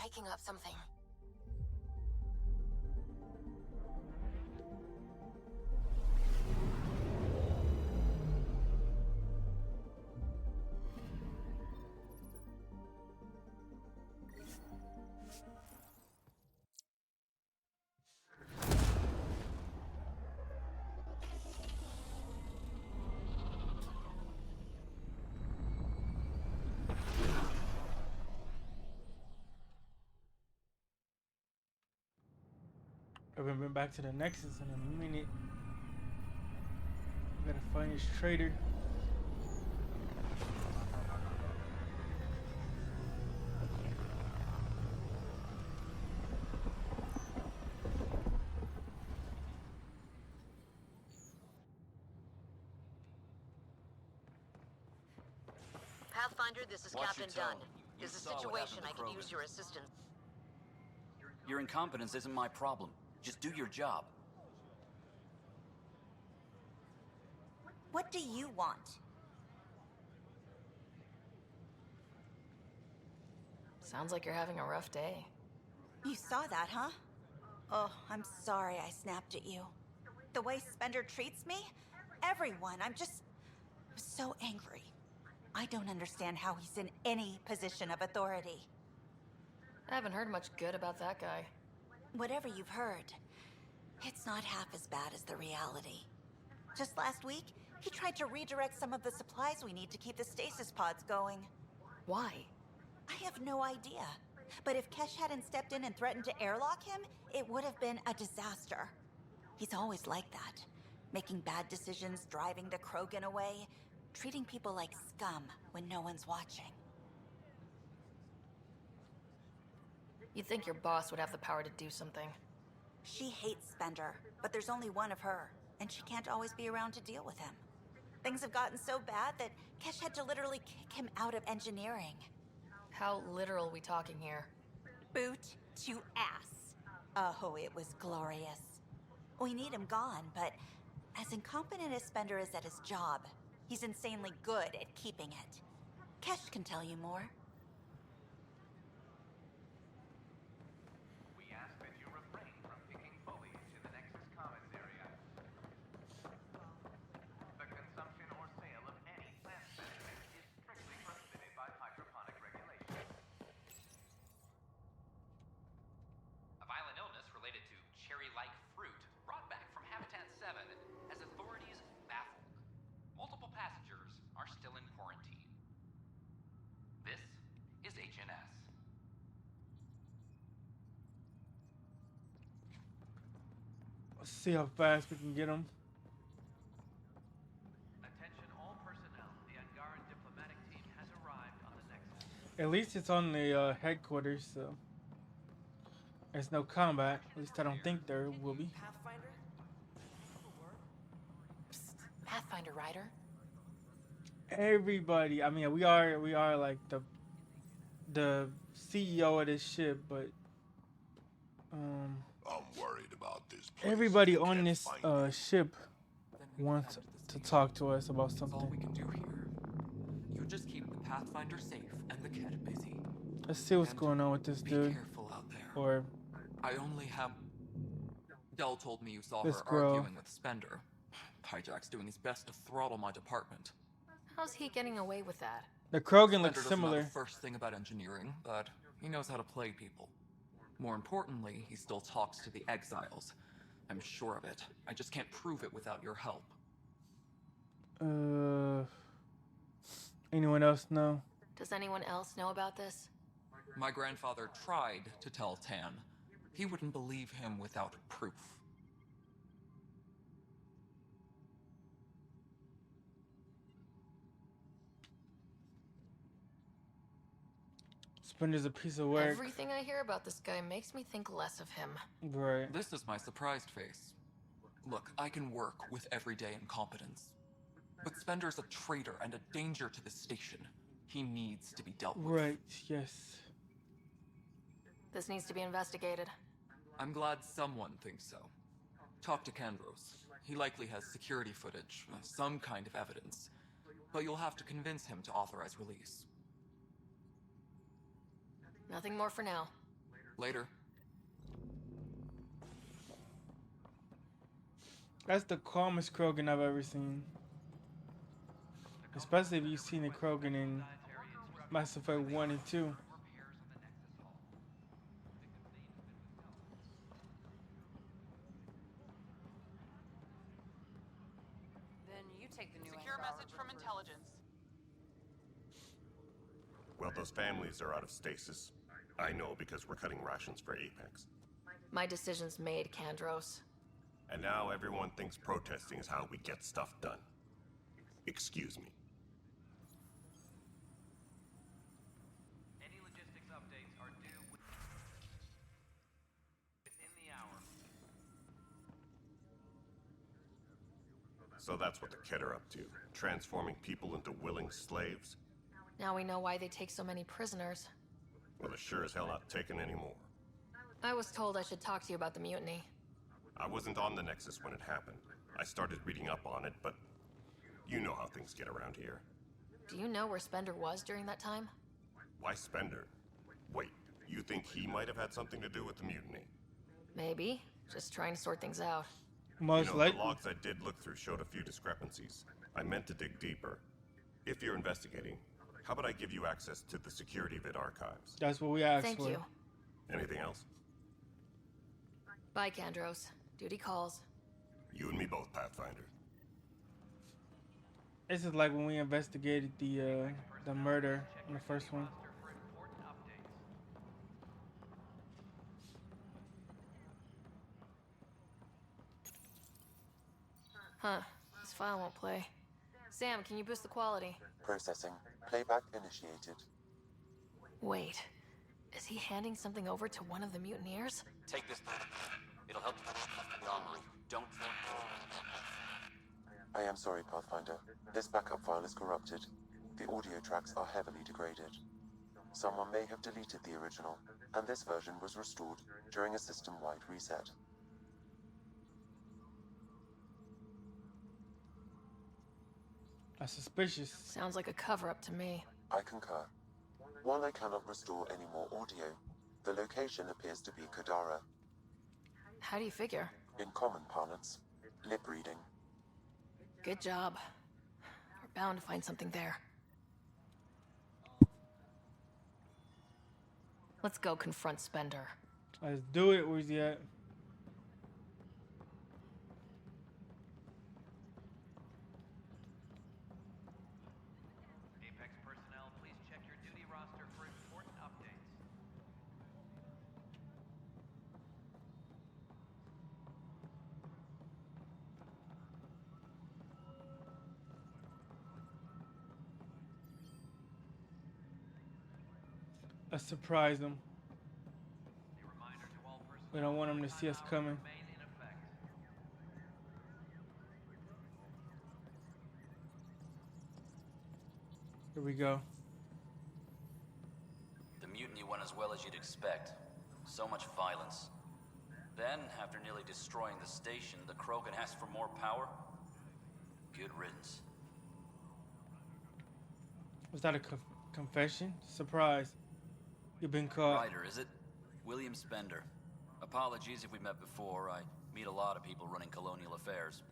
picking up something. I haven't been back to the Nexus in a minute. Gotta find this traitor. Pathfinder, this is Watch Captain your tone. Dunn. You There's a saw what situation happened I to could use Krogan. your assistance. Your incompetence isn't my problem. Just do your job. What do you want? Sounds like you're having a rough day. You saw that, huh? Oh, I'm sorry I snapped at you. The way Spender treats me? Everyone, I'm so angry. I don't understand how he's in any position of authority. I haven't heard much good about that guy. Whatever you've heard, it's not half as bad as the reality. Just last week, he tried to redirect some of the supplies we need to keep the stasis pods going. Why? I have no idea. But if Kesh hadn't stepped in and threatened to airlock him, it would have been a disaster. He's always like that. Making bad decisions, driving the Krogan away, treating people like scum when no one's watching. You'd think your boss would have the power to do something. She hates Spender, but there's only one of her, and she can't always be around to deal with him. Things have gotten so bad that Kesh had to literally kick him out of engineering. How literal we talking here? Boot to ass. Oh, it was glorious. We need him gone, but as incompetent as Spender is at his job, he's insanely good at keeping it. Kesh can tell you more. We ask that you refrain from picking foliage in the Nexus Commons area. The consumption or sale of any plant specimen is strictly prohibited by hydroponic regulations. A violent illness related to cherry-like fruit brought back from Habitat 7 has authorities baffled. Multiple passengers are still in quarantine. This is HNS. Let's see how fast we can get him. Attention all personnel. The Angaran diplomatic team has arrived on the Nexus. At least it's on the headquarters, so there's no combat. At least I don't think there will be. Pathfinder? Psst, Pathfinder Rider? Everybody, I mean, we are like the CEO of this ship, but I'm worried about this place. everybody on this ship wants to talk to us about That's all we something. can do here. You just keep the Pathfinder safe and the Kett busy. Let's see what's going on with this Be dude. careful out there. Or I only have... Dell told me you saw This her girl. arguing with Spender. Hijack's doing his best to throttle my department. How's he getting away with that? the Krogan Spender looks doesn't similar. know the first thing about engineering, but he knows how to play people. More importantly, he still talks to the exiles. I'm sure of it. I just can't prove it without your help. Anyone else know? Does anyone else know about this? My grandfather tried to tell Tan. He wouldn't believe him without proof. Spender's a piece of work. Everything I hear about this guy makes me think less of him. Right. This is my surprised face. Look, I can work with everyday incompetence. But Spender's a traitor and a danger to the station. He needs to be dealt with. Right, yes. This needs to be investigated. I'm glad someone thinks so. Talk to Kandros. He likely has security footage, some kind of evidence. But you'll have to convince him to authorize release. Nothing more for now. Later. That's the calmest Krogan I've ever seen. Especially if you've seen the Krogan in Mass Effect 1 and 2. Then you take the new Secure message from intelligence. Well, those families are out of stasis. I know because we're cutting rations for Apex. My decision's made, Kandros. And now everyone thinks protesting is how we get stuff done. Excuse me. Any logistics updates are due within the hour. So that's what the Kett are up to. Transforming people into willing slaves? Now we know why they take so many prisoners. Well, they're sure as hell not taking any more. I was told I should talk to you about the mutiny. I wasn't on the Nexus when it happened. I started reading up on it, but you know how things get around here. Do you know where Spender was during that time? Why Spender? Wait, you think he might have had something to do with the mutiny? Maybe. Just trying to sort things out. Most the likely. logs I did look through showed a few discrepancies. I meant to dig deeper. If you're investigating, how about I give you access to the Security Vid archives? That's what we asked for. Thank you. Anything else? Bye, Kandros. Duty calls. You and me both, Pathfinder. This is like when we investigated the murder in the first one. Huh. This file won't play. Sam, can you boost the quality? Processing. Playback initiated. Wait. Is he handing something over to one of the mutineers? Take this. It'll help you online. Don't. I am sorry, Pathfinder. This backup file is corrupted. The audio tracks are heavily degraded. Someone may have deleted the original, and this version was restored during a system-wide reset. That's suspicious. Sounds like a cover-up to me. I concur. While I cannot restore any more audio, the location appears to be Kadara. How do you figure? In common parlance, lip reading. Good job. We're bound to find something there. Let's go confront Spender. Let's do it. Where's he at? Apex personnel, please check your duty roster for important updates. Let's surprise them. We don't want them to see us coming. Here we go. The mutiny went as well as you'd expect. So much violence. Then, after nearly destroying the station, the Krogan asked for more power? Good riddance. Was that a confession? Surprise. You've been caught. Ryder, is it? William Spender. Apologies if we met before. I meet a lot of people running colonial affairs.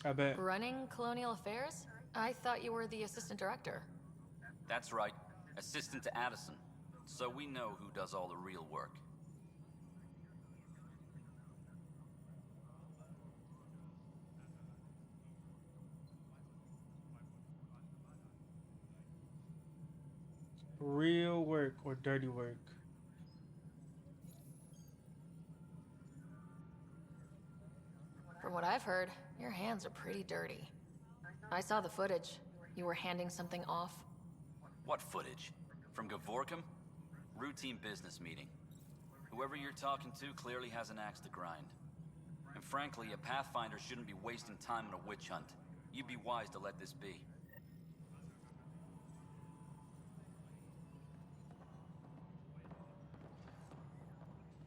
I bet. Running Colonial Affairs? I thought you were the assistant director. That's right. Assistant to Addison. So we know who does all the real work. Real work or dirty work? From what I've heard, your hands are pretty dirty. I saw the footage. You were handing something off. What footage? From Gavorkum? Routine business meeting. Whoever you're talking to clearly has an axe to grind. And frankly, a Pathfinder shouldn't be wasting time on a witch hunt. You'd be wise to let this be.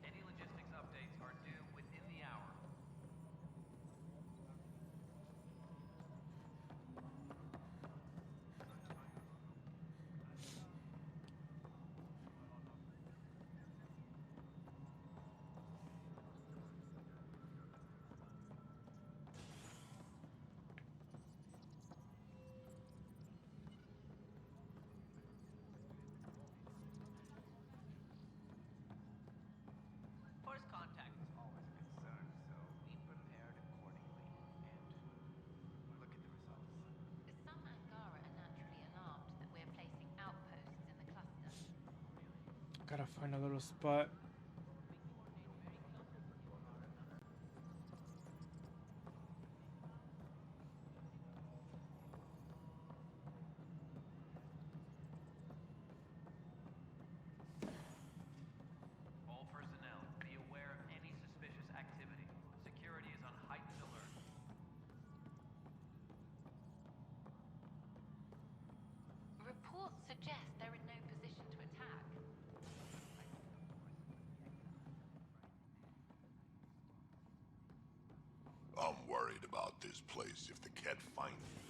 Any logistics updates are due within the hour. Gotta find a little spot. All personnel, be aware of any suspicious activity. Security is on heightened alert. Reports suggest they're in no position to attack. I'm worried about this place if the cat finds me.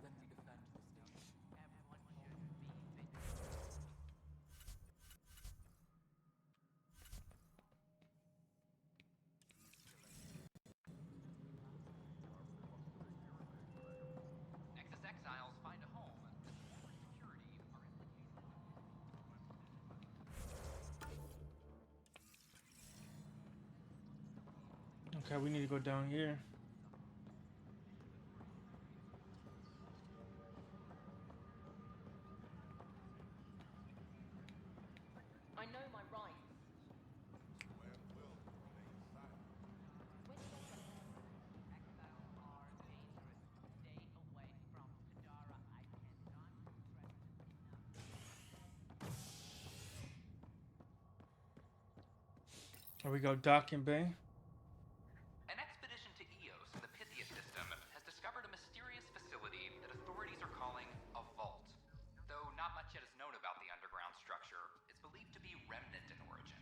Then we defend the station. Nexus exiles find a home. This former security are implicated. Okay, we need to go down here. I know my rights. Here we go, docking bay. An expedition to Eos in the Pythia system has discovered a mysterious facility that authorities are calling a vault. Though not much yet is known about the underground structure, it's believed to be remnant in origin.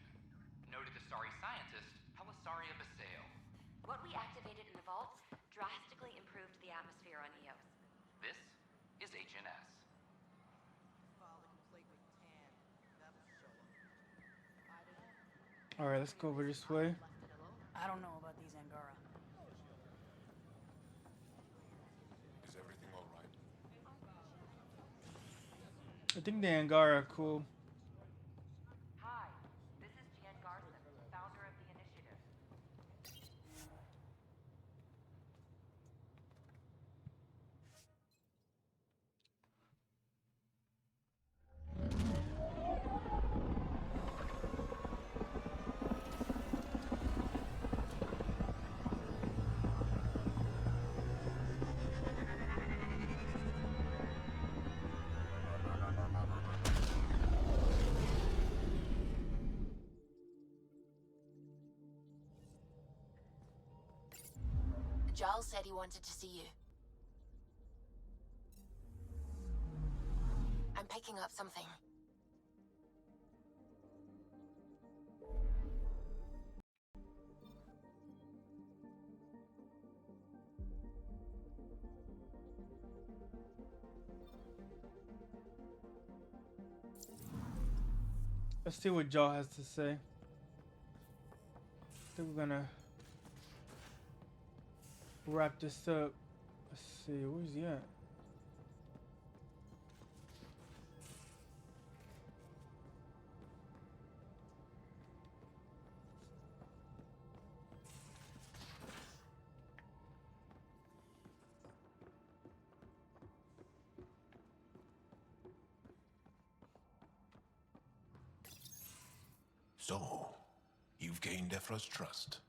Noted Asari scientist Pelisaria Basale. What we activated in the vault drastically improved the atmosphere on Eos. This is HNS. All right, let's go over this way. I don't know about these Angara. Is everything all right? I think the Angara are cool. Hi, this is Jan Garson, founder of the initiative. Giles said he wanted to see you. I'm picking up something. Let's see what Joe has to say. I think we're gonna wrap this up. Let's see, where's he at? So, you've gained Ephra's trust.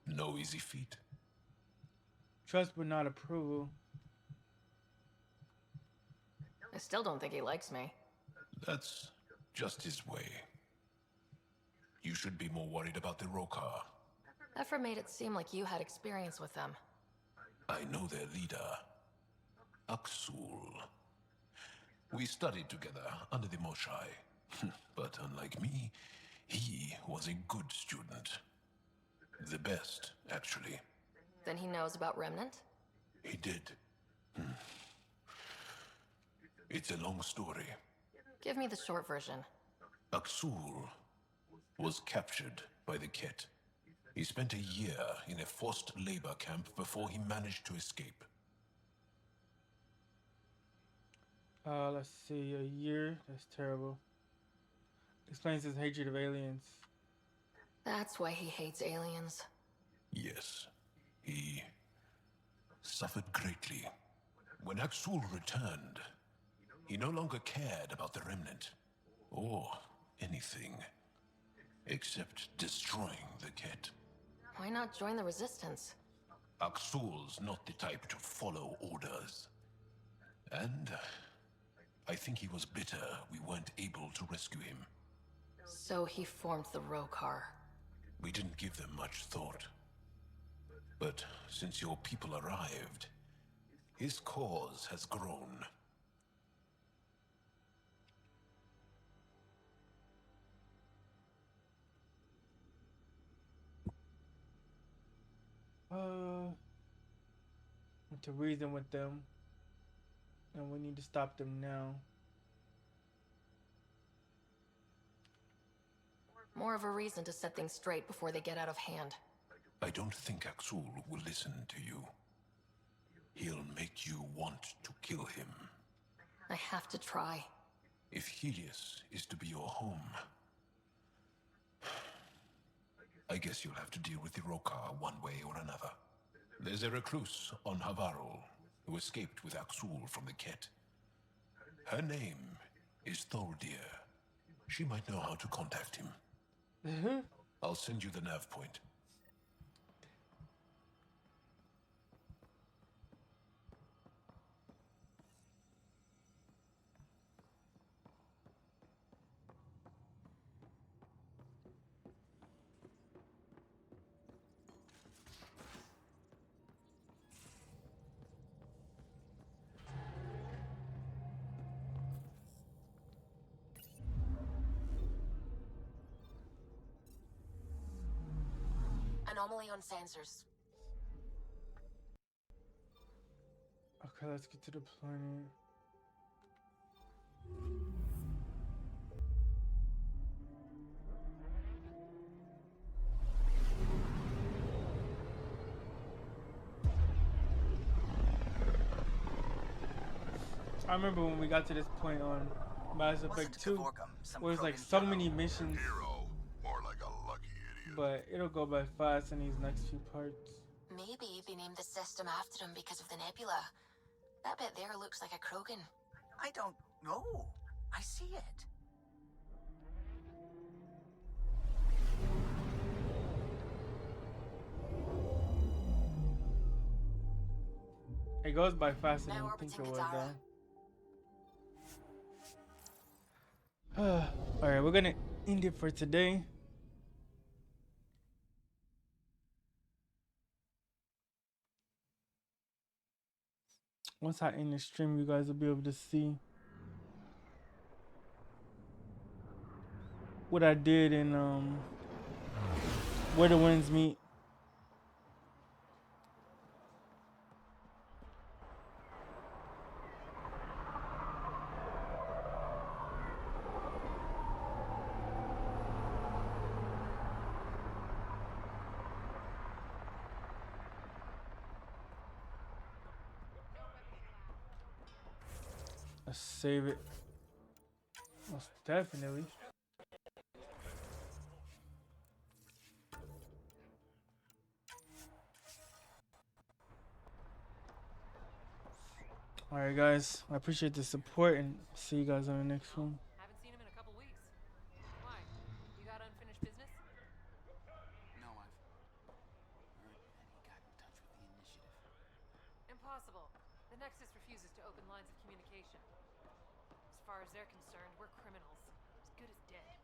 No easy feat. Trust but not approval. I still don't think he likes me. That's just his way. You should be more worried about the Rokar. Ephra made it seem like you had experience with them. I know their leader, Aksul. We studied together under the Moshai. But unlike me, he was a good student. The best, actually. Then he knows about Remnant? He did. It's a long story. Give me the short version. Aksul was captured by the Ket. He spent a year in a forced labor camp before he managed to escape. Let's see, a year? That's terrible. Explains his hatred of aliens. That's why he hates aliens. Yes, he suffered greatly. When Aksul returned, he no longer cared about the Remnant, or anything except destroying the cat. Why not join the Resistance? Aksul's not the type to follow orders. And I think he was bitter we weren't able to rescue him. So he formed the Rokar. We didn't give them much thought. But since your people arrived, his cause has grown. To reason with them, and we need to stop them now. More of a reason to set things straight before they get out of hand. I don't think Aksul will listen to you. He'll make you want to kill him. I have to try. If Helios is to be your home, I guess you'll have to deal with the Rokar one way or another. There's a recluse on Havarul who escaped with Aksul from the Ket. Her name is Thordir. She might know how to contact him. I'll send you the nav point. Anomaly on sensors. Okay, let's get to the planet. I remember when we got to this point on Mass Effect 2, where it's like so many missions. More like a lucky idiot. But it'll go by fast in these next few parts. Maybe they named the system after him because of the nebula. That bit there looks like a Krogan. I don't know. I see it. It goes by faster than you think it would, though. Alright, we're gonna end it for today. Once I end the stream, you guys will be able to see what I did in Where the Winds Meet. Let's save it. Most definitely. Alright guys, I appreciate the support and see you guys on the next one. Haven't seen him in a couple weeks. Why? You got unfinished business? No, I've heard that he got in touch with the Initiative. Impossible. The Nexus refuses to open lines of communication. As far as they're concerned, we're criminals. As good as dead.